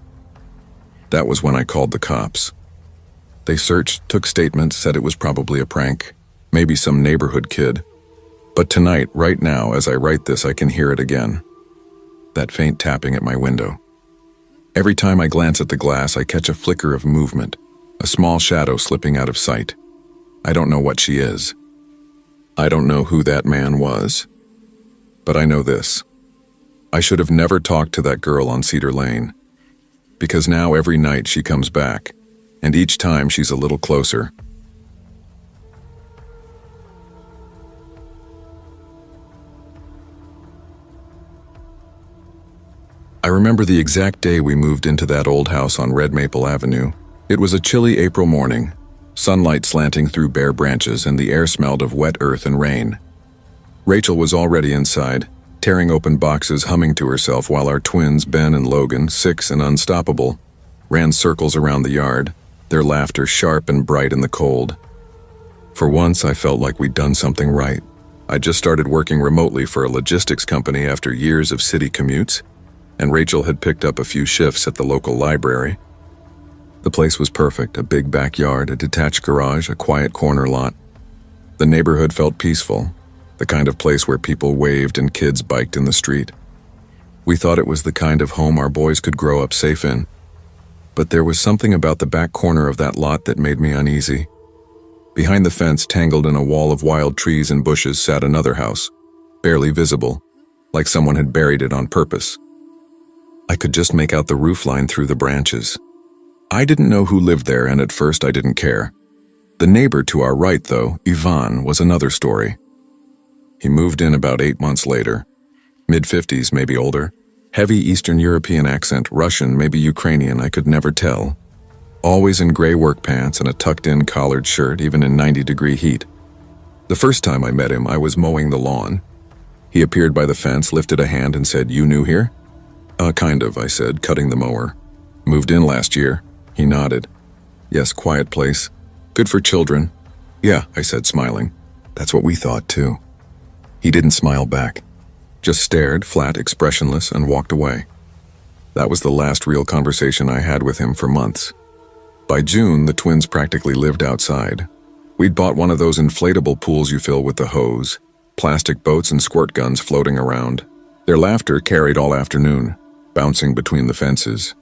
That was when I called the cops. They searched, took statements, said it was probably a prank, maybe some neighborhood kid. But tonight, right now, as I write this, I can hear it again. That faint tapping at my window. Every time I glance at the glass, I catch a flicker of movement, a small shadow slipping out of sight. I don't know what she is. I don't know who that man was. But I know this. I should have never talked to that girl on Cedar Lane. Because now every night she comes back, and each time she's a little closer. I remember the exact day we moved into that old house on Red Maple Avenue. It was a chilly April morning, sunlight slanting through bare branches and the air smelled of wet earth and rain. Rachel was already inside, tearing open boxes, humming to herself while our twins, Ben and Logan, 6 and unstoppable, ran circles around the yard, their laughter sharp and bright in the cold. For once, I felt like we'd done something right. I just started working remotely for a logistics company after years of city commutes, and Rachel had picked up a few shifts at the local library. The place was perfect, a big backyard, a detached garage, a quiet corner lot. The neighborhood felt peaceful, the kind of place where people waved and kids biked in the street. We thought it was the kind of home our boys could grow up safe in. But there was something about the back corner of that lot that made me uneasy. Behind the fence, tangled in a wall of wild trees and bushes, sat another house, barely visible, like someone had buried it on purpose. I could just make out the roofline through the branches. I didn't know who lived there, and at first I didn't care. The neighbor to our right, though, Ivan, was another story. He moved in about 8 months later. Mid-50s, maybe older. Heavy Eastern European accent, Russian, maybe Ukrainian, I could never tell. Always in gray work pants and a tucked-in collared shirt, even in 90-degree heat. The first time I met him, I was mowing the lawn. He appeared by the fence, lifted a hand and said, "You new here?" Kind of," I said, cutting the mower. "Moved in last year." He nodded. "Yes, quiet place. Good for children." "Yeah," I said, smiling. "That's what we thought, too." He didn't smile back. Just stared, flat, expressionless, and walked away. That was the last real conversation I had with him for months. By June, the twins practically lived outside. We'd bought one of those inflatable pools you fill with the hose, plastic boats and squirt guns floating around. Their laughter carried all afternoon, bouncing between the fences.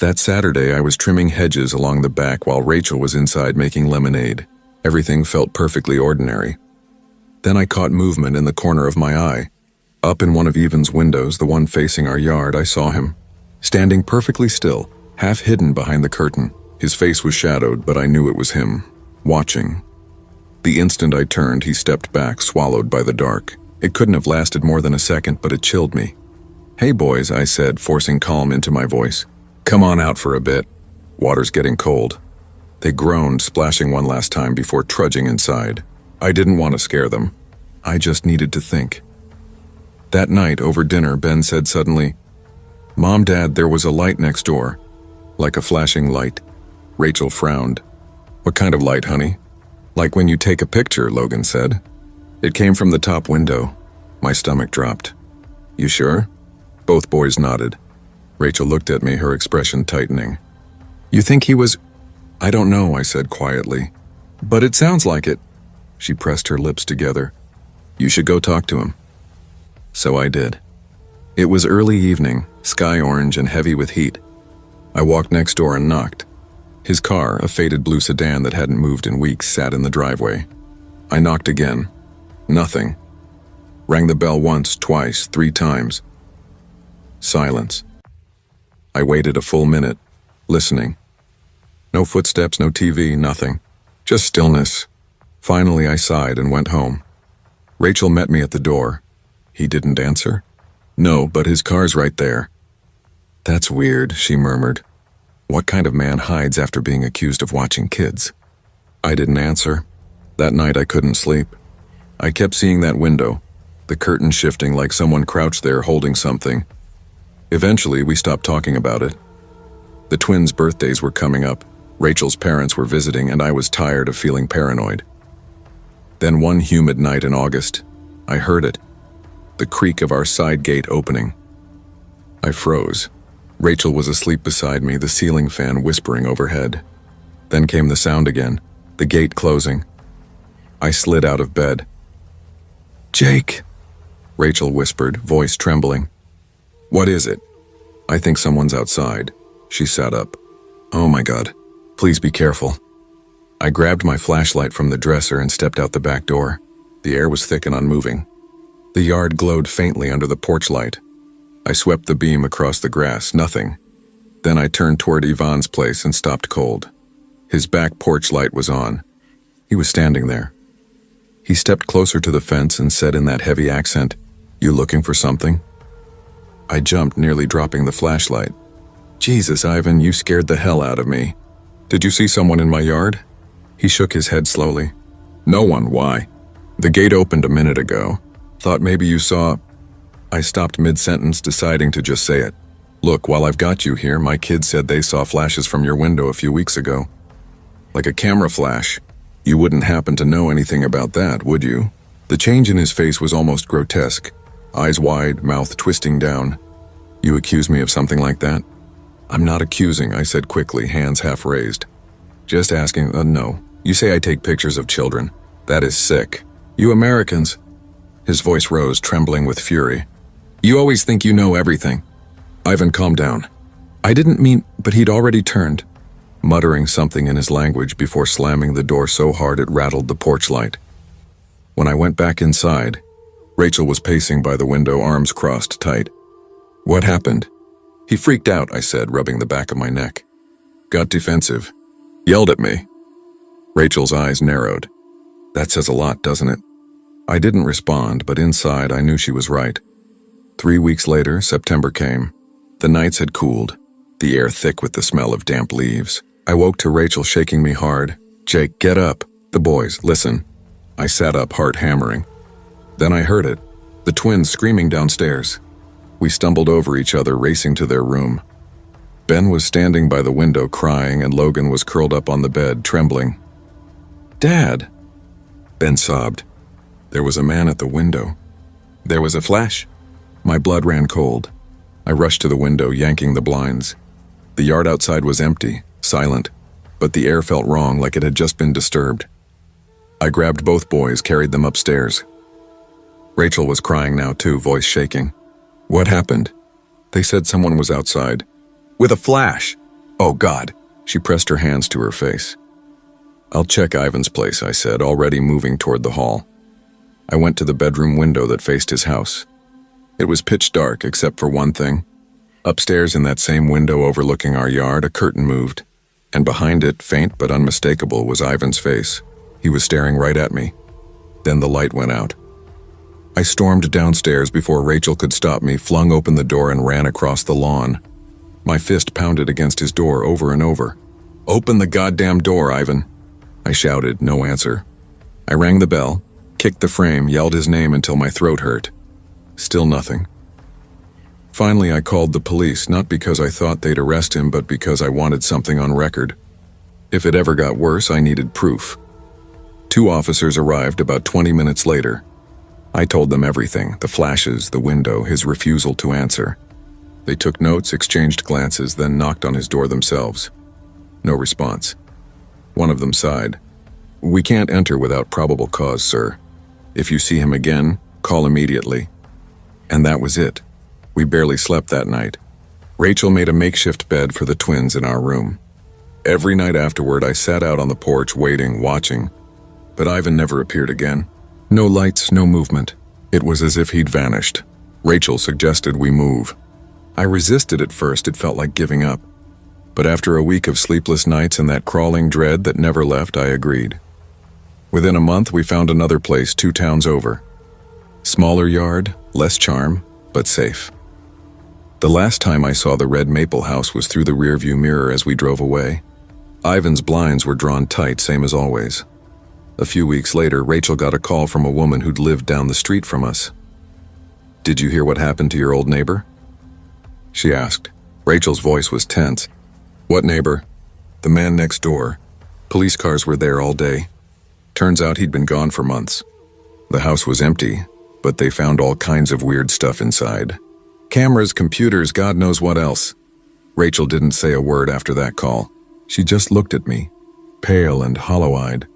That Saturday, I was trimming hedges along the back while Rachel was inside making lemonade. Everything felt perfectly ordinary. Then I caught movement in the corner of my eye. Up in one of Evan's windows, the one facing our yard, I saw him, standing perfectly still, half hidden behind the curtain. His face was shadowed, but I knew it was him, watching. The instant I turned, he stepped back, swallowed by the dark. It couldn't have lasted more than a second, but it chilled me. "Hey boys," I said, forcing calm into my voice. "Come on out for a bit. Water's getting cold." They groaned, splashing one last time before trudging inside. I didn't want to scare them. I just needed to think. That night, over dinner, Ben said suddenly, "Mom, Dad, there was a light next door. Like a flashing light." Rachel frowned. "What kind of light, honey?" "Like when you take a picture," Logan said. "It came from the top window." My stomach dropped. "You sure?" Both boys nodded. Rachel looked at me, her expression tightening. "You think he was—" "I don't know," I said quietly. "But it sounds like it." She pressed her lips together. "You should go talk to him." So I did. It was early evening, sky orange and heavy with heat. I walked next door and knocked. His car, a faded blue sedan that hadn't moved in weeks, sat in the driveway. I knocked again. Nothing. Rang the bell once, twice, 3 times. Silence. I waited a full minute, listening. No footsteps, no TV, nothing. Just stillness. Finally, I sighed and went home. Rachel met me at the door. He didn't answer? No, but his car's right there. "That's weird," she murmured. "What kind of man hides after being accused of watching kids?" I didn't answer. That night I couldn't sleep. I kept seeing that window, the curtain shifting like someone crouched there holding something. Eventually, we stopped talking about it. The twins' birthdays were coming up, Rachel's parents were visiting, and I was tired of feeling paranoid. Then one humid night in August, I heard it, the creak of our side gate opening. I froze. Rachel was asleep beside me, the ceiling fan whispering overhead. Then came the sound again, the gate closing. I slid out of bed. "Jake," Rachel whispered, voice trembling. "What is it?" "I think someone's outside." She sat up. "Oh my God, please be careful." I grabbed my flashlight from the dresser and stepped out the back door. The air was thick and unmoving. The yard glowed faintly under the porch light. I swept the beam across the grass, nothing. Then I turned toward Ivan's place and stopped cold. His back porch light was on. He was standing there. He stepped closer to the fence and said in that heavy accent, "You looking for something?" I jumped, nearly dropping the flashlight. Jesus, Ivan, you scared the hell out of me. Did you see someone in my yard? He shook his head slowly. No one, why? The gate opened a minute ago. Thought maybe you saw... I stopped mid-sentence, deciding to just say it. Look, while I've got you here, my kids said they saw flashes from your window a few weeks ago. Like a camera flash. You wouldn't happen to know anything about that, would you? The change in his face was almost grotesque. Eyes wide, mouth twisting down. You accuse me of something like that? I'm not accusing, I said quickly, hands half raised. Just asking, no. You say I take pictures of children. That is sick. You Americans... His voice rose, trembling with fury. You always think you know everything. Ivan, calm down. I didn't mean... But he'd already turned, muttering something in his language before slamming the door so hard it rattled the porch light. When I went back inside, Rachel was pacing by the window, arms crossed tight. What happened? He freaked out, I said, rubbing the back of my neck. Got defensive. Yelled at me. Rachel's eyes narrowed. That says a lot, doesn't it? I didn't respond, but inside I knew she was right. 3 weeks later, September came. The nights had cooled, the air thick with the smell of damp leaves. I woke to Rachel shaking me hard. Jake, get up. The boys, listen. I sat up, heart hammering. Then I heard it. The twins screaming downstairs. We stumbled over each other, racing to their room. Ben was standing by the window crying, and Logan was curled up on the bed, trembling. Dad! Ben sobbed. There was a man at the window. There was a flash. My blood ran cold. I rushed to the window, yanking the blinds. The yard outside was empty, silent, but the air felt wrong, like it had just been disturbed. I grabbed both boys, carried them upstairs. Rachel was crying now too, voice shaking. What happened? They said someone was outside. With a flash! Oh God! She pressed her hands to her face. I'll check Ivan's place, I said, already moving toward the hall. I went to the bedroom window that faced his house. It was pitch dark, except for one thing. Upstairs in that same window overlooking our yard, a curtain moved, and behind it, faint but unmistakable, was Ivan's face. He was staring right at me. Then the light went out. I stormed downstairs before Rachel could stop me, flung open the door and ran across the lawn. My fist pounded against his door over and over. Open the goddamn door, Ivan! I shouted, no answer. I rang the bell, kicked the frame, yelled his name until my throat hurt. Still nothing. Finally, I called the police, not because I thought they'd arrest him, but because I wanted something on record. If it ever got worse, I needed proof. 2 officers arrived about 20 minutes later. I told them everything, the flashes, the window, his refusal to answer. They took notes, exchanged glances, then knocked on his door themselves. No response. One of them sighed. We can't enter without probable cause, sir. If you see him again, call immediately. And that was it. We barely slept that night. Rachel made a makeshift bed for the twins in our room. Every night afterward, I sat out on the porch waiting, watching. But Ivan never appeared again. No lights, no movement. It was as if he'd vanished. Rachel suggested we move. I resisted at first, it felt like giving up. But after a week of sleepless nights and that crawling dread that never left, I agreed. Within a month, we found another place 2 towns over. Smaller yard, less charm, but safe. The last time I saw the red maple house was through the rearview mirror as we drove away. Ivan's blinds were drawn tight, same as always. A few weeks later, Rachel got a call from a woman who'd lived down the street from us. Did you hear what happened to your old neighbor? She asked. Rachel's voice was tense. What neighbor? The man next door. Police cars were there all day. Turns out he'd been gone for months. The house was empty, but they found all kinds of weird stuff inside. Cameras, computers, God knows what else. Rachel didn't say a word after that call. She just looked at me, pale and hollow-eyed.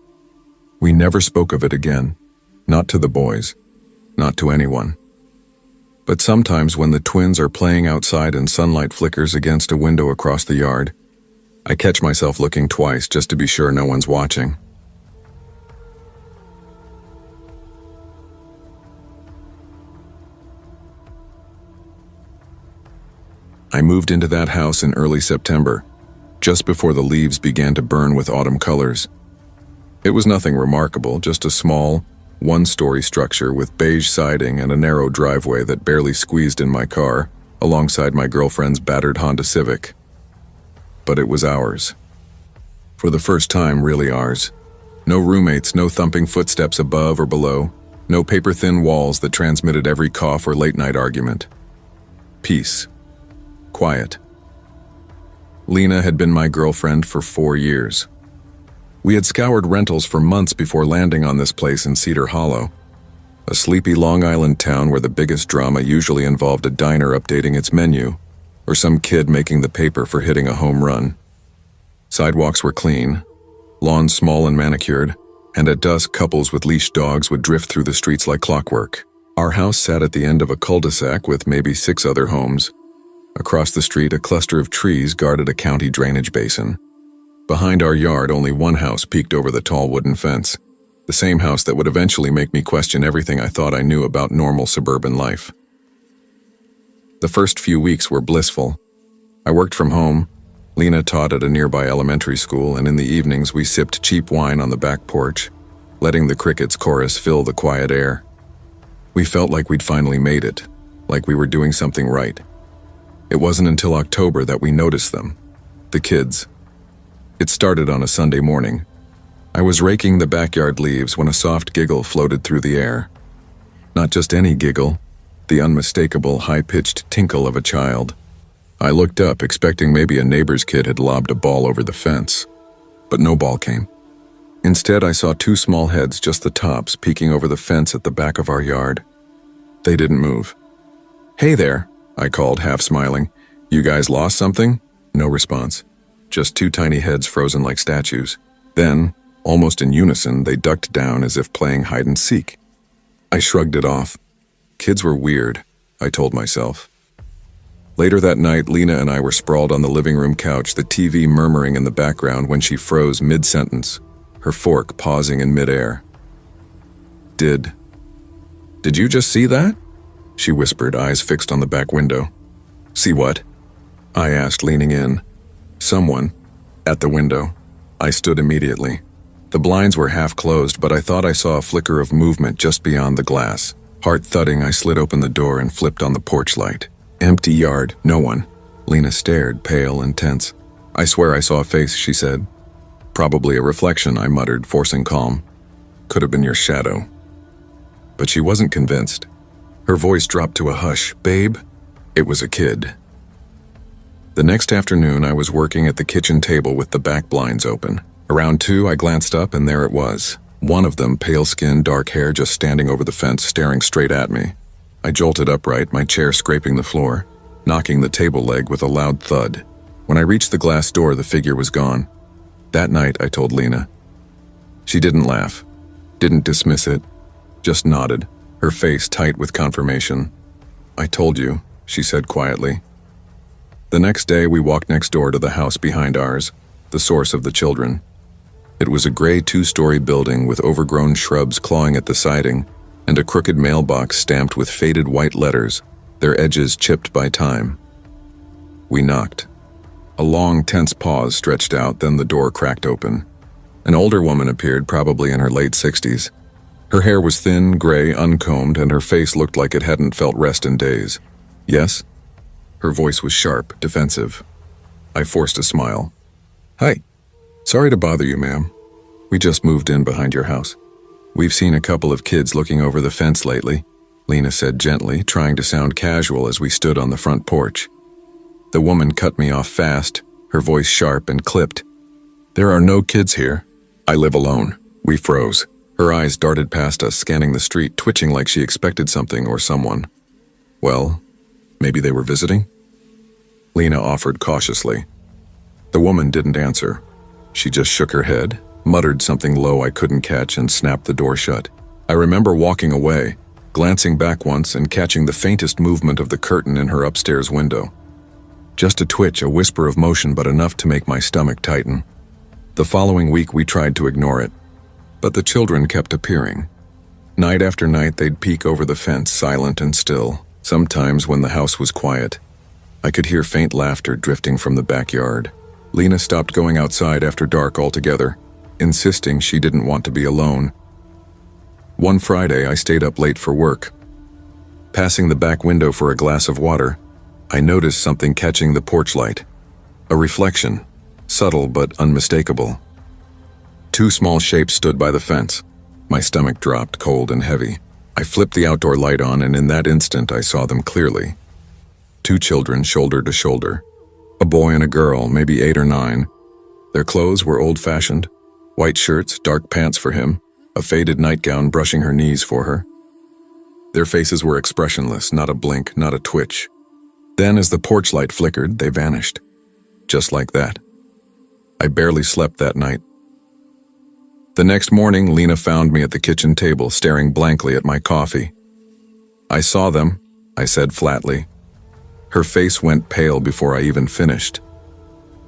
We never spoke of it again. Not to the boys. Not to anyone. But sometimes when the twins are playing outside and sunlight flickers against a window across the yard, I catch myself looking twice just to be sure no one's watching. I moved into that house in early September, just before the leaves began to burn with autumn colors. It was nothing remarkable, just a small, 1-story structure with beige siding and a narrow driveway that barely squeezed in my car. alongside my girlfriend's battered Honda Civic. But it was ours. For the first time, really ours. No roommates, no thumping footsteps above or below, no paper-thin walls that transmitted every cough or late-night argument. Peace. Quiet. Lena had been my girlfriend for 4 years. We had scoured rentals for months before landing on this place in Cedar Hollow, a sleepy Long Island town where the biggest drama usually involved a diner updating its menu, or some kid making the paper for hitting a home run. Sidewalks were clean, lawns small and manicured, and at dusk couples with leashed dogs would drift through the streets like clockwork. Our house sat at the end of a cul-de-sac with maybe 6 other homes. Across the street, a cluster of trees guarded a county drainage basin. Behind our yard, only one house peeked over the tall wooden fence, the same house that would eventually make me question everything I thought I knew about normal suburban life. The first few weeks were blissful. I worked from home. Lena taught at a nearby elementary school, and in the evenings we sipped cheap wine on the back porch, letting the crickets chorus fill the quiet air. We felt like we'd finally made it, like we were doing something right. It wasn't until October that we noticed them, the kids. It started on a Sunday morning. I was raking the backyard leaves when a soft giggle floated through the air. Not just any giggle, the unmistakable, high-pitched tinkle of a child. I looked up, expecting maybe a neighbor's kid had lobbed a ball over the fence. But no ball came. Instead, I saw 2 small heads, just the tops, peeking over the fence at the back of our yard. They didn't move. "Hey there," I called, half smiling. "You guys lost something?" No response. Just 2 tiny heads frozen like statues. Then, almost in unison, they ducked down as if playing hide-and-seek. I shrugged it off. Kids were weird, I told myself. Later that night, Lena and I were sprawled on the living room couch, the TV murmuring in the background when she froze mid-sentence, her fork pausing in mid-air. Did you just see that?" she whispered, eyes fixed on the back window. "See what?" I asked, leaning in. "Someone. At the window." I stood immediately. The blinds were half closed, but I thought I saw a flicker of movement just beyond the glass. Heart thudding, I slid open the door and flipped on the porch light. Empty yard, no one. Lena stared, pale and tense. "I swear I saw a face," she said. "Probably a reflection," I muttered, forcing calm. "Could have been your shadow." But she wasn't convinced. Her voice dropped to a hush. "Babe, it was a kid." The next afternoon, I was working at the kitchen table with the back blinds open. Around 2, I glanced up and there it was. One of them, pale skin, dark hair, just standing over the fence, staring straight at me. I jolted upright, my chair scraping the floor, knocking the table leg with a loud thud. When I reached the glass door, the figure was gone. That night, I told Lena. She didn't laugh, didn't dismiss it, just nodded, her face tight with confirmation. "I told you," she said quietly. The next day, we walked next door to the house behind ours, the source of the children. It was a gray 2-story building with overgrown shrubs clawing at the siding and a crooked mailbox stamped with faded white letters, their edges chipped by time. We knocked. A long, tense pause stretched out, then the door cracked open. An older woman appeared, probably in her late 60s. Her hair was thin, gray, uncombed, and her face looked like it hadn't felt rest in days. "Yes?" Her voice was sharp, defensive. I forced a smile. "Hi. Sorry to bother you, ma'am. We just moved in behind your house. We've seen a couple of kids looking over the fence lately," Lena said gently, trying to sound casual as we stood on the front porch. The woman cut me off fast, her voice sharp and clipped. "There are no kids here. I live alone." We froze. Her eyes darted past us, scanning the street, twitching like she expected something or someone. "Well, maybe they were visiting?" Lena offered cautiously. The woman didn't answer. She just shook her head, muttered something low I couldn't catch, and snapped the door shut. I remember walking away, glancing back once and catching the faintest movement of the curtain in her upstairs window. Just a twitch, a whisper of motion, but enough to make my stomach tighten. The following week we tried to ignore it, but the children kept appearing. Night after night they'd peek over the fence, silent and still, sometimes when the house was quiet. I could hear faint laughter drifting from the backyard. Lena stopped going outside after dark altogether, insisting she didn't want to be alone. One Friday, I stayed up late for work. Passing the back window for a glass of water, I noticed something catching the porch light. A reflection, subtle but unmistakable. Two small shapes stood by the fence. My stomach dropped, cold and heavy. I flipped the outdoor light on, and in that instant I saw them clearly. Two children, shoulder to shoulder. A boy and a girl, maybe 8 or 9. Their clothes were old-fashioned. White shirts, dark pants for him, a faded nightgown brushing her knees for her. Their faces were expressionless, not a blink, not a twitch. Then, as the porch light flickered, they vanished. Just like that. I barely slept that night. The next morning, Lena found me at the kitchen table, staring blankly at my coffee. "I saw them," I said flatly. Her face went pale before I even finished.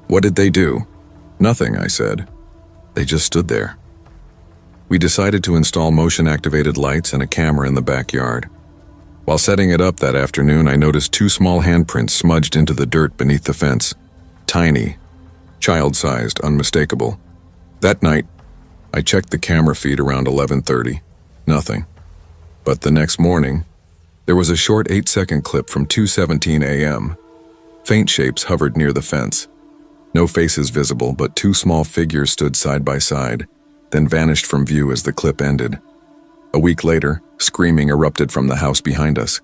"What did they do?" "Nothing," I said. "They just stood there." We decided to install motion-activated lights and a camera in the backyard. While setting it up that afternoon, I noticed 2 small handprints smudged into the dirt beneath the fence. Tiny, child-sized, unmistakable. That night, I checked the camera feed around 11:30. Nothing. But the next morning, there was a short 8-second clip from 2:17 a.m. Faint shapes hovered near the fence. No faces visible, but 2 small figures stood side by side, then vanished from view as the clip ended. A week later, screaming erupted from the house behind us.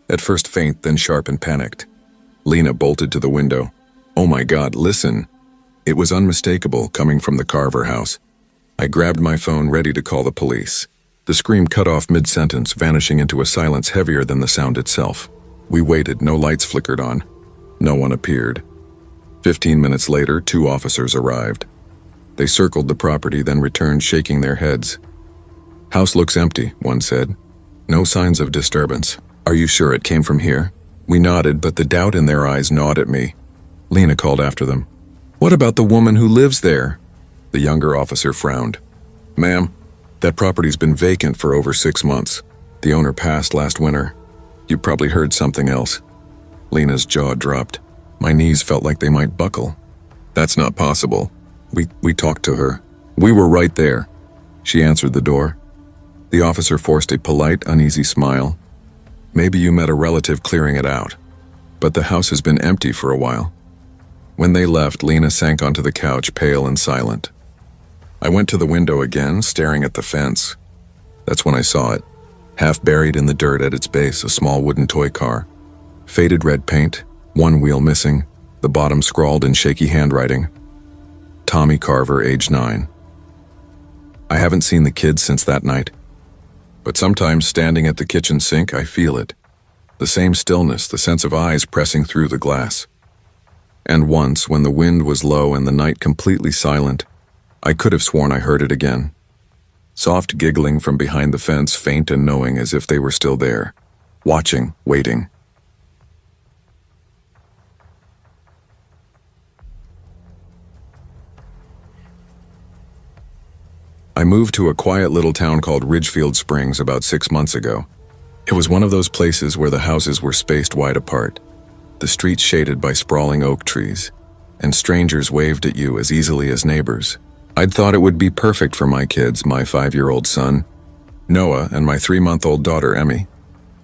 At first faint, then sharp and panicked. Lena bolted to the window. "Oh my God, listen!" It was unmistakable, coming from the Carver house. I grabbed my phone, ready to call the police. The scream cut off mid-sentence, vanishing into a silence heavier than the sound itself. We waited, no lights flickered on. No one appeared. 15 minutes later, 2 officers arrived. They circled the property, then returned, shaking their heads. "House looks empty," one said. "No signs of disturbance. Are you sure it came from here?" We nodded, but the doubt in their eyes gnawed at me. Lena called after them. "What about the woman who lives there?" The younger officer frowned. "Ma'am, that property's been vacant for over 6 months. The owner passed last winter. You probably heard something else." Lena's jaw dropped. My knees felt like they might buckle. "That's not possible. We talked to her. We were right there." She answered the door. The officer forced a polite, uneasy smile. "Maybe you met a relative clearing it out. But the house has been empty for a while." When they left, Lena sank onto the couch, pale and silent. I went to the window again, staring at the fence. That's when I saw it. Half buried in the dirt at its base, a small wooden toy car. Faded red paint, 1 wheel missing, the bottom scrawled in shaky handwriting. Tommy Carver, age 9. I haven't seen the kids since that night. But sometimes, standing at the kitchen sink, I feel it. The same stillness, the sense of eyes pressing through the glass. And once, when the wind was low and the night completely silent, I could have sworn I heard it again. Soft giggling from behind the fence, faint and knowing, as if they were still there. Watching, waiting. I moved to a quiet little town called Ridgefield Springs about 6 months ago. It was one of those places where the houses were spaced wide apart, the streets shaded by sprawling oak trees, and strangers waved at you as easily as neighbors. I'd thought it would be perfect for my kids, my 5-year-old son, Noah, and my 3-month-old daughter, Emmy.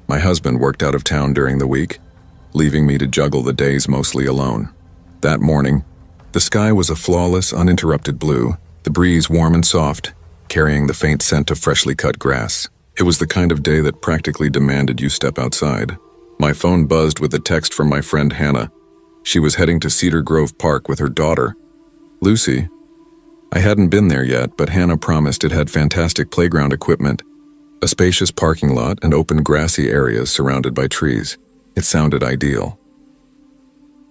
My husband worked out of town during the week, leaving me to juggle the days mostly alone. That morning, the sky was a flawless, uninterrupted blue, the breeze warm and soft, carrying the faint scent of freshly cut grass. It was the kind of day that practically demanded you step outside. My phone buzzed with a text from my friend Hannah. She was heading to Cedar Grove Park with her daughter, Lucy. I hadn't been there yet, but Hannah promised it had fantastic playground equipment, a spacious parking lot, and open grassy areas surrounded by trees. It sounded ideal.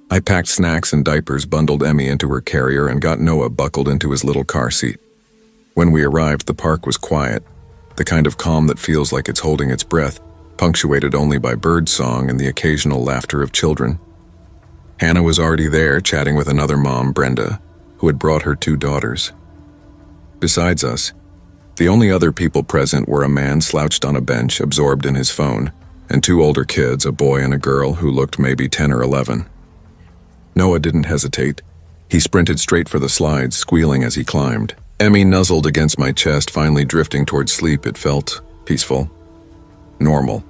I packed snacks and diapers, bundled Emmy into her carrier, and got Noah buckled into his little car seat. When we arrived, the park was quiet, the kind of calm that feels like it's holding its breath, punctuated only by bird song and the occasional laughter of children. Hannah was already there, chatting with another mom, Brenda, who had brought her 2 daughters. Besides us, the only other people present were a man slouched on a bench, absorbed in his phone, and 2 older kids, a boy and a girl who looked maybe 10 or 11. Noah didn't hesitate. He sprinted straight for the slides, squealing as he climbed. Emmy nuzzled against my chest, finally drifting towards sleep. It felt peaceful, normal.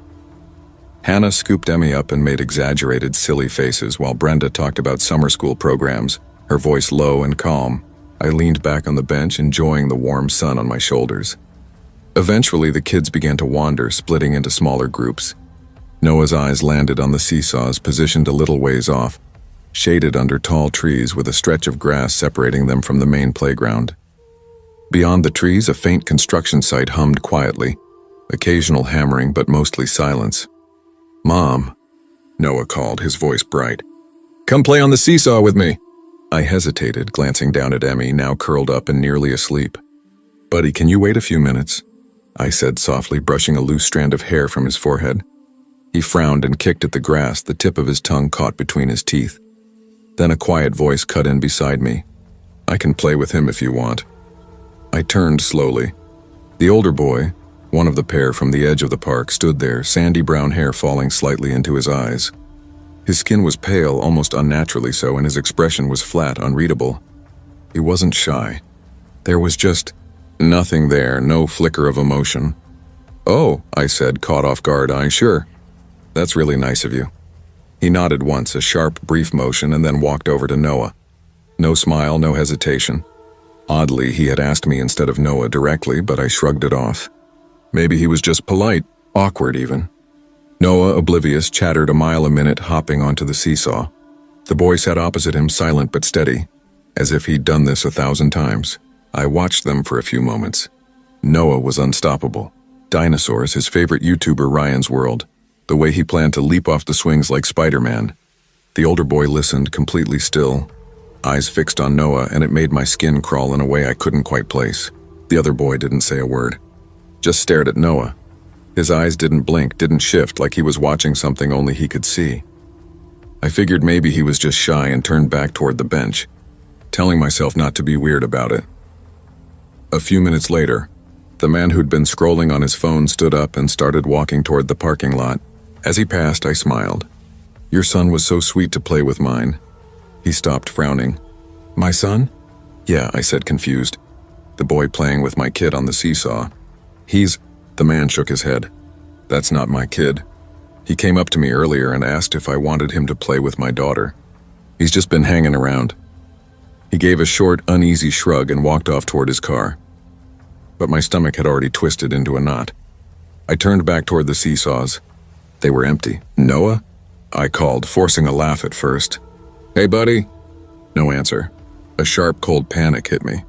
Hannah scooped Emmy up and made exaggerated, silly faces while Brenda talked about summer school programs, her voice low and calm. I leaned back on the bench, enjoying the warm sun on my shoulders. Eventually, the kids began to wander, splitting into smaller groups. Noah's eyes landed on the seesaws positioned a little ways off, shaded under tall trees with a stretch of grass separating them from the main playground. Beyond the trees, a faint construction site hummed quietly, occasional hammering but mostly silence. "Mom," Noah called, his voice bright. "Come play on the seesaw with me." I hesitated, glancing down at Emmy, now curled up and nearly asleep. "Buddy, can you wait a few minutes?" I said softly, brushing a loose strand of hair from his forehead. He frowned and kicked at the grass, the tip of his tongue caught between his teeth. Then a quiet voice cut in beside me. "I can play with him if you want." I turned slowly. The older boy, one of the pair from the edge of the park, stood there, sandy brown hair falling slightly into his eyes. His skin was pale, almost unnaturally so, and his expression was flat, unreadable. He wasn't shy. There was just nothing there, no flicker of emotion. "Oh," I said, caught off guard. Sure. That's really nice of you." He nodded once, a sharp, brief motion, and then walked over to Noah. No smile, no hesitation. Oddly, he had asked me instead of Noah directly, but I shrugged it off. Maybe he was just polite, awkward even. Noah, oblivious, chattered a mile a minute, hopping onto the seesaw. The boy sat opposite him, silent but steady, as if he'd done this 1,000 times. I watched them for a few moments. Noah was unstoppable. Dinosaurs, his favorite YouTuber Ryan's World. The way he planned to leap off the swings like Spider-Man. The older boy listened, completely still, eyes fixed on Noah, and it made my skin crawl in a way I couldn't quite place. The other boy didn't say a word, just stared at Noah. His eyes didn't blink, didn't shift, like he was watching something only he could see. I figured maybe he was just shy and turned back toward the bench, telling myself not to be weird about it. A few minutes later, the man who'd been scrolling on his phone stood up and started walking toward the parking lot. As he passed, I smiled. "Your son was so sweet to play with mine." He stopped, frowning. "My son?" "Yeah," I said, confused. "The boy playing with my kid on the seesaw." The man shook his head. "That's not my kid. He came up to me earlier and asked if I wanted him to play with my daughter. He's just been hanging around." He gave a short, uneasy shrug and walked off toward his car. But my stomach had already twisted into a knot. I turned back toward the seesaws. They were empty. "Noah?" I called, forcing a laugh at first. "Hey, buddy." No answer. A sharp, cold panic hit me.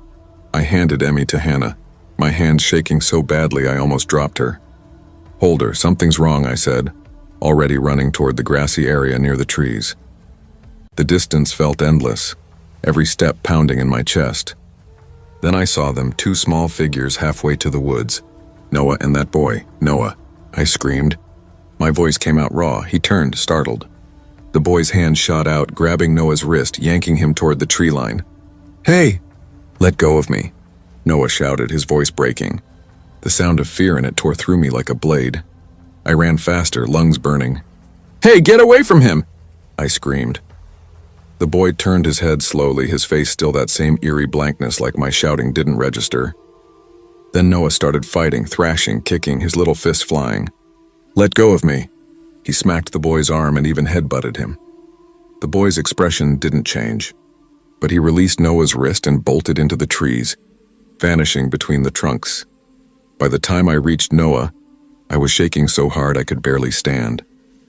I handed Emmy to Hannah, my hands shaking so badly I almost dropped her. "Hold her, something's wrong," I said, already running toward the grassy area near the trees. The distance felt endless, every step pounding in my chest. Then I saw them, 2 small figures halfway to the woods. "Noah and that boy, Noah," I screamed. My voice came out raw. He turned, startled. The boy's hand shot out, grabbing Noah's wrist, yanking him toward the tree line. "Hey!" "Let go of me," Noah shouted, his voice breaking. The sound of fear in it tore through me like a blade. I ran faster, lungs burning. "Hey, get away from him!" I screamed. The boy turned his head slowly, his face still that same eerie blankness like my shouting didn't register. Then Noah started fighting, thrashing, kicking, his little fists flying. "Let go of me." He smacked the boy's arm and even headbutted him. The boy's expression didn't change, but he released Noah's wrist and bolted into the trees, vanishing between the trunks. By the time I reached Noah, I was shaking so hard I could barely stand.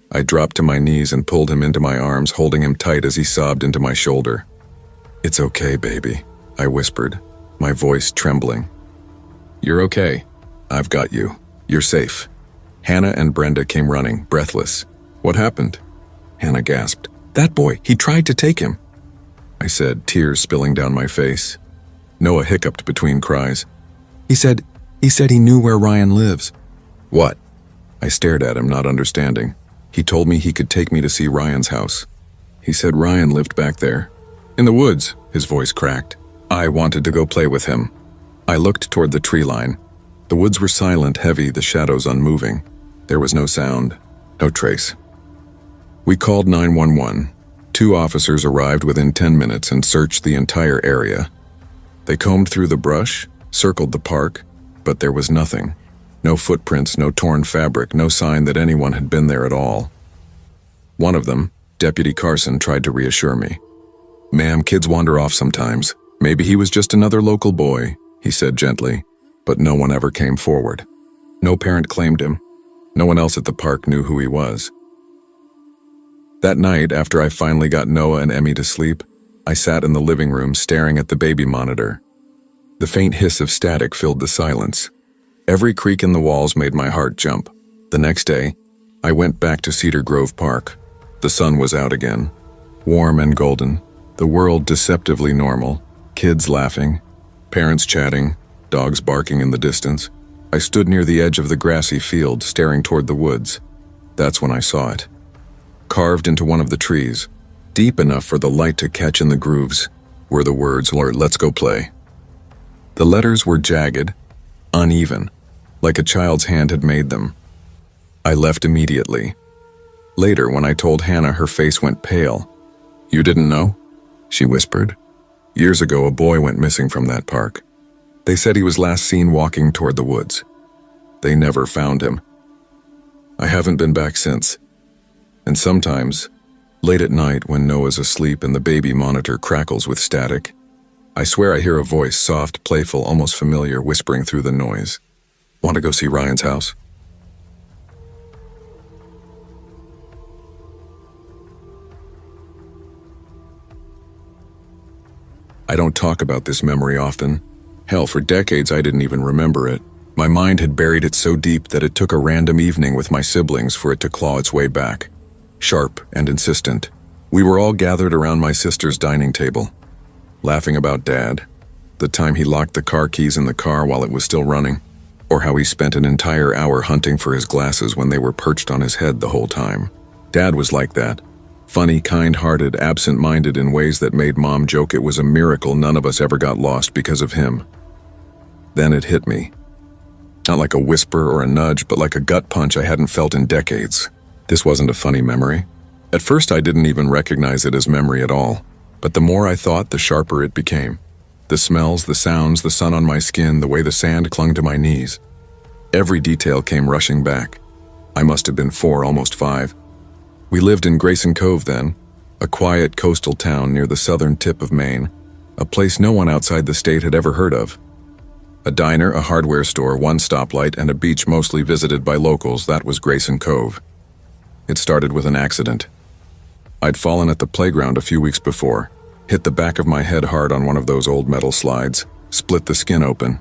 I dropped to my knees and pulled him into my arms, holding him tight as he sobbed into my shoulder. "It's okay, baby," I whispered, my voice trembling. "You're okay. I've got you. You're safe." Hannah and Brenda came running, breathless. "What happened?" Hannah gasped. "That boy, he tried to take him," I said, tears spilling down my face. Noah hiccuped between cries. He said he knew where Ryan lives." "What?" I stared at him, not understanding. "He told me he could take me to see Ryan's house. He said Ryan lived back there. In the woods," his voice cracked. I wanted to go play with him. I looked toward the tree line. The woods were silent, heavy, the shadows unmoving. There was no sound, no trace. We called 911. 2 officers arrived within 10 minutes and searched the entire area. They combed through the brush, circled the park, but there was nothing. No footprints, no torn fabric, no sign that anyone had been there at all. One of them, Deputy Carson, tried to reassure me. "Ma'am, kids wander off sometimes. Maybe he was just another local boy," he said gently, but no one ever came forward. No parent claimed him. No one else at the park knew who he was. That night, after I finally got Noah and Emmy to sleep, I sat in the living room staring at the baby monitor. The faint hiss of static filled the silence. Every creak in the walls made my heart jump. The next day, I went back to Cedar Grove Park. The sun was out again, warm and golden, the world deceptively normal, kids laughing, parents chatting, dogs barking in the distance. I stood near the edge of the grassy field, staring toward the woods. That's when I saw it. Carved into one of the trees, deep enough for the light to catch in the grooves, were the words, "Let's go play." The letters were jagged, uneven, like a child's hand had made them. I left immediately. Later, when I told Hannah, her face went pale. "You didn't know?" she whispered. "Years ago, a boy went missing from that park. They said he was last seen walking toward the woods. They never found him. I haven't been back since. And sometimes, late at night when Noah's asleep and the baby monitor crackles with static, I swear I hear a voice, soft, playful, almost familiar, whispering through the noise. Want to go see Ryan's house? I don't talk about this memory often. Hell, for decades I didn't even remember it. My mind had buried it so deep that it took a random evening with my siblings for it to claw its way back. Sharp and insistent. We were all gathered around my sister's dining table, laughing about Dad, the time he locked the car keys in the car while it was still running, or how he spent an entire hour hunting for his glasses when they were perched on his head the whole time. Dad was like that. Funny, kind-hearted, absent-minded in ways that made Mom joke it was a miracle none of us ever got lost because of him. Then it hit me. Not like a whisper or a nudge, but like a gut punch I hadn't felt in decades. This wasn't a funny memory. At first I didn't even recognize it as memory at all, but the more I thought, the sharper it became. The smells, the sounds, the sun on my skin, the way the sand clung to my knees. Every detail came rushing back. I must have been 4, almost 5. We lived in Grayson Cove then, a quiet coastal town near the southern tip of Maine, a place no one outside the state had ever heard of. A diner, a hardware store, one stoplight, and a beach mostly visited by locals. That was Grayson Cove. It started with an accident. I'd fallen at the playground a few weeks before, hit the back of my head hard on one of those old metal slides, split the skin open.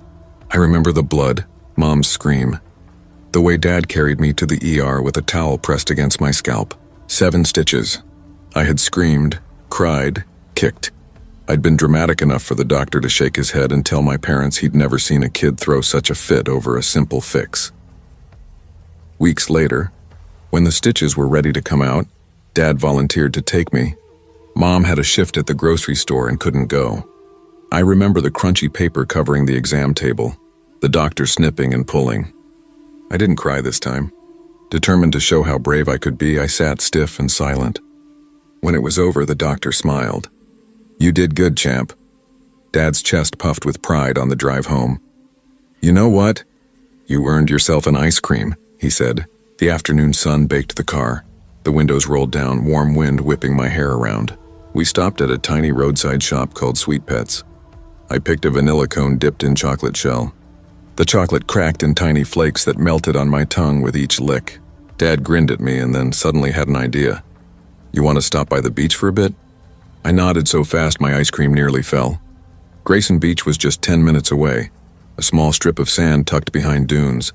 I remember the blood, Mom's scream, the way Dad carried me to the ER with a towel pressed against my scalp. 7 stitches. I had screamed, cried, kicked. I'd been dramatic enough for the doctor to shake his head and tell my parents he'd never seen a kid throw such a fit over a simple fix. Weeks later, when the stitches were ready to come out, Dad volunteered to take me. Mom had a shift at the grocery store and couldn't go. I remember the crunchy paper covering the exam table, the doctor snipping and pulling. I didn't cry this time. Determined to show how brave I could be, I sat stiff and silent. When it was over, the doctor smiled. "You did good, champ." Dad's chest puffed with pride on the drive home. "You know what? You earned yourself an ice cream," he said. The afternoon sun baked the car. The windows rolled down, warm wind whipping my hair around. We stopped at a tiny roadside shop called Sweet Pets. I picked a vanilla cone dipped in chocolate shell. The chocolate cracked in tiny flakes that melted on my tongue with each lick. Dad grinned at me and then suddenly had an idea. "You want to stop by the beach for a bit?" I nodded so fast my ice cream nearly fell. Grayson Beach was just 10 minutes away, a small strip of sand tucked behind dunes,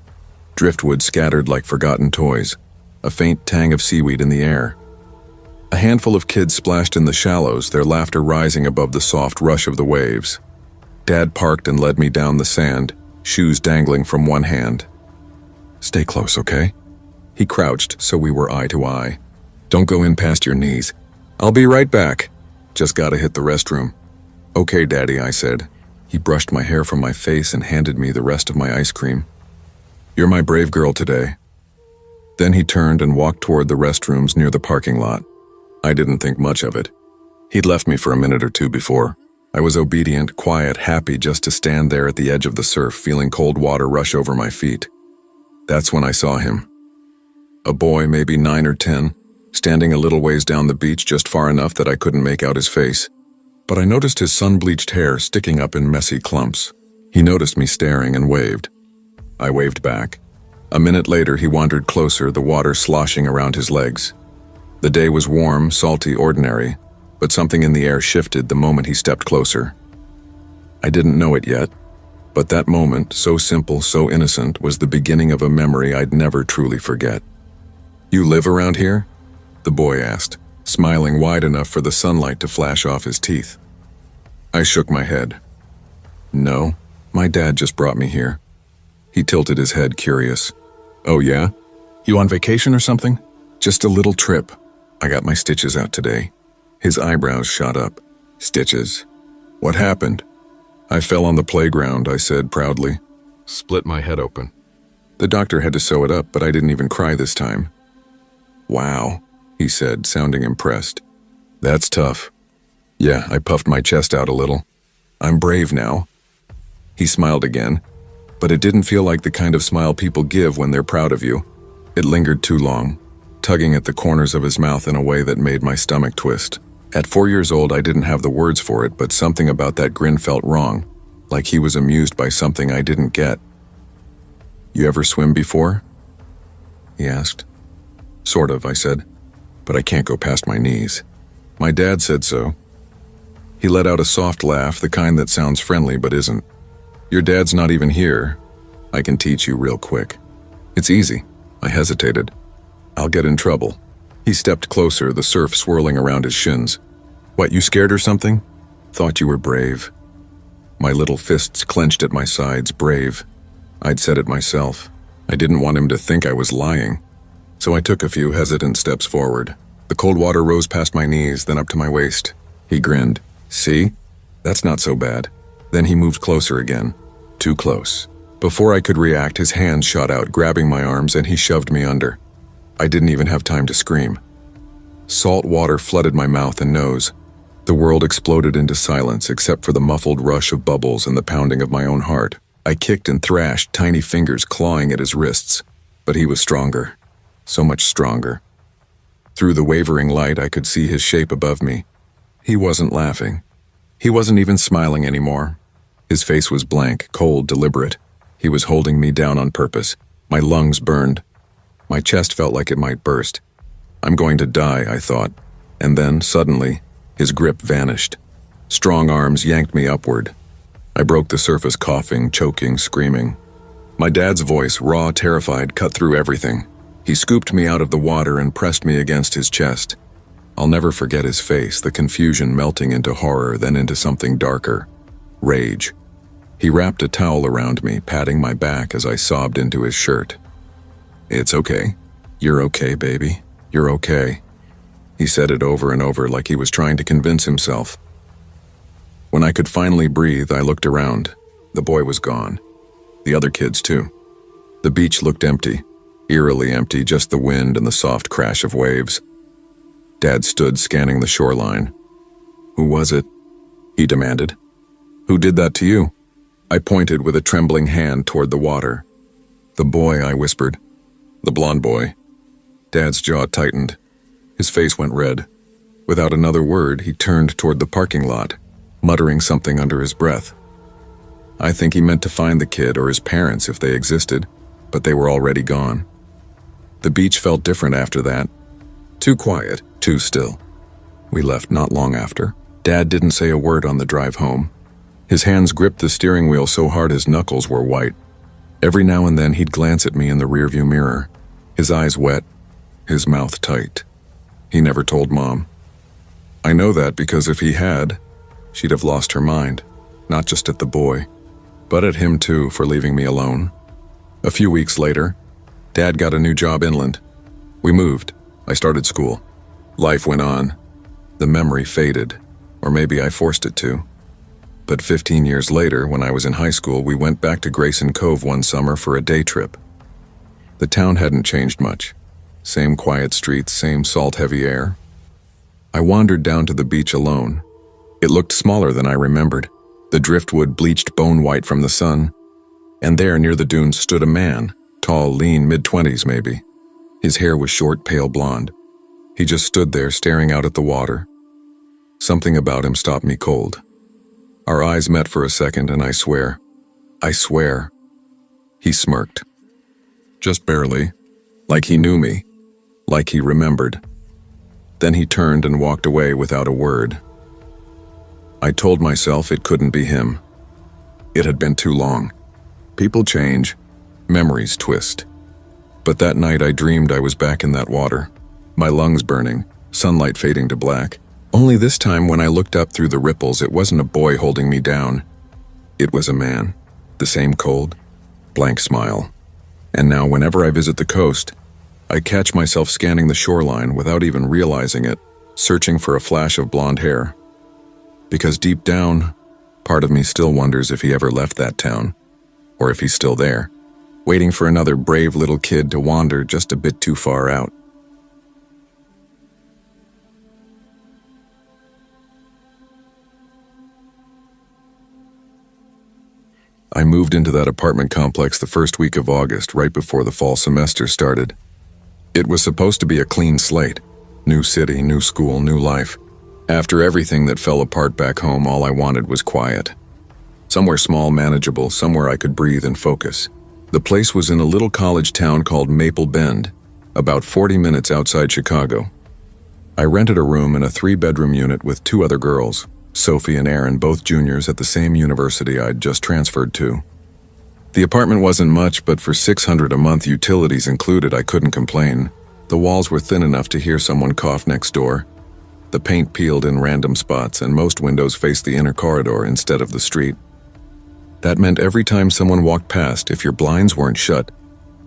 driftwood scattered like forgotten toys, a faint tang of seaweed in the air. A handful of kids splashed in the shallows, their laughter rising above the soft rush of the waves. Dad parked and led me down the sand, shoes dangling from one hand. "Stay close, okay?" He crouched so we were eye to eye. "Don't go in past your knees." "I'll be right back. Just gotta hit the restroom." "Okay, Daddy," I said. He brushed my hair from my face and handed me the rest of my ice cream. "You're my brave girl today." Then he turned and walked toward the restrooms near the parking lot. I didn't think much of it. He'd left me for a minute or two before. I was obedient, quiet, happy just to stand there at the edge of the surf, feeling cold water rush over my feet. That's when I saw him. A boy, maybe 9 or 10, standing a little ways down the beach, just far enough that I couldn't make out his face. But I noticed his sun-bleached hair sticking up in messy clumps. He noticed me staring and waved. I waved back. A minute later, he wandered closer, the water sloshing around his legs. The day was warm, salty, ordinary, but something in the air shifted the moment he stepped closer. I didn't know it yet, but that moment, so simple, so innocent, was the beginning of a memory I'd never truly forget. "You live around here?" the boy asked, smiling wide enough for the sunlight to flash off his teeth. I shook my head. "No, my dad just brought me here." He tilted his head, curious. "Oh yeah? You on vacation or something?" "Just a little trip. I got my stitches out today." His eyebrows shot up. "Stitches? What happened?" "I fell on the playground," I said proudly. "Split my head open. The doctor had to sew it up, but I didn't even cry this time." "Wow," he said, sounding impressed. "That's tough." "Yeah," I puffed my chest out a little. "I'm brave now." He smiled again, but it didn't feel like the kind of smile people give when they're proud of you. It lingered too long, tugging at the corners of his mouth in a way that made my stomach twist. At 4 years old, I didn't have the words for it, but something about that grin felt wrong, like he was amused by something I didn't get. "You ever swim before?" he asked. "Sort of," I said, "but I can't go past my knees." "My dad said so." He let out a soft laugh, the kind that sounds friendly but isn't. "Your dad's not even here. I can teach you real quick. It's easy." I hesitated. "I'll get in trouble." He stepped closer, the surf swirling around his shins. "What, you scared or something?" "Thought you were brave." My little fists clenched at my sides. Brave. I'd said it myself. I didn't want him to think I was lying. So I took a few hesitant steps forward. The cold water rose past my knees, then up to my waist. He grinned. "See? That's not so bad." Then he moved closer again. Too close. Before I could react, his hands shot out, grabbing my arms, and he shoved me under. I didn't even have time to scream. Salt water flooded my mouth and nose. The world exploded into silence, except for the muffled rush of bubbles and the pounding of my own heart. I kicked and thrashed, tiny fingers clawing at his wrists. But he was stronger. So much stronger. Through the wavering light, I could see his shape above me. He wasn't laughing. He wasn't even smiling anymore. His face was blank, cold, deliberate. He was holding me down on purpose. My lungs burned. My chest felt like it might burst. I'm going to die, I thought. And then, suddenly, his grip vanished. Strong arms yanked me upward. I broke the surface, coughing, choking, screaming. My dad's voice, raw, terrified, cut through everything. He scooped me out of the water and pressed me against his chest. I'll never forget his face, the confusion melting into horror, then into something darker. Rage. He wrapped a towel around me, patting my back as I sobbed into his shirt. "It's okay. You're okay, baby. You're okay." He said it over and over like he was trying to convince himself. When I could finally breathe, I looked around. The boy was gone. The other kids, too. The beach looked empty, eerily empty, just the wind and the soft crash of waves. Dad stood scanning the shoreline. "Who was it?" he demanded. "Who did that to you?" I pointed with a trembling hand toward the water. "The boy," I whispered. "The blonde boy." Dad's jaw tightened. His face went red. Without another word, he turned toward the parking lot, muttering something under his breath. I think he meant to find the kid or his parents if they existed, but they were already gone. The beach felt different after that. Too quiet, too still. We left not long after. Dad didn't say a word on the drive home. His hands gripped the steering wheel so hard his knuckles were white. Every now and then he'd glance at me in the rearview mirror, his eyes wet, his mouth tight. He never told Mom. I know that because if he had, she'd have lost her mind, not just at the boy, but at him too for leaving me alone. A few weeks later, Dad got a new job inland. We moved. I started school. Life went on. The memory faded, or maybe I forced it to. But 15 years later, when I was in high school, we went back to Grayson Cove one summer for a day trip. The town hadn't changed much. Same quiet streets, same salt-heavy air. I wandered down to the beach alone. It looked smaller than I remembered, the driftwood bleached bone white from the sun. And there, near the dunes, stood a man, Tall, lean, mid-20s maybe. His hair was short, pale blonde. He just stood there staring out at the water. Something about him stopped me cold. Our eyes met for a second and I swear, he smirked. Just barely. Like he knew me. Like he remembered. Then he turned and walked away without a word. I told myself it couldn't be him. It had been too long. People change. Memories twist. But that night I dreamed I was back in that water. My lungs burning, sunlight fading to black. Only this time when I looked up through the ripples, it wasn't a boy holding me down. It was a man. The same cold, blank smile. And now whenever I visit the coast, I catch myself scanning the shoreline without even realizing it, searching for a flash of blonde hair. Because deep down, part of me still wonders if he ever left that town, or if he's still there, waiting for another brave little kid to wander just a bit too far out. I moved into that apartment complex the first week of August, right before the fall semester started. It was supposed to be a clean slate. New city, new school, new life. After everything that fell apart back home, all I wanted was quiet. Somewhere small, manageable, somewhere I could breathe and focus. The place was in a little college town called Maple Bend, about 40 minutes outside Chicago. I rented a room in a 3-bedroom unit with 2 other girls, Sophie and Erin, both juniors at the same university I'd just transferred to. The apartment wasn't much, but for $600 a month, utilities included, I couldn't complain. The walls were thin enough to hear someone cough next door. The paint peeled in random spots, and most windows faced the inner corridor instead of the street. That meant every time someone walked past, if your blinds weren't shut,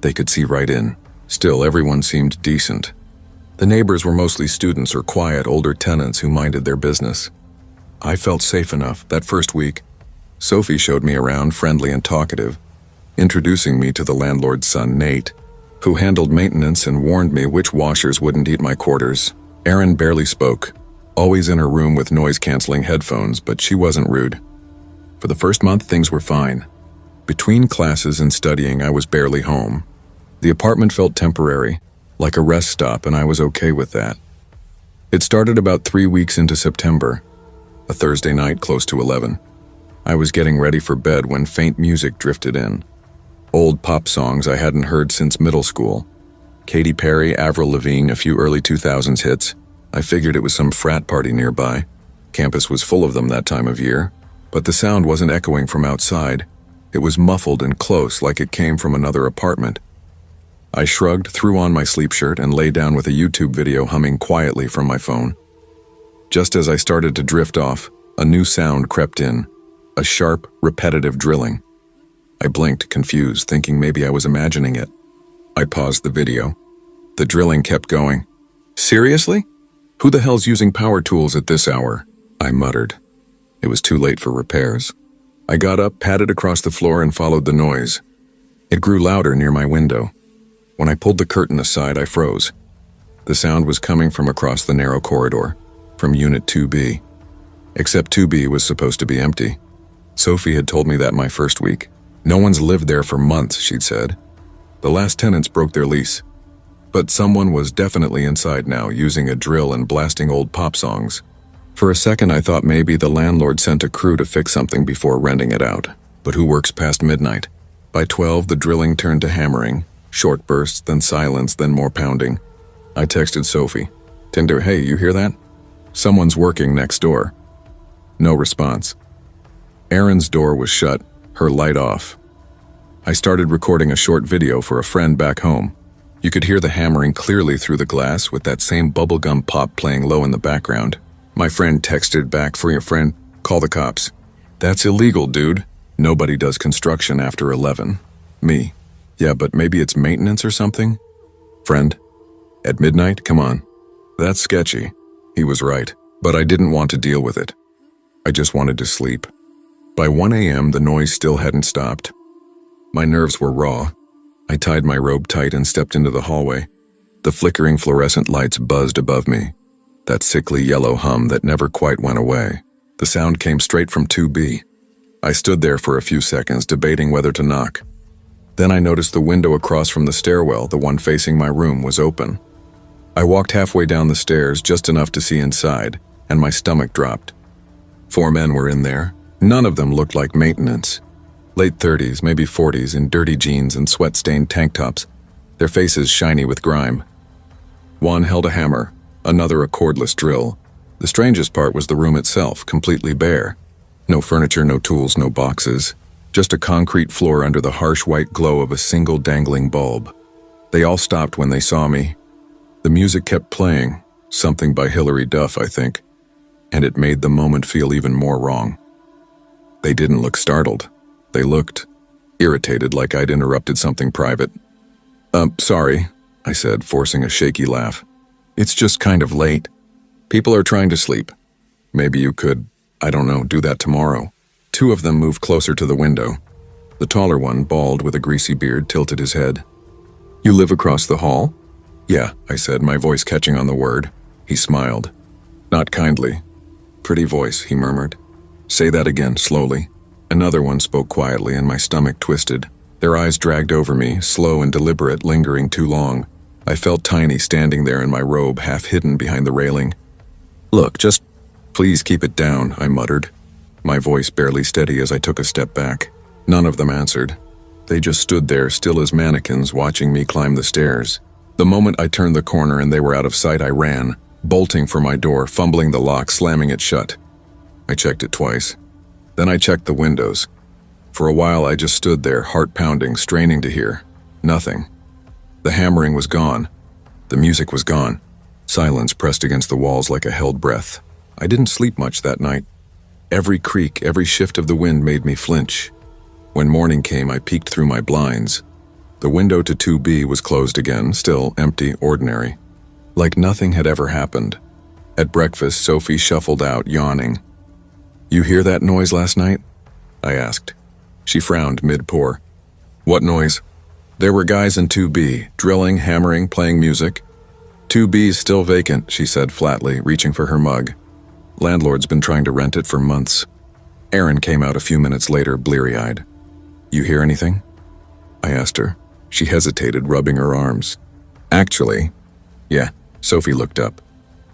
they could see right in. Still, everyone seemed decent. The neighbors were mostly students or quiet, older tenants who minded their business. I felt safe enough. That first week, Sophie showed me around, friendly and talkative, introducing me to the landlord's son, Nate, who handled maintenance and warned me which washers wouldn't eat my quarters. Erin barely spoke, always in her room with noise-canceling headphones, but she wasn't rude. For the first month, things were fine. Between classes and studying, I was barely home. The apartment felt temporary, like a rest stop, and I was okay with that. It started about 3 weeks into September, a Thursday night close to 11. I was getting ready for bed when faint music drifted in. Old pop songs I hadn't heard since middle school. Katy Perry, Avril Lavigne, a few early 2000s hits. I figured it was some frat party nearby. Campus was full of them that time of year. But the sound wasn't echoing from outside. It was muffled and close, like it came from another apartment. I shrugged, threw on my sleep shirt, and lay down with a YouTube video humming quietly from my phone. Just as I started to drift off, a new sound crept in. A sharp, repetitive drilling. I blinked, confused, thinking maybe I was imagining it. I paused the video. The drilling kept going. Seriously? Who the hell's using power tools at this hour? I muttered. It was too late for repairs. I got up, padded across the floor, and followed the noise. It grew louder near my window. When I pulled the curtain aside, I froze. The sound was coming from across the narrow corridor, from Unit 2B. Except 2B was supposed to be empty. Sophie had told me that my first week. No one's lived there for months, she'd said. The last tenants broke their lease. But someone was definitely inside now, using a drill and blasting old pop songs. For a second, I thought maybe the landlord sent a crew to fix something before renting it out. But who works past midnight? By 12, the drilling turned to hammering. Short bursts, then silence, then more pounding. I texted Sophie. Tinder, hey, you hear that? Someone's working next door. No response. Erin's door was shut, her light off. I started recording a short video for a friend back home. You could hear the hammering clearly through the glass with that same bubblegum pop playing low in the background. My friend texted back, for your friend, call the cops. That's illegal, dude. Nobody does construction after 11. Me. Yeah, but maybe it's maintenance or something? Friend. At midnight? Come on. That's sketchy. He was right, but I didn't want to deal with it. I just wanted to sleep. By 1 a.m., the noise still hadn't stopped. My nerves were raw. I tied my robe tight and stepped into the hallway. The flickering fluorescent lights buzzed above me. That sickly yellow hum that never quite went away. The sound came straight from 2B. I stood there for a few seconds, debating whether to knock. Then I noticed the window across from the stairwell, the one facing my room, was open. I walked halfway down the stairs, just enough to see inside, and my stomach dropped. 4 men were in there. None of them looked like maintenance. Late 30s, maybe 40s, in dirty jeans and sweat-stained tank tops, their faces shiny with grime. One held a hammer, another a cordless drill. The strangest part was the room itself, completely bare. No furniture, no tools, no boxes. Just a concrete floor under the harsh white glow of a single dangling bulb. They all stopped when they saw me. The music kept playing, something by Hilary Duff, I think, and it made the moment feel even more wrong. They didn't look startled. They looked irritated, like I'd interrupted something private. Sorry, I said, forcing a shaky laugh. It's just kind of late. People are trying to sleep. Maybe you could, I don't know, do that tomorrow. 2 of them moved closer to the window. The taller one, bald with a greasy beard, tilted his head. You live across the hall? Yeah, I said, my voice catching on the word. He smiled. Not kindly. Pretty voice, he murmured. Say that again, slowly. Another one spoke quietly, and my stomach twisted. Their eyes dragged over me, slow and deliberate, lingering too long. I felt tiny standing there in my robe, half hidden behind the railing. Look, just please keep it down, I muttered, my voice barely steady as I took a step back. None of them answered. They just stood there, still as mannequins, watching me climb the stairs. The moment I turned the corner and they were out of sight, I ran, bolting for my door, fumbling the lock, slamming it shut. I checked it twice. Then I checked the windows. For a while I just stood there, heart pounding, straining to hear. Nothing. The hammering was gone. The music was gone. Silence pressed against the walls like a held breath. I didn't sleep much that night. Every creak, every shift of the wind made me flinch. When morning came, I peeked through my blinds. The window to 2B was closed again, still empty, ordinary. Like nothing had ever happened. At breakfast, Sophie shuffled out, yawning. You hear that noise last night? I asked. She frowned mid-pour. What noise? There were guys in 2B, drilling, hammering, playing music. 2B's still vacant, she said flatly, reaching for her mug. Landlord's been trying to rent it for months. Aaron came out a few minutes later, bleary-eyed. You hear anything? I asked her. She hesitated, rubbing her arms. Actually, yeah, Sophie looked up.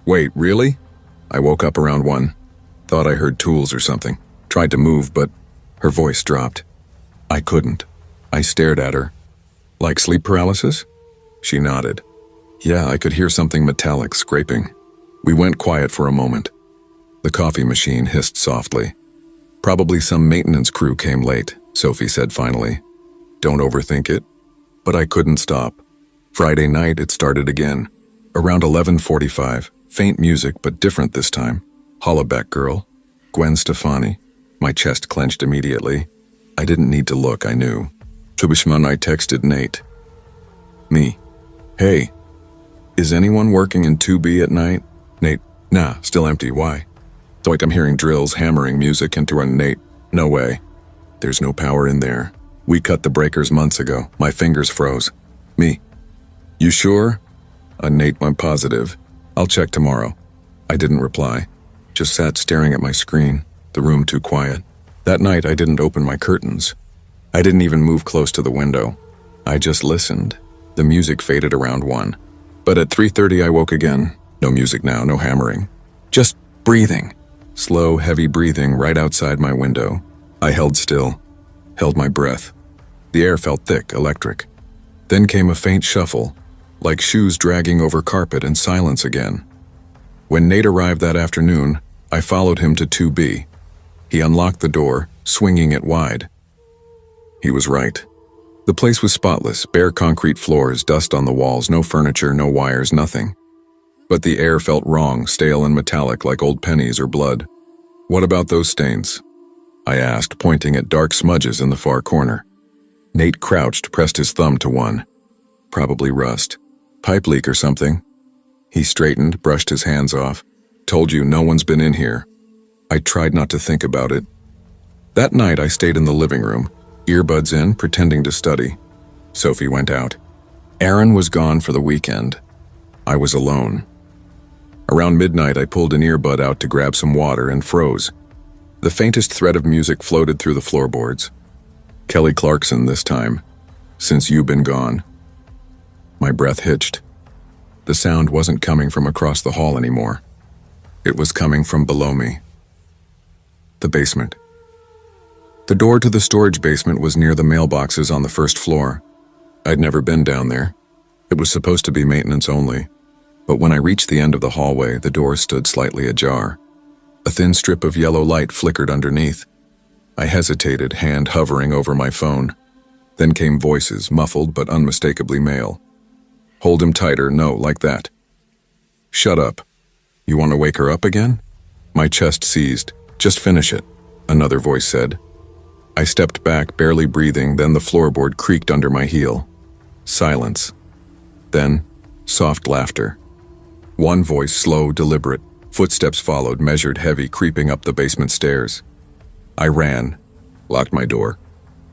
Wait, really? I woke up around 1. Thought I heard tools or something. Tried to move, but her voice dropped. I couldn't. I stared at her. Like sleep paralysis? She nodded. Yeah, I could hear something metallic scraping. We went quiet for a moment. The coffee machine hissed softly. Probably some maintenance crew came late, Sophie said finally. Don't overthink it. But I couldn't stop. Friday night it started again. Around 11:45, faint music but different this time. Hollaback Girl, Gwen Stefani. My chest clenched immediately. I didn't need to look, I knew. Tubishman, I texted Nate. Me. Hey, is anyone working in 2B at night? Nate, nah, still empty, why? Like I'm hearing drills, hammering, music, and to run Nate. No way. There's no power in there. We cut the breakers months ago. My fingers froze. Me. You sure? Nate went positive. I'll check tomorrow. I didn't reply. Just sat staring at my screen, the room too quiet. That night I didn't open my curtains. I didn't even move close to the window. I just listened. The music faded around 1. But at 3:30 I woke again. No music now, no hammering. Just breathing. Slow, heavy breathing right outside my window. I held still, held my breath. The air felt thick, electric. Then came a faint shuffle, like shoes dragging over carpet, and silence again. When Nate arrived that afternoon, I followed him to 2B. He unlocked the door, swinging it wide. He was right. The place was spotless, bare concrete floors, dust on the walls, no furniture, no wires, nothing. But the air felt wrong, stale and metallic like old pennies or blood. What about those stains? I asked, pointing at dark smudges in the far corner. Nate crouched, pressed his thumb to one. Probably rust. Pipe leak or something. He straightened, brushed his hands off. Told you no one's been in here. I tried not to think about it. That night I stayed in the living room, earbuds in, pretending to study. Sophie went out. Aaron was gone for the weekend. I was alone. Around midnight I pulled an earbud out to grab some water and froze. The faintest thread of music floated through the floorboards. Kelly Clarkson this time. Since you've been gone. My breath hitched. The sound wasn't coming from across the hall anymore. It was coming from below me. The basement. The door to the storage basement was near the mailboxes on the first floor. I'd never been down there. It was supposed to be maintenance only. But when I reached the end of the hallway, the door stood slightly ajar. A thin strip of yellow light flickered underneath. I hesitated, hand hovering over my phone. Then came voices, muffled but unmistakably male. Hold him tighter, no, like that. Shut up. You want to wake her up again? My chest seized. Just finish it, another voice said. I stepped back, barely breathing, then the floorboard creaked under my heel. Silence. Then, soft laughter. One voice, slow, deliberate. Footsteps followed, measured, heavy, creeping up the basement stairs. I ran, locked my door.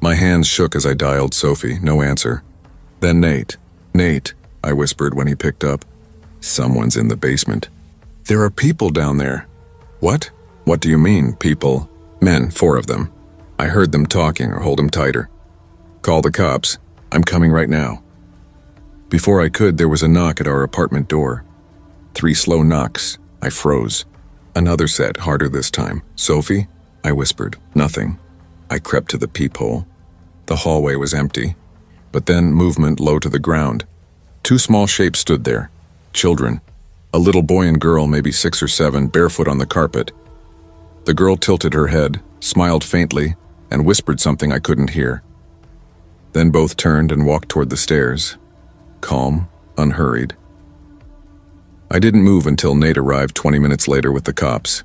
My hands shook as I dialed Sophie, no answer. Then Nate. Nate, I whispered when he picked up. Someone's in the basement. There are people down there. What? What do you mean, people? Men, 4 of them. I heard them talking, or hold him tighter. Call the cops. I'm coming right now. Before I could, there was a knock at our apartment door. 3 slow knocks. I froze. Another set, harder this time. Sophie? I whispered. Nothing. I crept to the peephole. The hallway was empty. But then movement low to the ground. 2 small shapes stood there. Children. A little boy and girl, maybe 6 or 7, barefoot on the carpet. The girl tilted her head, smiled faintly, and whispered something I couldn't hear. Then both turned and walked toward the stairs. Calm, unhurried. I didn't move until Nate arrived 20 minutes later with the cops.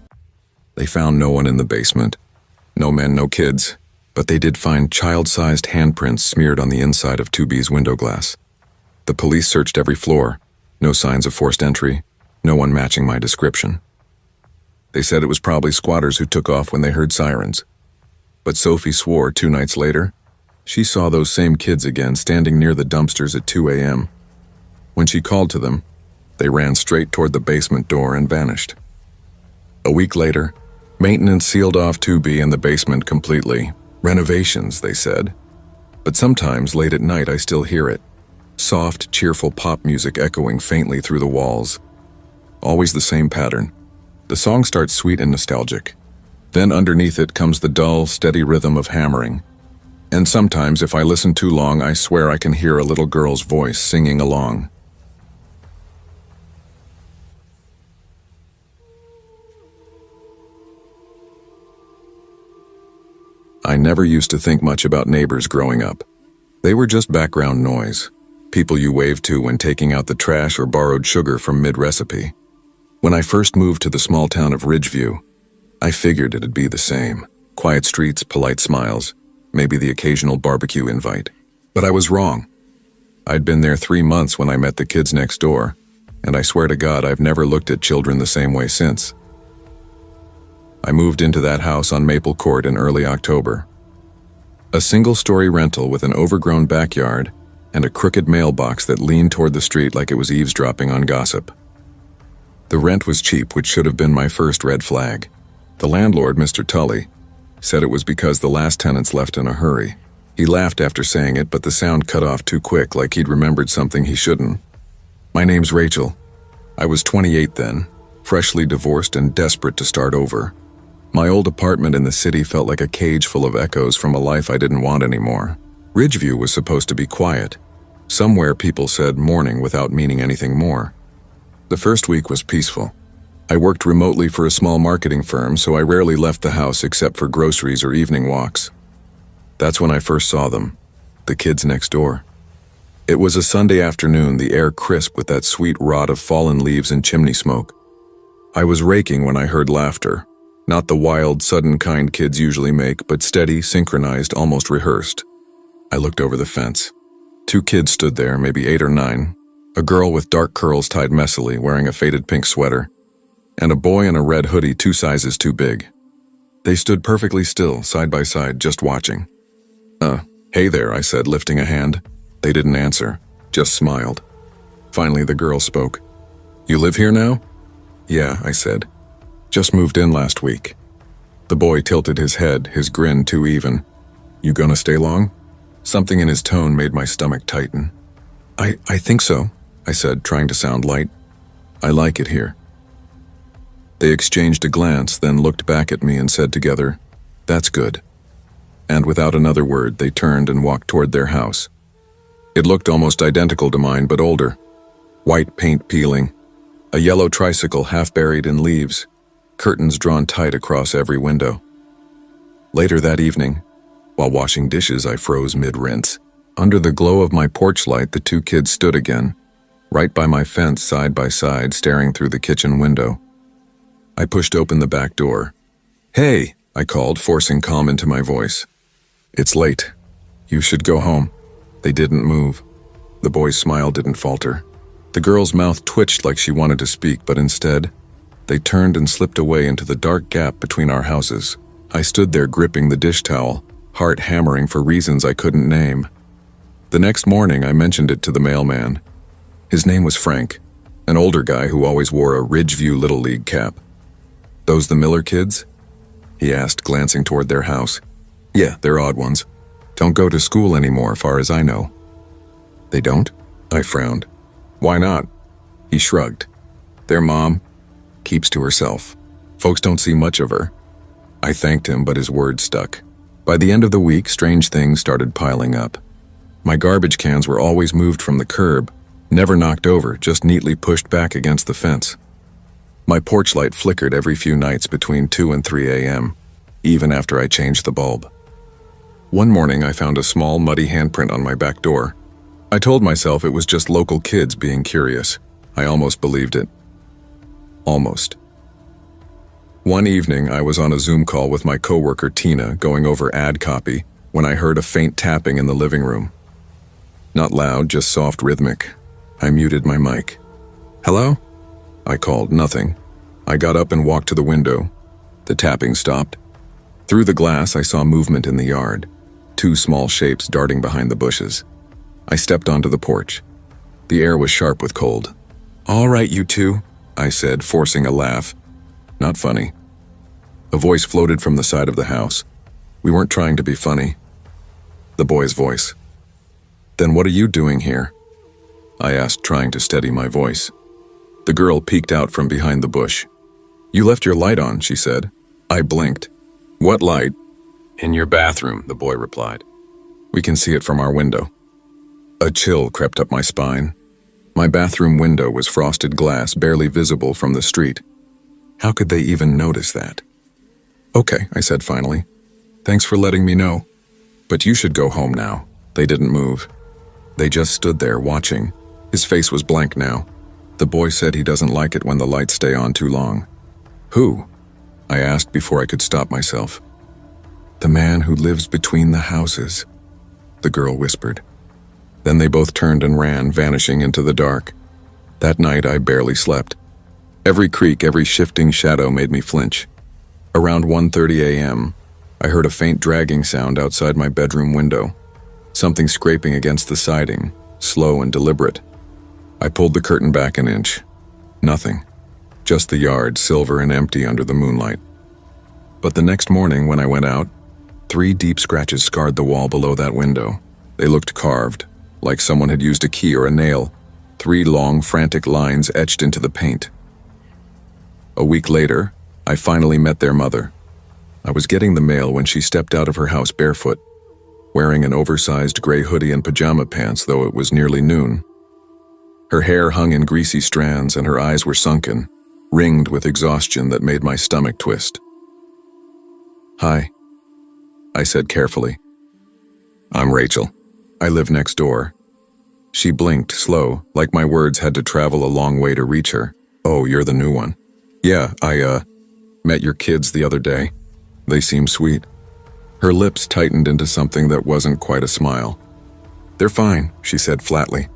They found no one in the basement. No men, no kids. But they did find child-sized handprints smeared on the inside of 2B's window glass. The police searched every floor. No signs of forced entry. No one matching my description. They said it was probably squatters who took off when they heard sirens. But Sophie swore 2 nights later, she saw those same kids again standing near the dumpsters at 2 a.m. When she called to them, they ran straight toward the basement door and vanished. A week later, maintenance sealed off 2B and the basement completely. Renovations, they said. But sometimes, late at night, I still hear it. Soft, cheerful pop music echoing faintly through the walls. Always the same pattern. The song starts sweet and nostalgic. Then underneath it comes the dull, steady rhythm of hammering. And sometimes, if I listen too long, I swear I can hear a little girl's voice singing along. I never used to think much about neighbors growing up. They were just background noise. People you waved to when taking out the trash or borrowed sugar from mid-recipe. When I first moved to the small town of Ridgeview, I figured it'd be the same. Quiet streets, polite smiles, maybe the occasional barbecue invite. But I was wrong. I'd been there 3 months when I met the kids next door, and I swear to God I've never looked at children the same way since. I moved into that house on Maple Court in early October. A single-story rental with an overgrown backyard and a crooked mailbox that leaned toward the street like it was eavesdropping on gossip. The rent was cheap, which should have been my first red flag. The landlord, Mr. Tully, said it was because the last tenants left in a hurry. He laughed after saying it, but the sound cut off too quick, like he'd remembered something he shouldn't. My name's Rachel. I was 28 then, freshly divorced and desperate to start over. My old apartment in the city felt like a cage full of echoes from a life I didn't want anymore. Ridgeview was supposed to be quiet. Somewhere people said morning without meaning anything more. The first week was peaceful. I worked remotely for a small marketing firm, so I rarely left the house except for groceries or evening walks. That's when I first saw them, the kids next door. It was a Sunday afternoon, the air crisp with that sweet rot of fallen leaves and chimney smoke. I was raking when I heard laughter. Not the wild, sudden kind kids usually make, but steady, synchronized, almost rehearsed. I looked over the fence. 2 kids stood there, maybe 8 or 9. A girl with dark curls tied messily, wearing a faded pink sweater, and a boy in a red hoodie 2 sizes too big. They stood perfectly still, side by side, just watching. Hey there, I said, lifting a hand. They didn't answer, just smiled. Finally, the girl spoke. You live here now? Yeah, I said. Just moved in last week. The boy tilted his head, his grin too even. You gonna stay long? Something in his tone made my stomach tighten. I think so, I said, trying to sound light. I like it here. They exchanged a glance, then looked back at me and said together, "That's good." And without another word, they turned and walked toward their house. It looked almost identical to mine, but older. White paint peeling, a yellow tricycle half buried in leaves, curtains drawn tight across every window. Later that evening, while washing dishes, I froze mid-rinse. Under the glow of my porch light, the two kids stood again, right by my fence, side by side, staring through the kitchen window. I pushed open the back door. "Hey," I called, forcing calm into my voice. "It's late. You should go home." They didn't move. The boy's smile didn't falter. The girl's mouth twitched like she wanted to speak, but instead, they turned and slipped away into the dark gap between our houses. I stood there gripping the dish towel, heart hammering for reasons I couldn't name. The next morning, I mentioned it to the mailman. His name was Frank, an older guy who always wore a Ridgeview Little League cap. "Those the Miller kids?" he asked, glancing toward their house. "Yeah, they're odd ones. Don't go to school anymore, far as I know." "They don't?" I frowned. "Why not?" He shrugged. "Their mom keeps to herself. Folks don't see much of her." I thanked him, but his words stuck. By the end of the week, strange things started piling up. My garbage cans were always moved from the curb, never knocked over, just neatly pushed back against the fence. My porch light flickered every few nights between 2 and 3 a.m., even after I changed the bulb. One morning, I found a small, muddy handprint on my back door. I told myself it was just local kids being curious. I almost believed it. Almost. One evening, I was on a Zoom call with my coworker Tina, going over ad copy, when I heard a faint tapping in the living room. Not loud, just soft, rhythmic. I muted my mic. "Hello?" I called. Nothing. I got up and walked to the window. The tapping stopped. Through the glass, I saw movement in the yard. Two small shapes darting behind the bushes. I stepped onto the porch. The air was sharp with cold. "All right, you two," I said, forcing a laugh. Not funny. A voice floated from the side of the house. We weren't trying to be funny. The boy's voice. "Then what are you doing here?" I asked, trying to steady my voice. The girl peeked out from behind the bush. "You left your light on," she said. I blinked. "What light?" "In your bathroom," the boy replied. "We can see it from our window." A chill crept up my spine. My bathroom window was frosted glass, barely visible from the street. How could they even notice that? "Okay," I said finally. "Thanks for letting me know. But you should go home now." They didn't move. They just stood there, watching. His face was blank now. The boy said he doesn't like it when the lights stay on too long. "Who?" I asked before I could stop myself. "The man who lives between the houses," the girl whispered. Then they both turned and ran, vanishing into the dark. That night, I barely slept. Every creak, every shifting shadow made me flinch. Around 1:30 a.m., I heard a faint dragging sound outside my bedroom window. Something scraping against the siding, slow and deliberate. I pulled the curtain back an inch. Nothing. Just the yard, silver and empty under the moonlight. But the next morning, when I went out, 3 deep scratches scarred the wall below that window. They looked carved, like someone had used a key or a nail. 3 long, frantic lines etched into the paint. A week later, I finally met their mother. I was getting the mail when she stepped out of her house barefoot, wearing an oversized gray hoodie and pajama pants, though it was nearly noon. Her hair hung in greasy strands and her eyes were sunken, ringed with exhaustion that made my stomach twist. "Hi," I said carefully. "I'm Rachel. I live next door." She blinked, slow, like my words had to travel a long way to reach her. "Oh, you're the new one." "Yeah, I met your kids the other day. They seem sweet." Her lips tightened into something that wasn't quite a smile. "They're fine," she said flatly.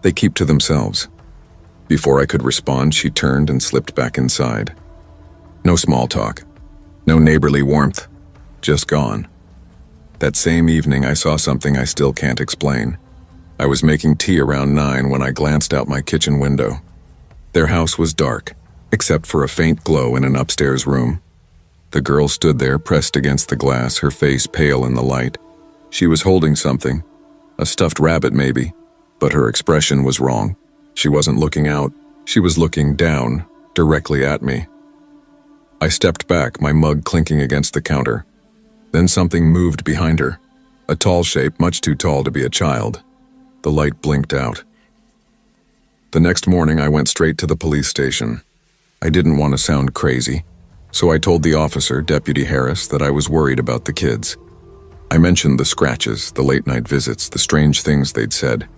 "They keep to themselves." Before I could respond, she turned and slipped back inside. No small talk. No neighborly warmth. Just gone. That same evening, I saw something I still can't explain. I was making tea around 9 when I glanced out my kitchen window. Their house was dark, except for a faint glow in an upstairs room. The girl stood there, pressed against the glass, her face pale in the light. She was holding something, A stuffed rabbit, maybe. But her expression was wrong. She wasn't looking out. She was looking down, directly at me. I stepped back, my mug clinking against the counter. Then something moved behind her. A tall shape, much too tall to be a child. The light blinked out. The next morning, I went straight to the police station. I didn't want to sound crazy, so I told the officer, Deputy Harris, that I was worried about the kids. I mentioned the scratches, the late-night visits, the strange things they'd said.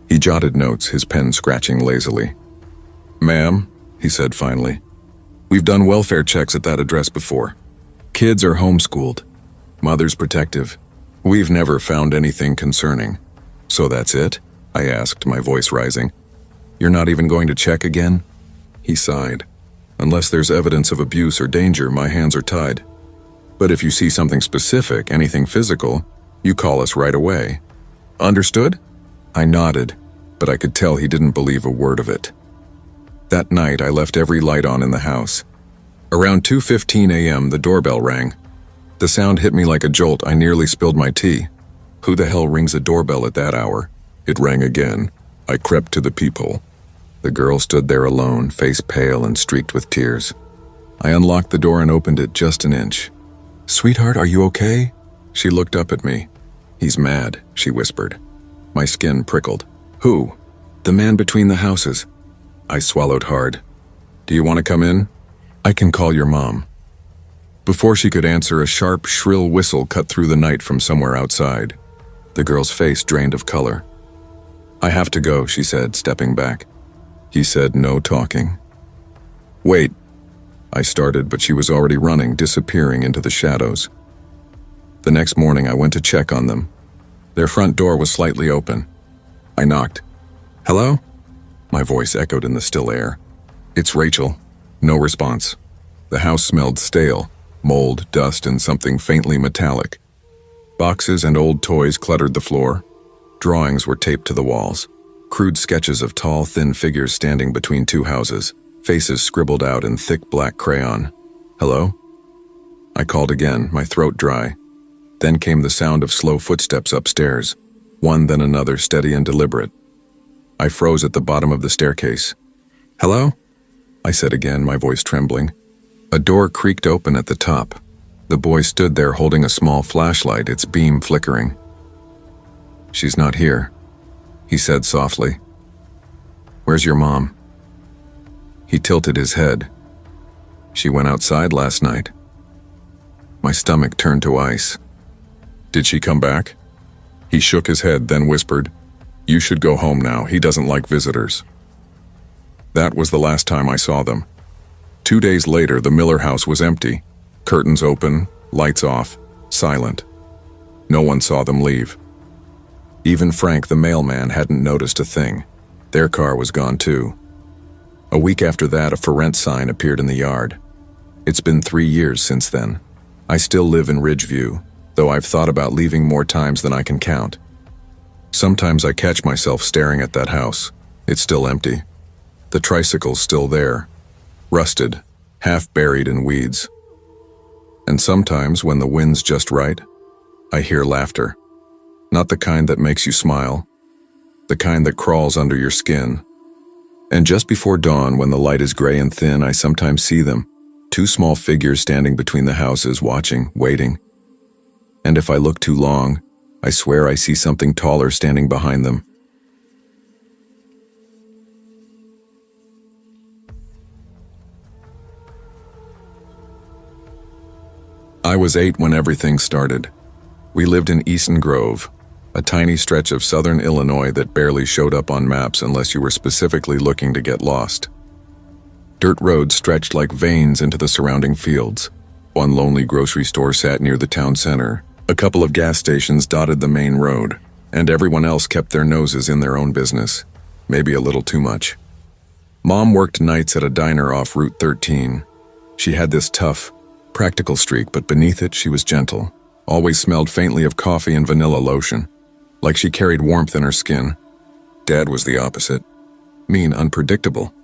He jotted notes, his pen scratching lazily. "Ma'am," he said finally, "we've done welfare checks at that address before. Kids are homeschooled. Mother's protective. We've never found anything concerning." "So that's it?" I asked, my voice rising. "You're not even going to check again?" He sighed. "Unless there's evidence of abuse or danger, my hands are tied. But if you see something specific, anything physical, you call us right away. Understood?" I nodded, but I could tell he didn't believe a word of it. That night, I left every light on in the house. Around 2:15 a.m., the doorbell rang. The sound hit me like a jolt. I nearly spilled my tea. Who the hell rings a doorbell at that hour? It rang again. I crept to the peephole. The girl stood there alone, face pale and streaked with tears. I unlocked the door and opened it just an inch. "Sweetheart, are you okay?" She looked up at me. "He's mad," she whispered. My skin prickled. "Who?" "The man between the houses." I swallowed hard. "Do you want to come in? I can call your mom." Before she could answer, a sharp, shrill whistle cut through the night from somewhere outside. The girl's face drained of color. "I have to go," she said, stepping back. He said, "No talking." "Wait." I started, but she was already running, disappearing into the shadows. The next morning, I went to check on them. Their front door was slightly open. I knocked. "Hello?" My voice echoed in the still air. "It's Rachel." No response. The house smelled stale, mold, dust, and something faintly metallic. Boxes and old toys cluttered the floor. Drawings were taped to the walls. Crude sketches of tall, thin figures standing between two houses, faces scribbled out in thick black crayon. "Hello?" I called again, my throat dry. Then came the sound of slow footsteps upstairs, one then another, steady and deliberate. I froze at the bottom of the staircase. "Hello?" I said again, my voice trembling. A door creaked open at the top. The boy stood there holding a small flashlight, its beam flickering. "She's not here," he said softly. "Where's your mom?" He tilted his head. "She went outside last night." My stomach turned to ice. "Did she come back?" He shook his head, then whispered, "You should go home now. He doesn't like visitors." That was the last time I saw them. 2 days later, the Miller house was empty. Curtains open, lights off, silent. No one saw them leave. Even Frank, the mailman, hadn't noticed a thing. Their car was gone too. A week after that, a for rent sign appeared in the yard. It's been 3 years since then. I still live in Ridgeview, though I've thought about leaving more times than I can count. Sometimes I catch myself staring at that house. It's still empty. The tricycle's still there, rusted, half buried in weeds. And sometimes, when the wind's just right, I hear laughter. Not the kind that makes you smile, the kind that crawls under your skin. And just before dawn, when the light is gray and thin, I sometimes see them, 2 small figures standing between the houses, watching, waiting. And if I look too long, I swear I see something taller standing behind them. I was 8 when everything started. We lived in Easton Grove, a tiny stretch of southern Illinois that barely showed up on maps unless you were specifically looking to get lost. Dirt roads stretched like veins into the surrounding fields. One lonely grocery store sat near the town center. A couple of gas stations dotted the main road, and everyone else kept their noses in their own business, maybe a little too much. Mom worked nights at a diner off Route 13. She had this tough, practical streak, but beneath it she was gentle, always smelled faintly of coffee and vanilla lotion, like she carried warmth in her skin. Dad was the opposite. Mean, unpredictable.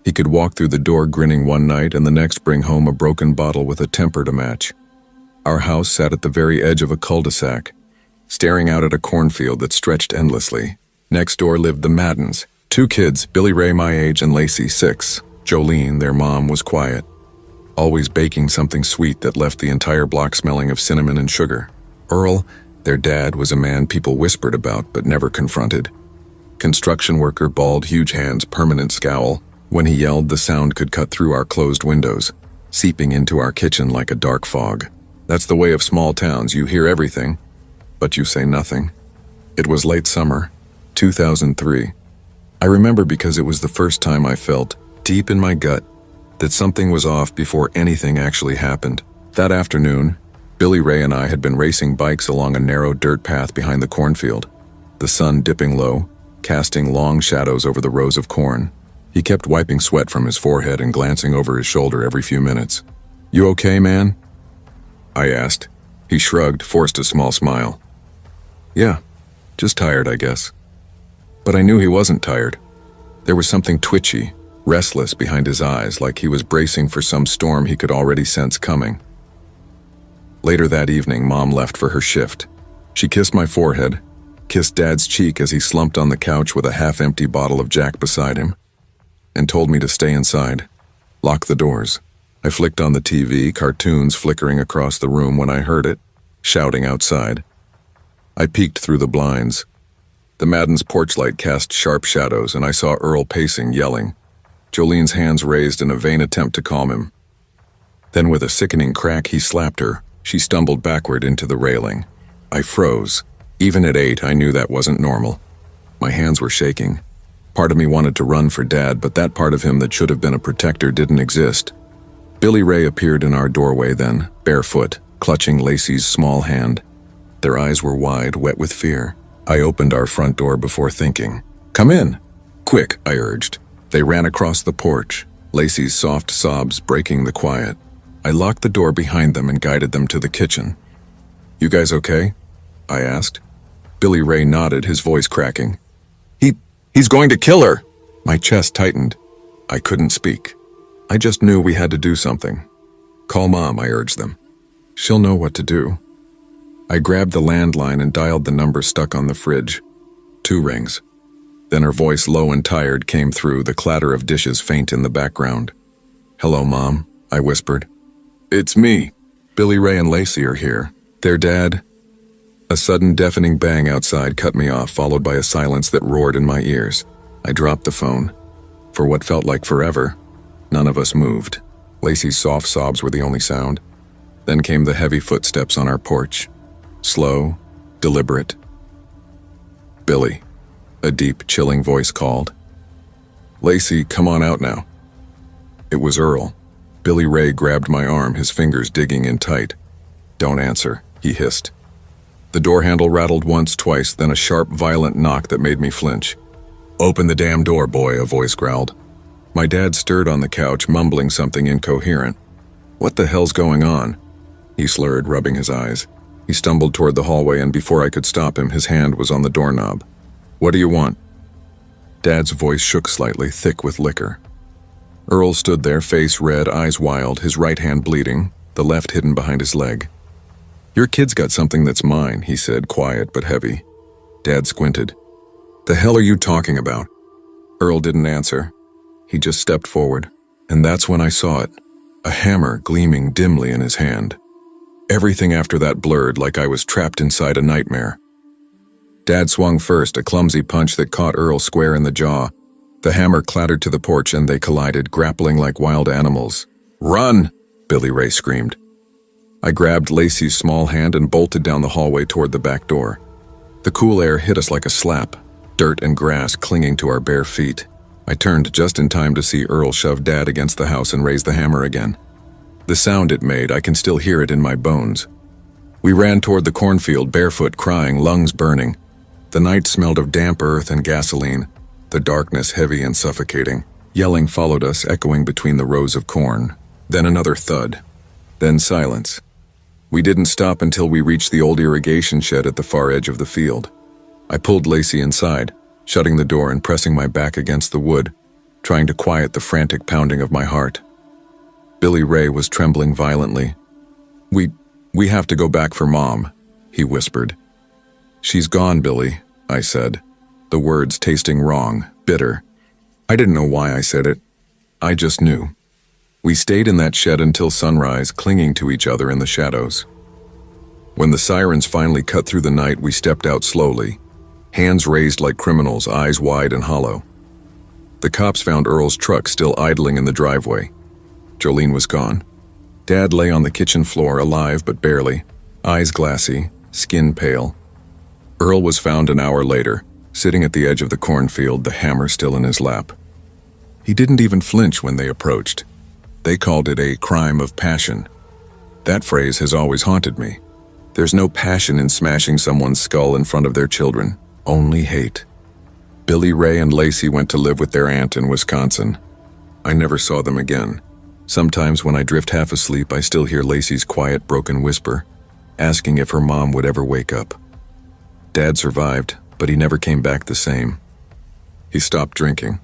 He could walk through the door grinning one night and the next bring home a broken bottle with a temper to match. Our house sat at the very edge of a cul-de-sac, staring out at a cornfield that stretched endlessly. Next door lived the Maddens, 2 kids, Billy Ray my age and Lacey 6. Jolene, their mom, was quiet, always baking something sweet that left the entire block smelling of cinnamon and sugar. Earl, their dad, was a man people whispered about but never confronted. Construction worker, bald, huge hands, permanent scowl. When he yelled, the sound could cut through our closed windows, seeping into our kitchen like a dark fog. That's the way of small towns. You hear everything, but you say nothing. It was late summer, 2003. I remember because it was the first time I felt, deep in my gut, that something was off before anything actually happened. That afternoon, Billy Ray and I had been racing bikes along a narrow dirt path behind the cornfield, the sun dipping low, casting long shadows over the rows of corn. He kept wiping sweat from his forehead and glancing over his shoulder every few minutes. "You okay, man?" I asked. He shrugged, forced a small smile. "Yeah, just tired, I guess." But I knew he wasn't tired. There was something twitchy, restless behind his eyes, like he was bracing for some storm he could already sense coming. Later that evening, Mom left for her shift. She kissed my forehead, kissed Dad's cheek as he slumped on the couch with a half-empty bottle of Jack beside him, and told me to stay inside, lock the doors. I flicked on the TV, cartoons flickering across the room when I heard it, shouting outside. I peeked through the blinds. The Madden's porch light cast sharp shadows, and I saw Earl pacing, yelling. Jolene's hands raised in a vain attempt to calm him. Then with a sickening crack, he slapped her. She stumbled backward into the railing. I froze. Even at 8, I knew that wasn't normal. My hands were shaking. Part of me wanted to run for Dad, but that part of him that should have been a protector didn't exist. Billy Ray appeared in our doorway then, barefoot, clutching Lacey's small hand. Their eyes were wide, wet with fear. I opened our front door before thinking. "Come in!" "Quick," I urged. They ran across the porch, Lacey's soft sobs breaking the quiet. I locked the door behind them and guided them to the kitchen. "You guys okay?" I asked. Billy Ray nodded, his voice cracking. He's going to kill her!" My chest tightened. I couldn't speak. I just knew we had to do something. "Call Mom," I urged them. "She'll know what to do." I grabbed the landline and dialed the number stuck on the fridge. 2 rings. Then her voice, low and tired, came through, the clatter of dishes faint in the background. "Hello, Mom," I whispered. "It's me. Billy Ray and Lacey are here. Their dad..." A sudden deafening bang outside cut me off, followed by a silence that roared in my ears. I dropped the phone. For what felt like forever, none of us moved. Lacey's soft sobs were the only sound. Then came the heavy footsteps on our porch. Slow, deliberate. "Billy," a deep, chilling voice called. "Lacey, come on out now." It was Earl. Billy Ray grabbed my arm, his fingers digging in tight. "Don't answer," he hissed. The door handle rattled once, twice, then a sharp, violent knock that made me flinch. "Open the damn door, boy," a voice growled. My dad stirred on the couch, mumbling something incoherent. "What the hell's going on?" he slurred, rubbing his eyes. He stumbled toward the hallway, and before I could stop him, his hand was on the doorknob. "What do you want?" Dad's voice shook slightly, thick with liquor. Earl stood there, face red, eyes wild, his right hand bleeding, the left hidden behind his leg. "Your kid's got something that's mine," he said, quiet but heavy. Dad squinted. "The hell are you talking about?" Earl didn't answer. He just stepped forward, and that's when I saw it, a hammer gleaming dimly in his hand. Everything after that blurred, like I was trapped inside a nightmare. Dad swung first, a clumsy punch that caught Earl square in the jaw. The hammer clattered to the porch and they collided, grappling like wild animals. "Run!" Billy Ray screamed. I grabbed Lacey's small hand and bolted down the hallway toward the back door. The cool air hit us like a slap, dirt and grass clinging to our bare feet. I turned just in time to see Earl shove Dad against the house and raise the hammer again. The sound it made, I can still hear it in my bones. We ran toward the cornfield, barefoot, crying, lungs burning. The night smelled of damp earth and gasoline, the darkness heavy and suffocating. Yelling followed us, echoing between the rows of corn. Then another thud. Then silence. We didn't stop until we reached the old irrigation shed at the far edge of the field. I pulled Lacey inside, shutting the door and pressing my back against the wood, trying to quiet the frantic pounding of my heart. Billy Ray was trembling violently. We have to go back for Mom," he whispered. "She's gone, Billy," I said, the words tasting wrong, bitter. I didn't know why I said it. I just knew. We stayed in that shed until sunrise, clinging to each other in the shadows. When the sirens finally cut through the night, we stepped out slowly, hands raised like criminals, eyes wide and hollow. The cops found Earl's truck still idling in the driveway. Jolene was gone. Dad lay on the kitchen floor, alive but barely, eyes glassy, skin pale. Earl was found an hour later, sitting at the edge of the cornfield, the hammer still in his lap. He didn't even flinch when they approached. They called it a crime of passion. That phrase has always haunted me. There's no passion in smashing someone's skull in front of their children, only hate. Billy Ray and Lacey went to live with their aunt in Wisconsin. I never saw them again. Sometimes when I drift half asleep, I still hear Lacey's quiet, broken whisper, asking if her mom would ever wake up. Dad survived, but he never came back the same. He stopped drinking.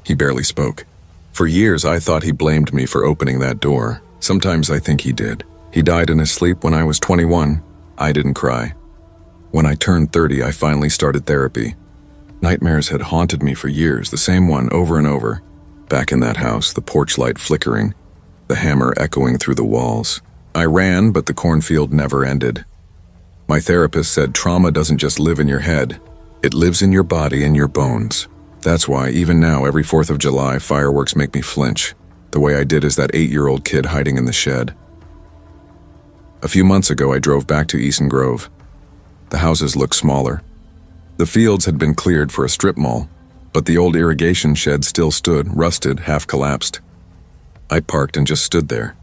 He barely spoke. For years, I thought he blamed me for opening that door. Sometimes I think he did. He died in his sleep when I was 21. I didn't cry. When I turned 30, I finally started therapy. Nightmares had haunted me for years, the same one over and over. Back in that house, the porch light flickering, the hammer echoing through the walls. I ran, but the cornfield never ended. My therapist said trauma doesn't just live in your head. It lives in your body and your bones. That's why, even now, every 4th of July, fireworks make me flinch, the way I did as that 8-year-old kid hiding in the shed. A few months ago, I drove back to Eason Grove. The houses looked smaller. The fields had been cleared for a strip mall, but the old irrigation shed still stood, rusted, half collapsed. I parked and just stood there.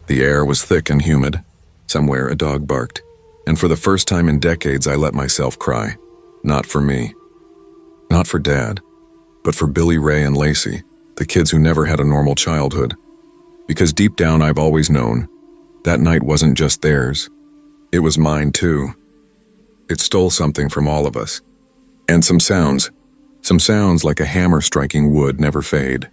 The air was thick and humid. Somewhere a dog barked, and for the first time in decades, I let myself cry. Not for me. Not for Dad, but for Billy Ray and Lacey, the kids who never had a normal childhood. Because deep down, I've always known that night wasn't just theirs. It was mine too. It stole something from all of us. And some sounds like a hammer striking wood never fade.